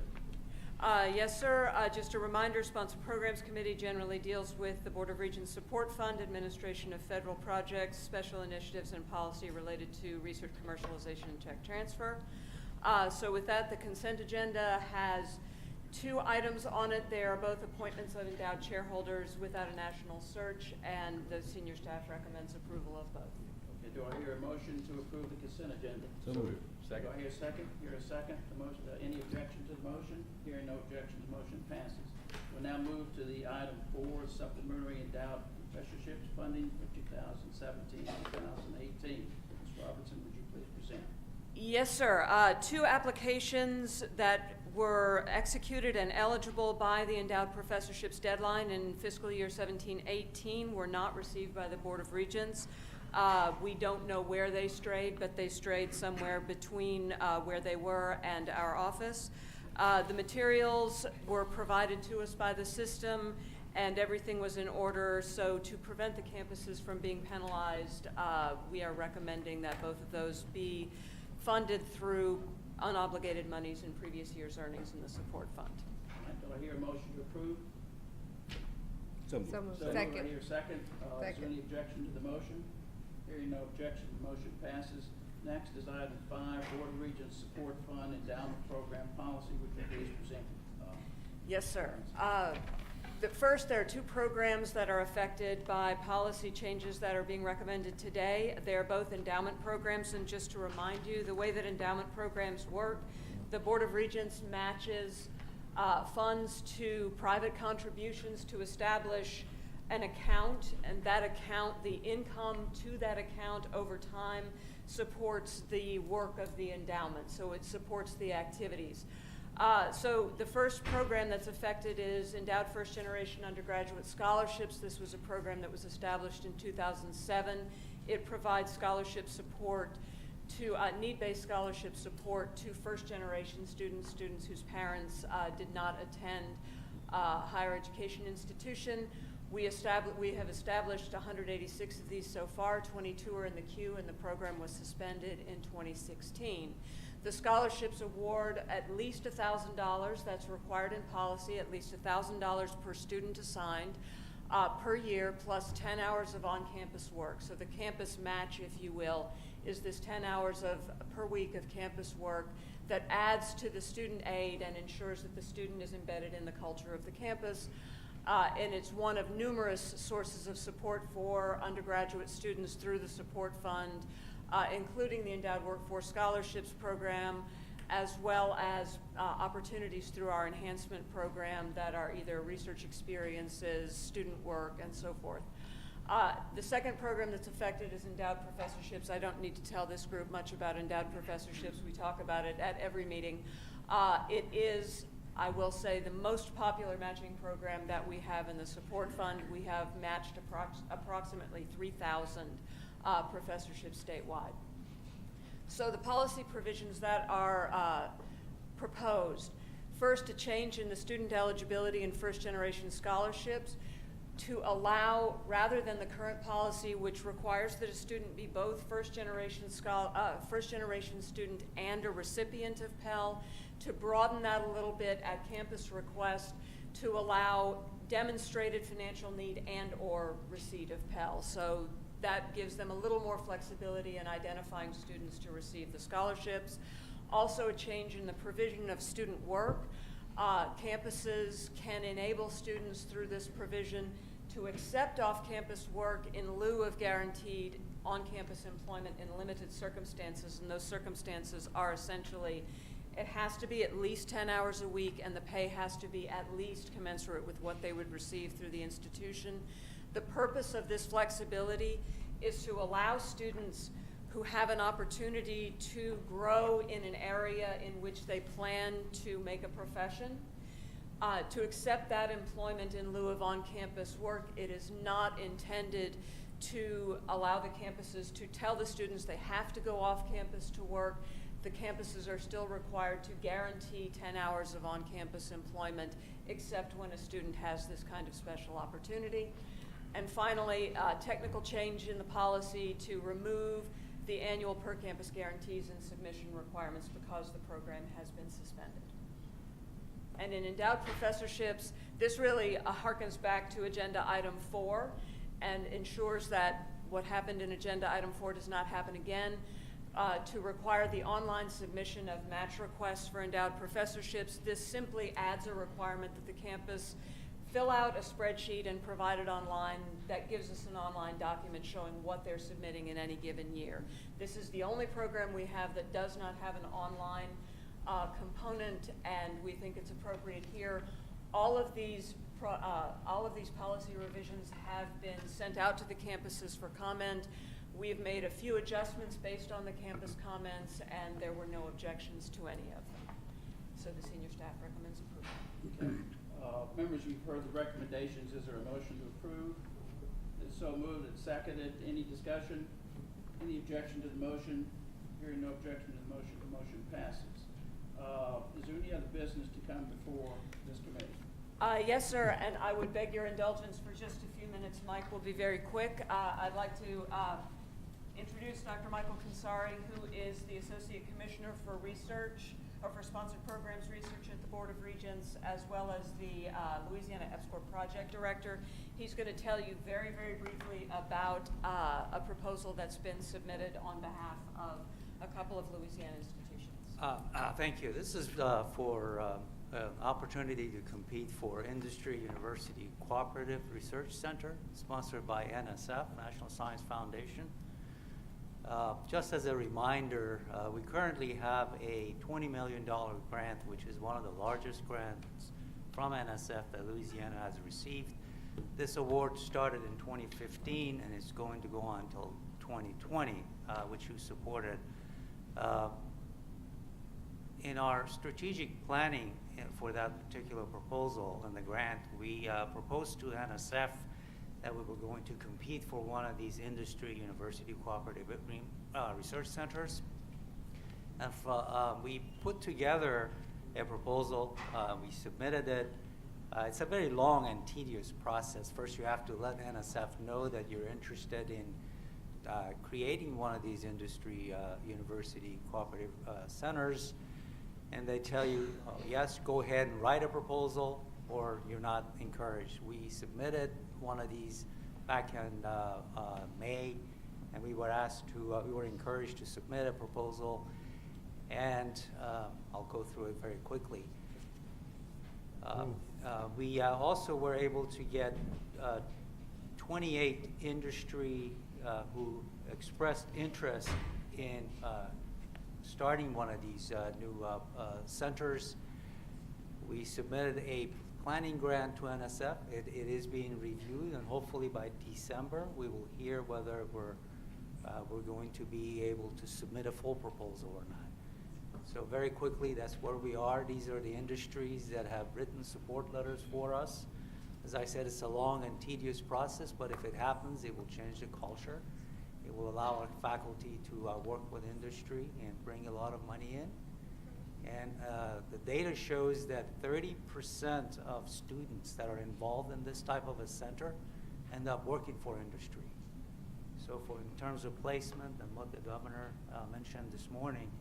[SPEAKER 4] Yes, sir. Just a reminder, Sponsored Programs Committee generally deals with the Board of Regents Support Fund, administration of federal projects, special initiatives, and policy related to research commercialization and tech transfer. So with that, the consent agenda has 2 items on it. They are both appointments of endowed shareholders without a national search, and the senior staff recommends approval of both.
[SPEAKER 2] Okay, do I hear a motion to approve the consent agenda?
[SPEAKER 12] So moved. Second.
[SPEAKER 2] Do I hear a second? Hear a second. The motion, any objection to the motion? Hearing no objection, the motion passes. We'll now move to the item 4, supplementary endowed professorships funding for 2017-2018. Ms. Robertson, would you please present?
[SPEAKER 4] Yes, sir. 2 applications that were executed and eligible by the endowed professorships deadline in fiscal year 17-18 were not received by the Board of Regents. We don't know where they strayed, but they strayed somewhere between where they were and our office. The materials were provided to us by the system, and everything was in order. So to prevent the campuses from being penalized, we are recommending that both of those be funded through unobligated monies in previous year's earnings in the support fund.
[SPEAKER 2] All right, do I hear a motion to approve?
[SPEAKER 3] So moved.
[SPEAKER 8] So moved.
[SPEAKER 2] So moved.
[SPEAKER 8] Second.
[SPEAKER 2] I hear a second. Is there
[SPEAKER 8] Second.
[SPEAKER 2] any objection to the motion? Hearing no objection, the motion passes. Next is item 5, Board of Regents Support Fund Endowment Program Policy, which you please present.
[SPEAKER 4] Yes, sir. There are 2 programs that are affected by policy changes that are being recommended today. They are both endowment programs, and just to remind you, the way that endowment programs work, the Board of Regents matches funds to private contributions to establish an account, and that account, the income to that account over time supports the work of the endowment, so it supports the activities. So the first program that's affected is Endowed First Generation Undergraduate Scholarships. This was a program that was established in 2007. It provides scholarship support to need-based scholarship support to first-generation students whose parents did not attend higher education institution. We have established 186 of these so far. 22 are in the queue, and the program was suspended in 2016. The scholarships award at least $1,000. That's required in policy, at least $1,000 per student assigned per year, plus 10 hours of on-campus work. So the campus match, if you will, is this 10 hours per week of campus work that adds to the student aid and ensures that the student is embedded in the culture of the campus. And it's one of numerous sources of support for undergraduate students through the support fund, including the Endowed Workforce Scholarships Program, as well as opportunities through our enhancement program that are either research experiences, student work, and so forth. The second program that's affected is Endowed Professorships. I don't need to tell this group much about Endowed Professorships. We talk about it at every meeting. It is, I will say, the most popular matching program that we have in the support fund. We have matched approximately 3,000 professorships statewide. So the policy provisions that are proposed, first, a change in the student eligibility and first-generation scholarships to allow, rather than the current policy which requires that a student be both first-generation student and a recipient of Pell, to broaden that a little bit at campus request to allow demonstrated financial need and or receipt of Pell. So that gives them a little more flexibility in identifying students to receive the scholarships. Also a change in the provision of student work. Campuses can enable students through this provision to accept off-campus work in lieu of guaranteed on-campus employment in limited circumstances, and those circumstances are essentially, it has to be at least 10 hours a week, and the pay has to be at least commensurate with what they would receive through the institution. The purpose of this flexibility is to allow students who have an opportunity to grow in an area in which they plan to make a profession, to accept that employment in lieu of on-campus work. It is not intended to allow the campuses to tell the students they have to go off campus to work. The campuses are still required to guarantee 10 hours of on-campus employment, except when a student has this kind of special opportunity. And finally, technical change in the policy to remove the annual per-campus guarantees and submission requirements because the program has been suspended. And in endowed professorships, this really harkens back to Agenda Item 4 and ensures that what happened in Agenda Item 4 does not happen again. To require the online submission of match requests for endowed professorships, this simply adds a requirement that the campus fill out a spreadsheet and provide it online. That gives us an online document showing what they're submitting in any given year. This is the only program we have that does not have an online component, and we think it's appropriate here. All of these policy revisions have been sent out to the campuses for comment. We've made a few adjustments based on the campus comments, and there were no objections to any of them. So the senior staff recommends approval.
[SPEAKER 7] Okay. Members, you've heard the recommendations. Is there a motion to approve? It's so moved and seconded. Any discussion? Any objection to the motion? Hearing no objection to the motion passes. Is there any other business to come before this committee?
[SPEAKER 4] Yes, sir, and I would beg your indulgence for just a few minutes. Mike will be very quick. I'd like to introduce Dr. Michael Kansari, who is the Associate Commissioner for Research, or for Sponsored Programs Research at the Board of Regents, as well as the Louisiana EPSCoR Project Director. He's going to tell you very, very briefly about a proposal that's been submitted on behalf of a couple of Louisiana institutions.
[SPEAKER 1] Thank you. This is for an opportunity to compete for Industry University Cooperative Research Center, sponsored by NSF, National Science Foundation. Just as a reminder, we currently have a $20 million grant, which is one of the largest grants from NSF that Louisiana has received. This award started in 2015 and is going to go on until 2020, which you supported. In our strategic planning for that particular proposal and the grant, we proposed to NSF that we were going to compete for one of these industry university cooperative research centers. And we put together a proposal, we submitted it. It's a very long and tedious process. First, you have to let NSF know that you're interested in creating one of these industry university cooperative centers. And they tell you, yes, go ahead and write a proposal, or you're not encouraged. We submitted one of these back in May, and we were encouraged to submit a proposal, and I'll go through it very quickly. We also were able to get 28 industry who expressed interest in starting one of these new centers. We submitted a planning grant to NSF. It is being reviewed, and hopefully by December we will hear whether we're going to be able to submit a full proposal or not. So very quickly, that's where we are. These are the industries that have written support letters for us. As I said, it's a long and tedious process, but if it happens, it will change the culture. It will allow our faculty to work with industry and bring a lot of money in. And the data shows that 30% of students that are involved in this type of a center end up working for industry. So in terms of placement and what the governor mentioned this morning,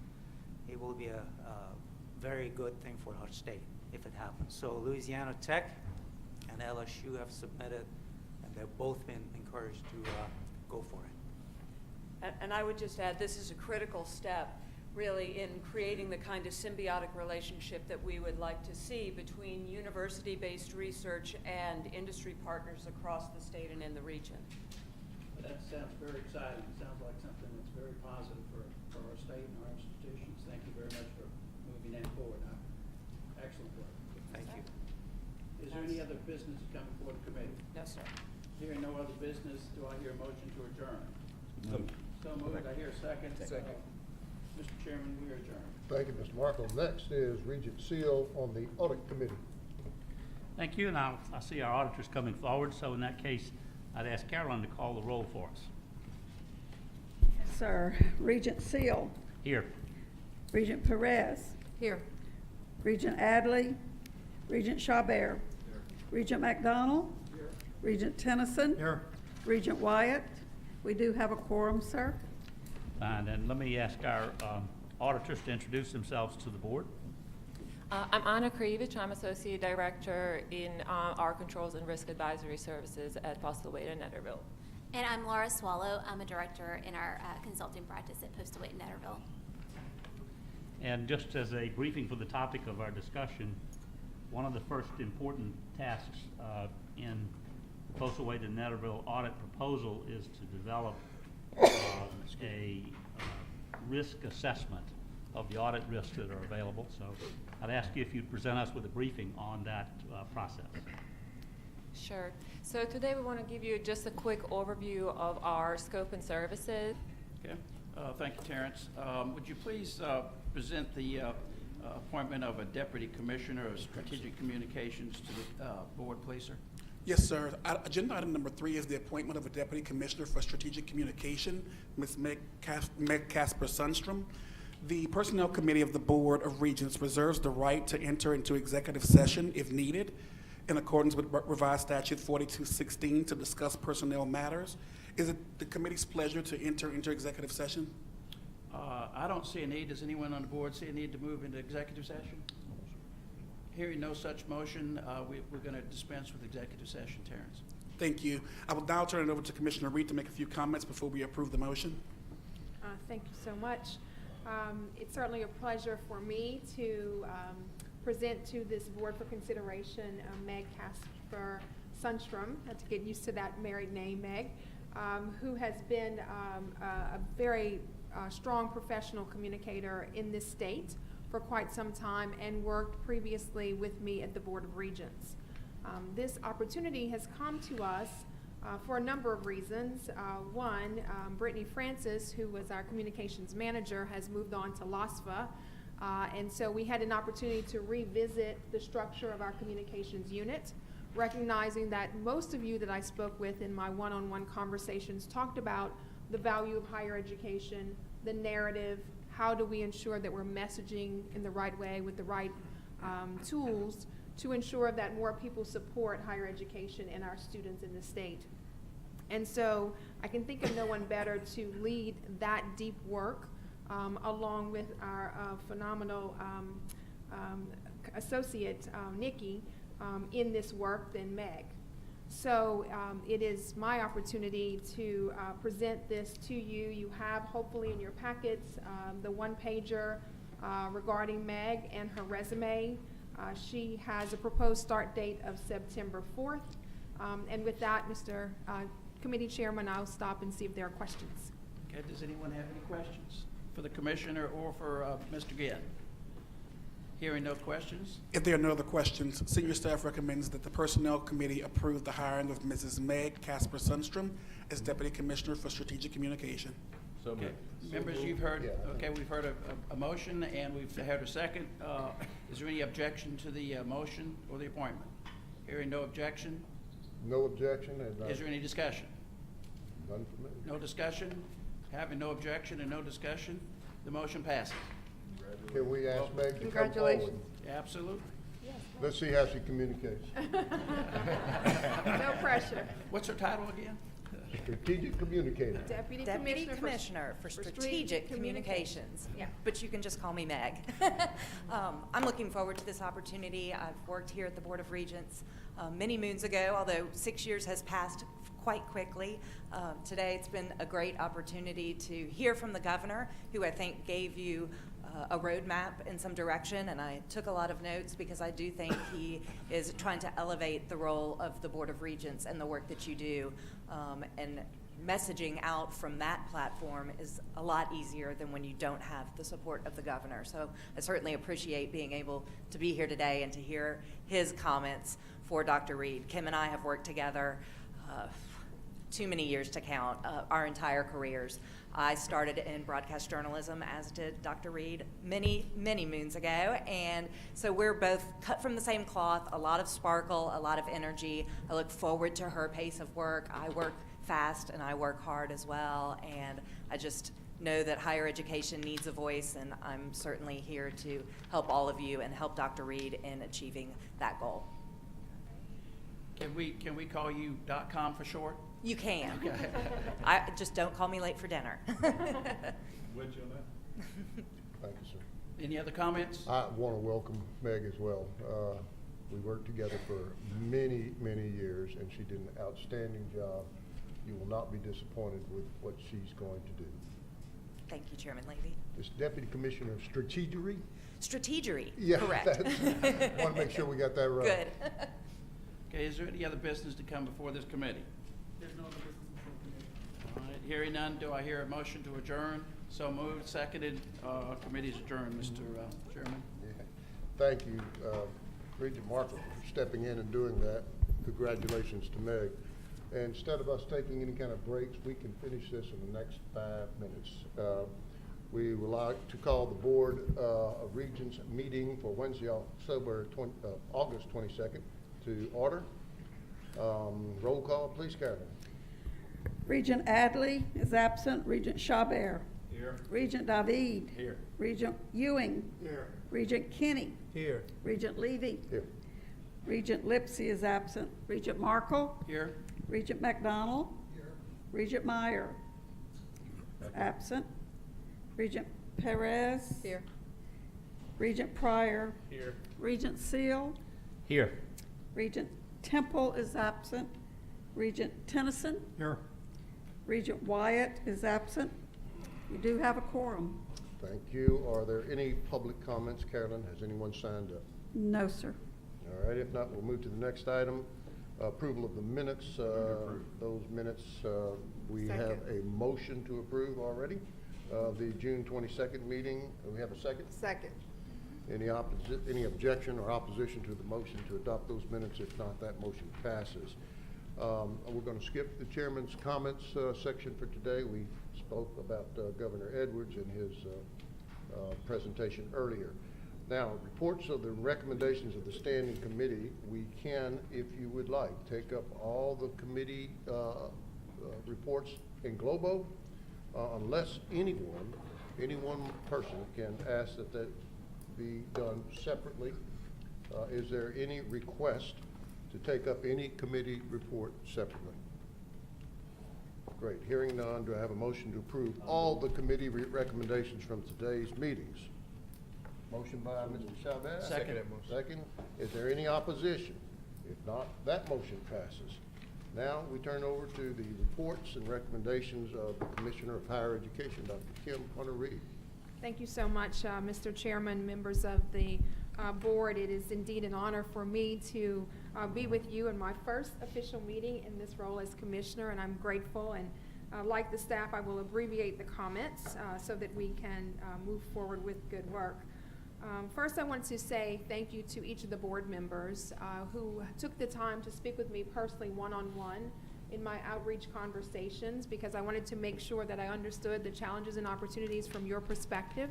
[SPEAKER 1] it will be a very good thing for our state if it happens. So Louisiana Tech and LSU have submitted, and they've both been encouraged to go for it.
[SPEAKER 4] And I would just add, this is a critical step, really, in creating the kind of symbiotic relationship that we would like to see between university-based research and industry partners across the state and in the region.
[SPEAKER 7] That sounds very exciting. It sounds like something that's very positive for our state and our institutions. Thank you very much for moving that forward. Excellent work.
[SPEAKER 1] Thank you.
[SPEAKER 7] Is there any other business to come before the committee?
[SPEAKER 4] No, sir.
[SPEAKER 7] Hearing no other business, do I hear a motion to adjourn? So moved. I hear a second.
[SPEAKER 18] Second.
[SPEAKER 7] Mr. Chairman, we are adjourned.
[SPEAKER 9] Thank you, Mr. Markle. Next is Regent Seal on the Audit Committee.
[SPEAKER 10] Thank you, and I see our auditors coming forward, so in that case, I'd ask Carolyn to call the roll for us.
[SPEAKER 11] Sir. Regent Seal.
[SPEAKER 10] Here.
[SPEAKER 11] Regent Perez.
[SPEAKER 8] Here.
[SPEAKER 11] Regent Adley. Regent Chabert. Regent McDonald. Regent Tennyson.
[SPEAKER 10] Here.
[SPEAKER 11] Regent Wyatt. We do have a quorum, sir.
[SPEAKER 10] Fine, and let me ask our auditors to introduce themselves to the board.
[SPEAKER 15] I'm Anna Krivich. I'm Associate Director in our Controls and Risk Advisory Services at Postal Wade and Netterville.
[SPEAKER 16] And I'm Laura Swallow. I'm a director in our consulting practice at Postal Wade and Netterville.
[SPEAKER 10] And just as a briefing for the topic of our discussion, one of the first important tasks in the Postal Wade and Netterville audit proposal is to develop a risk assessment of the audit risks that are available. So I'd ask you if you'd present us with a briefing on that process.
[SPEAKER 15] Sure. So today we want to give you just a quick overview of our scope and services.
[SPEAKER 7] Okay. Thank you, Terrence. Would you please present the appointment of a Deputy Commissioner of Strategic Communications to the board, please, sir?
[SPEAKER 24] Yes, sir. Agenda item number 3 is the appointment of a Deputy Commissioner for Strategic Communication, Ms. Meg Casper Sundstrom. The Personnel Committee of the Board of Regents reserves the right to enter into executive session if needed in accordance with revised statute 4216 to discuss personnel matters. Is it the committee's pleasure to enter into executive session?
[SPEAKER 7] I don't see a need. Does anyone on the board see a need to move into executive session? Hearing no such motion, we're going to dispense with executive session. Terrence.
[SPEAKER 24] Thank you. I will now turn it over to Commissioner Reed to make a few comments before we approve the motion.
[SPEAKER 6] Thank you so much. It's certainly a pleasure for me to present to this board for consideration Meg Casper Sundstrom, I have to get used to that married name, Meg, who has been a very strong professional communicator in this state for quite some time and worked previously with me at the Board of Regents. This opportunity has come to us for a number of reasons. One, Brittany Francis, who was our communications manager, has moved on to LASFA, and so we had an opportunity to revisit the structure of our communications unit, recognizing that most of you that I spoke with in my one-on-one conversations talked about the value of higher education, the narrative, how do we ensure that we're messaging in the right way with the right tools to ensure that more people support higher education and our students in the state. And so I can think of no one better to lead that deep work along with our phenomenal associate, Nikki, in this work than Meg. So it is my opportunity to present this to you. You have hopefully in your packets the one-pager regarding Meg and her resume. She has a proposed start date of September 4th. And with that, Mr. Committee Chairman, I'll stop and see if there are questions.
[SPEAKER 7] Okay. Does anyone have any questions for the Commissioner or for Mr. Ginn? Hearing no questions.
[SPEAKER 24] If there are no other questions, senior staff recommends that the Personnel Committee approve the hiring of Mrs. Meg Casper Sundstrom as Deputy Commissioner for Strategic Communication.
[SPEAKER 12] So
[SPEAKER 7] Okay.
[SPEAKER 12] moved.
[SPEAKER 7] Members, you've heard, okay, we've heard a motion and we've heard a second. Is there any objection to the motion or the appointment? Hearing no objection.
[SPEAKER 9] No objection. And
[SPEAKER 7] Is there any discussion?
[SPEAKER 9] None for me.
[SPEAKER 7] No discussion. Having no objection and no discussion, the motion passes.
[SPEAKER 9] Can we ask Meg to come
[SPEAKER 8] Congratulations.
[SPEAKER 9] forward?
[SPEAKER 7] Absolutely.
[SPEAKER 9] Let's see how she communicates.
[SPEAKER 6] No pressure.
[SPEAKER 7] What's her title again?
[SPEAKER 9] Strategic communicator.
[SPEAKER 6] Deputy
[SPEAKER 25] Commissioner for Strategic Communications.
[SPEAKER 6] Yeah.
[SPEAKER 25] But you can just call me Meg. I'm looking forward to this opportunity. I've worked here at the Board of Regents many moons ago, although 6 years has passed quite quickly. Today it's been a great opportunity to hear from the governor, who I think gave you a roadmap in some direction, and I took a lot of notes because I do think he is trying to elevate the role of the Board of Regents and the work that you do, and messaging out from that platform is a lot easier than when you don't have the support of the governor. So I certainly appreciate being able to be here today and to hear his comments for Dr. Reed. Kim and I have worked together too many years to count, our entire careers. I started in broadcast journalism, as did Dr. Reed, many, many moons ago. And so we're both cut from the same cloth, a lot of sparkle, a lot of energy. I look forward to her pace of work. I work fast and I work hard as well. And I just know that higher education needs a voice, and I'm certainly here to help all of you and help Dr. Reed in achieving that goal.
[SPEAKER 7] Can we call you .com for short?
[SPEAKER 25] You can. I just don't call me late for dinner.
[SPEAKER 9] Thank you, sir.
[SPEAKER 7] Any other comments?
[SPEAKER 9] I want to welcome Meg as well. We worked together for many, many years, and she did an outstanding job. You will not be disappointed with what she's going to do.
[SPEAKER 25] Thank you, Chairman Levy.
[SPEAKER 9] This Deputy Commissioner of Strategery?
[SPEAKER 25] Strategery,
[SPEAKER 9] Yeah,
[SPEAKER 25] correct.
[SPEAKER 9] Want to make sure we got that right.
[SPEAKER 25] Good.
[SPEAKER 7] Okay, is there any other business to come before this committee?
[SPEAKER 24] There's no other business before the committee.
[SPEAKER 7] All right, hearing none, do I hear a motion to adjourn? So moved, seconded, committee's adjourned, Mr. Chairman.
[SPEAKER 9] Yeah. Thank you, Regent Markle, for stepping in and doing that. Congratulations to Meg. And instead of us taking any kind of breaks, we can finish this in the next 5 minutes. We would like to call the Board of Regents meeting for Wednesday, August 22nd to order. Roll call, please, Carolyn.
[SPEAKER 11] Regent Adley is absent. Regent Chabert.
[SPEAKER 18] Here.
[SPEAKER 11] Regent David.
[SPEAKER 18] Here.
[SPEAKER 11] Regent Ewing.
[SPEAKER 18] Here.
[SPEAKER 11] Regent Kinney.
[SPEAKER 18] Here.
[SPEAKER 11] Regent Levy.
[SPEAKER 9] Here.
[SPEAKER 11] Regent Lipsy is absent. Regent Markle.
[SPEAKER 7] Here.
[SPEAKER 11] Regent McDonald.
[SPEAKER 18] Here.
[SPEAKER 11] Regent Meyer. Absent. Regent Perez.
[SPEAKER 8] Here.
[SPEAKER 11] Regent Pryor.
[SPEAKER 18] Here.
[SPEAKER 11] Regent Seal.
[SPEAKER 12] Here.
[SPEAKER 11] Regent Temple is absent. Regent Tennyson.
[SPEAKER 18] Here.
[SPEAKER 11] Regent Wyatt is absent. We do have a quorum.
[SPEAKER 9] Thank you. Are there any public comments? Carolyn, has anyone signed up?
[SPEAKER 11] No, sir.
[SPEAKER 9] All right, if not, we'll move to the next item. Approval of the minutes. Those minutes, we have a motion to approve already. The June 22nd meeting, we have a second?
[SPEAKER 8] Second.
[SPEAKER 9] Any objection or opposition to the motion to adopt those minutes? If not, that motion passes. We're going to skip the chairman's comments section for today. We spoke about Governor Edwards and his presentation earlier. Now, reports of the recommendations of the standing committee, we can, if you would like, take up all the committee reports in globo, unless any one person can ask that that be done separately. Is there any request to take up any committee report separately? Great. Hearing none, do I have a motion to approve all the committee recommendations from today's meetings? Motion by Mr. Chavez.
[SPEAKER 7] Second.
[SPEAKER 9] Second. Is there any opposition? If not, that motion passes. Now we turn over to the reports and recommendations of the Commissioner of Higher Education, Dr. Kim Hunter-Reed.
[SPEAKER 6] Thank you so much, Mr. Chairman, members of the board. It is indeed an honor for me to be with you in my first official meeting in this role as commissioner, and I'm grateful. And like the staff, I will abbreviate the comments so that we can move forward with good work. First, I want to say thank you to each of the board members who took the time to speak with me personally one-on-one in my outreach conversations, because I wanted to make sure that I understood the challenges and opportunities from your perspective.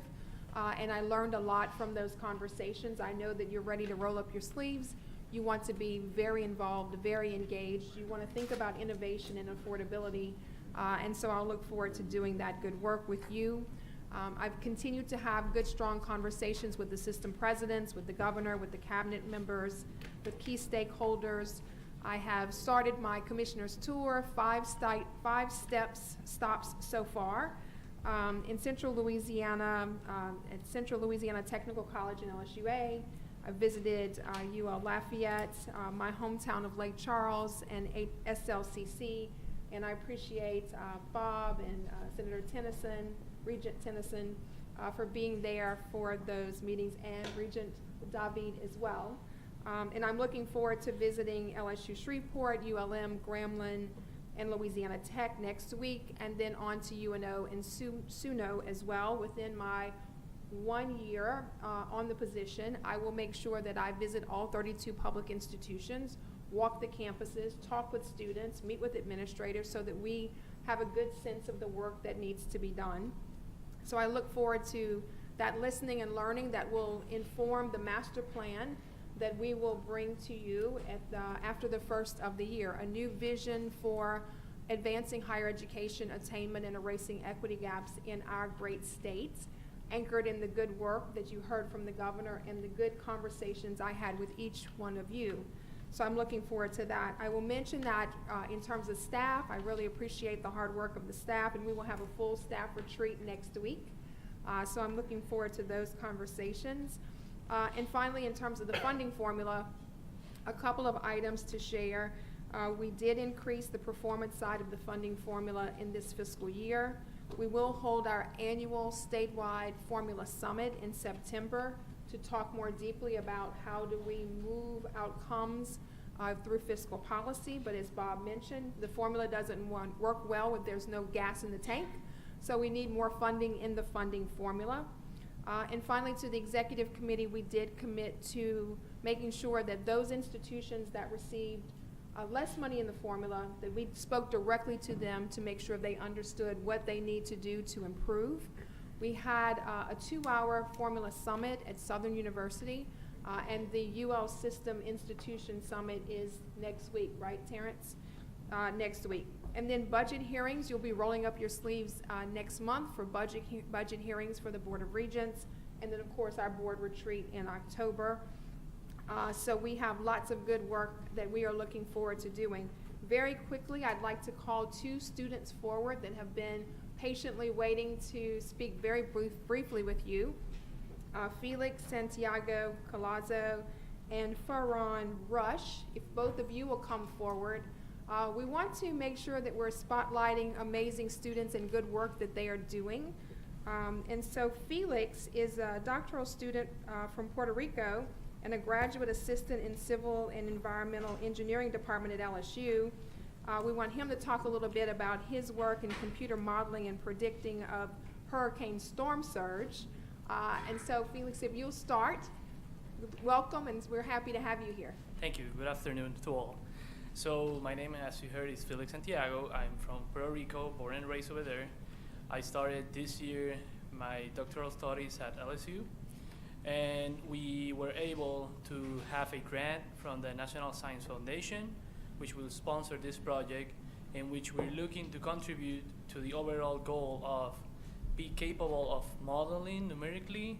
[SPEAKER 6] And I learned a lot from those conversations. I know that you're ready to roll up your sleeves. You want to be very involved, very engaged. You want to think about innovation and affordability. And so I'll look forward to doing that good work with you. I've continued to have good, strong conversations with the system presidents, with the governor, with the cabinet members, with key stakeholders. I have started my commissioner's tour, 5 stops so far. In Central Louisiana, at Central Louisiana Technical College in LSUA. I visited UL Lafayette, my hometown of Lake Charles, and SLCC. And I appreciate Bob and Senator Tennyson, Regent Tennyson, for being there for those meetings, and Regent David as well. And I'm looking forward to visiting LSU Shreveport, ULM, Grambling, and Louisiana Tech next week, and then on to UNO and SUNO as well. Within my 1 year on the position, I will make sure that I visit all 32 public institutions, walk the campuses, talk with students, meet with administrators, so that we have a good sense of the work that needs to be done. So I look forward to that listening and learning that will inform the master plan that we will bring to you after the first of the year, a new vision for advancing higher education attainment and erasing equity gaps in our great states, anchored in the good work that you heard from the governor and the good conversations I had with each one of you. So I'm looking forward to that. I will mention that in terms of staff, I really appreciate the hard work of the staff, and we will have a full staff retreat next week. So I'm looking forward to those conversations. And finally, in terms of the funding formula, a couple of items to share. We did increase the performance side of the funding formula in this fiscal year. We will hold our annual statewide formula summit in September to talk more deeply about how do we move outcomes through fiscal policy. But as Bob mentioned, the formula doesn't work well if there's no gas in the tank. So we need more funding in the funding formula. And finally, to the executive committee, we did commit to making sure that those institutions that received less money in the formula, that we spoke directly to them to make sure they understood what they need to do to improve. We had a 2-hour formula summit at Southern University, and the UL System Institution Summit is next week, right, Terrence? Next week. And then budget hearings, you'll be rolling up your sleeves next month for budget hearings for the Board of Regents, and then of course our board retreat in October. So we have lots of good work that we are looking forward to doing. Very quickly, I'd like to call 2 students forward that have been patiently waiting to speak very briefly with you. Felix Santiago Colazo and Farron Rush. If both of you will come forward. We want to make sure that we're spotlighting amazing students and good work that they are doing. And so Felix is a doctoral student from Puerto Rico and a graduate assistant in Civil and Environmental Engineering Department at LSU. We want him to talk a little bit about his work in computer modeling and predicting of hurricane storm surge. And so Felix, if you'll start, welcome, and we're happy to have you here.
[SPEAKER 13] Thank you. Good afternoon to all. So my name, as you heard, is Felix Santiago. I'm from Puerto Rico, born and raised over there. I started this year my doctoral studies at LSU, and we were able to have a grant from the National Science Foundation, which will sponsor this project, in which we're looking to contribute to the overall goal of be capable of modeling numerically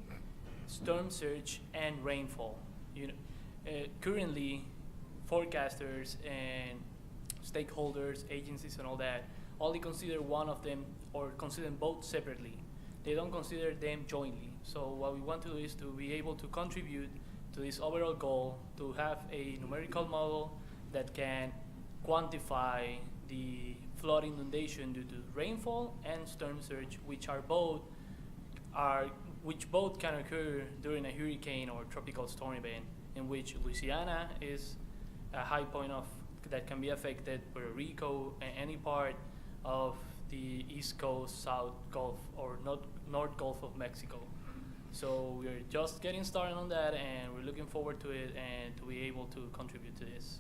[SPEAKER 13] storm surge and rainfall. Currently, forecasters and stakeholders, agencies and all that, only consider one of them or consider them both separately. They don't consider them jointly. So what we want to do is to be able to contribute to this overall goal, to have a numerical model that can quantify the flood inundation due to rainfall and storm surge, which both can occur during a hurricane or tropical storm event, in which Louisiana is a high point of that can be affected, Puerto Rico, and any part of the East Coast, South Gulf, or North Gulf of Mexico. So we're just getting started on that, and we're looking forward to it and to be able to contribute to this.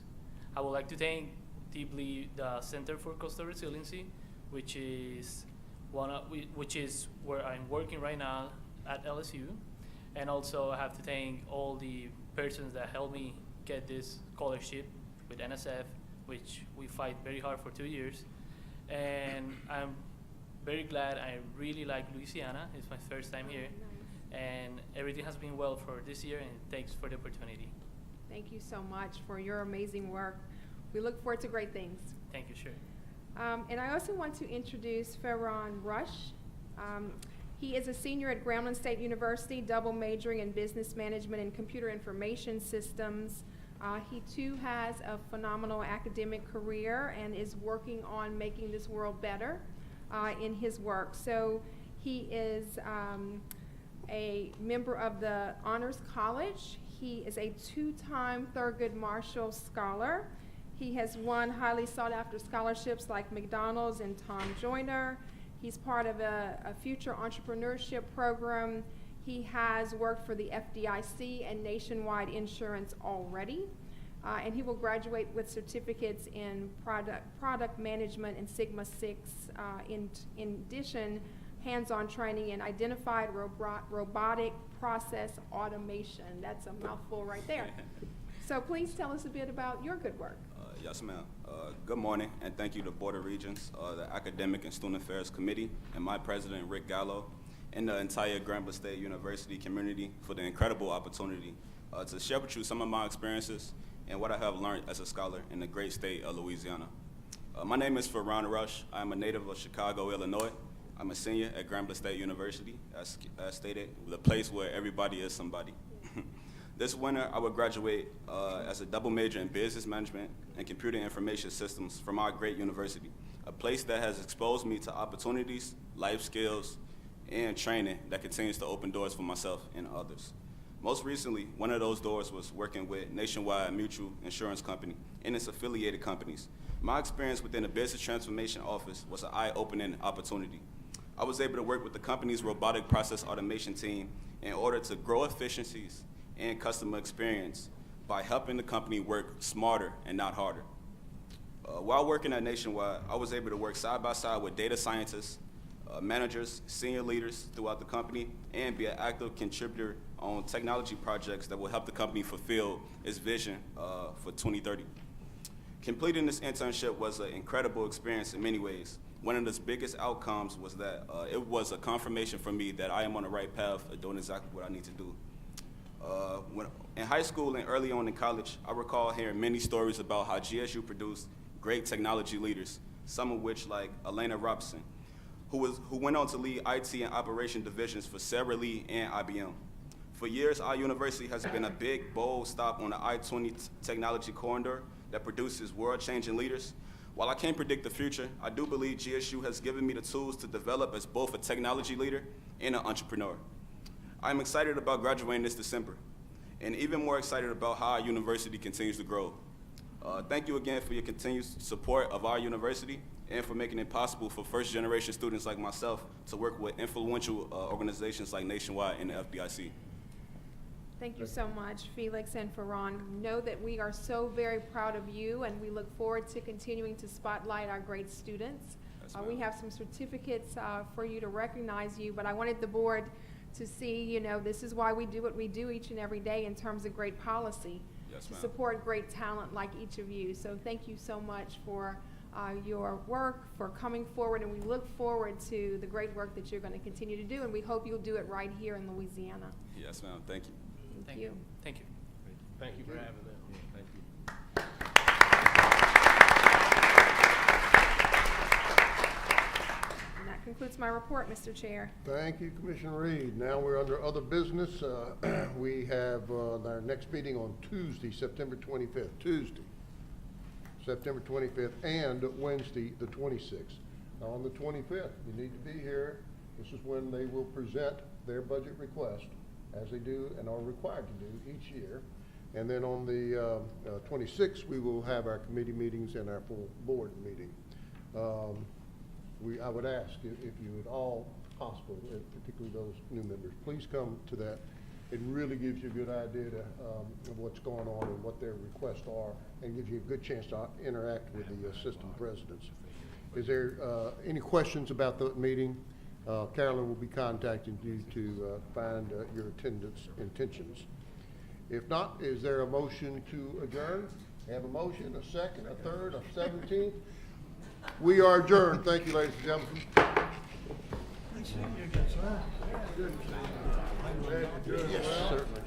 [SPEAKER 13] I would like to thank deeply the Center for Coastal Resiliency, which is where I'm working right now at LSU, and also I have to thank all the persons that helped me get this scholarship with NSF, which we fight very hard for 2 years. And I'm very glad. I really like Louisiana. It's my first time here. And everything has been well for this year, and thanks for the opportunity.
[SPEAKER 6] Thank you so much for your amazing work. We look forward to great things.
[SPEAKER 13] Thank you, sure.
[SPEAKER 6] And I also want to introduce Farron Rush. He is a senior at Grambling State University, double majoring in business management and computer information systems. He too has a phenomenal academic career and is working on making this world better in his work. So he is a member of the Honors College. He is a 2-time Thurgood Marshall Scholar. He has won highly sought after scholarships like McDonald's and Tom Joyner. He's part of a future entrepreneurship program. He has worked for the FDIC and Nationwide Insurance already. And he will graduate with certificates in product management and Sigma 6. In addition, hands-on training in identified robotic process automation. That's a mouthful right there. So please tell us a bit about your good work.
[SPEAKER 14] Yes, ma'am. Good morning, and thank you to Board of Regents, the Academic and Student Affairs Committee, and my president, Rick Gallo, and the entire Grambling State University community for the incredible opportunity to share with you some of my experiences and what I have learned as a scholar in the great state of Louisiana. My name is Farron Rush. I'm a native of Chicago, Illinois. I'm a senior at Grambling State University, as stated, the place where everybody is somebody. This winter, I will graduate as a double major in business management and computer information systems from our great university, a place that has exposed me to opportunities, life skills, and training that continues to open doors for myself and others. Most recently, one of those doors was working with Nationwide Mutual Insurance Company and its affiliated companies. My experience within the Business Transformation Office was an eye-opening opportunity. I was able to work with the company's robotic process automation team in order to grow efficiencies and customer experience by helping the company work smarter and not harder. While working at Nationwide, I was able to work side by side with data scientists, managers, senior leaders throughout the company, and be an active contributor on technology projects that will help the company fulfill its vision for 2030. Completing this internship was an incredible experience in many ways. One of the biggest outcomes was that it was a confirmation for me that I am on the right path of doing exactly what I need to do. When in high school and early on in college, I recall hearing many stories about how GSU produced great technology leaders, some of which, like Elena Robson, who went on to lead IT and operation divisions for Sara Lee and IBM. For years, our university has been a big, bold stop on the I-20 technology corridor that produces world-changing leaders. While I can't predict the future, I do believe GSU has given me the tools to develop as both a technology leader and an entrepreneur. I'm excited about graduating this December, and even more excited about how our university continues to grow. Thank you again for your continued support of our university and for making it possible for first-generation students like myself to work with influential organizations like Nationwide and the FBIC.
[SPEAKER 6] Thank you so much, Felix and Farron. Know that we are so very proud of you, and we look forward to continuing to spotlight our great students.
[SPEAKER 14] Yes,
[SPEAKER 6] We have some certificates for you to recognize you, but I wanted the board to see, you know, this is why we do what we do each and every day in terms of great policy,
[SPEAKER 14] Yes,
[SPEAKER 6] to
[SPEAKER 14] ma'am.
[SPEAKER 6] support great talent like each of you. So thank you so much for your work, for coming forward, and we look forward to the great work that you're going to continue to do, and we hope you'll do it right here in Louisiana.
[SPEAKER 14] Yes, ma'am. Thank you.
[SPEAKER 6] Thank you.
[SPEAKER 13] Thank you.
[SPEAKER 18] Thank you for having them.
[SPEAKER 12] Thank you.
[SPEAKER 6] And that concludes my report, Mr. Chair.
[SPEAKER 9] Thank you, Commissioner Reed. Now we're under other business. We have our next meeting on Tuesday, September 25th. Tuesday, September 25th, and Wednesday, the 26th. Now, on the 25th, you need to be here. This is when they will present their budget request, as they do and are required to do each year. And then on the 26th, we will have our committee meetings and our full board meeting. I would ask if you would all possible, particularly those new members, please come to that. It really gives you a good idea of what's going on and what their requests are, and gives you a good chance to interact with the assistant presidents. Is there any questions about the meeting? Carolyn will be contacting you to find your attendance intentions. If not, is there a motion to adjourn? Have a motion, a second, a third, a 17th? We are adjourned. Thank you, ladies and gentlemen. Yes, certainly.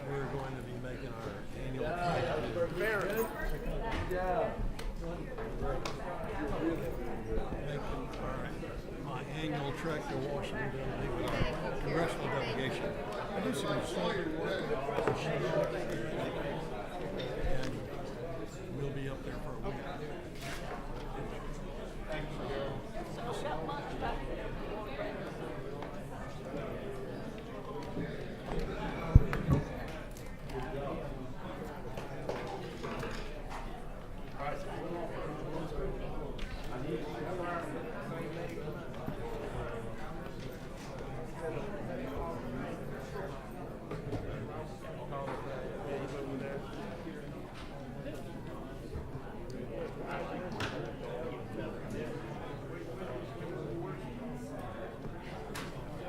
[SPEAKER 18] We're going to be making our annual. My annual trek to Washington with our congressional delegation. I do some slight work.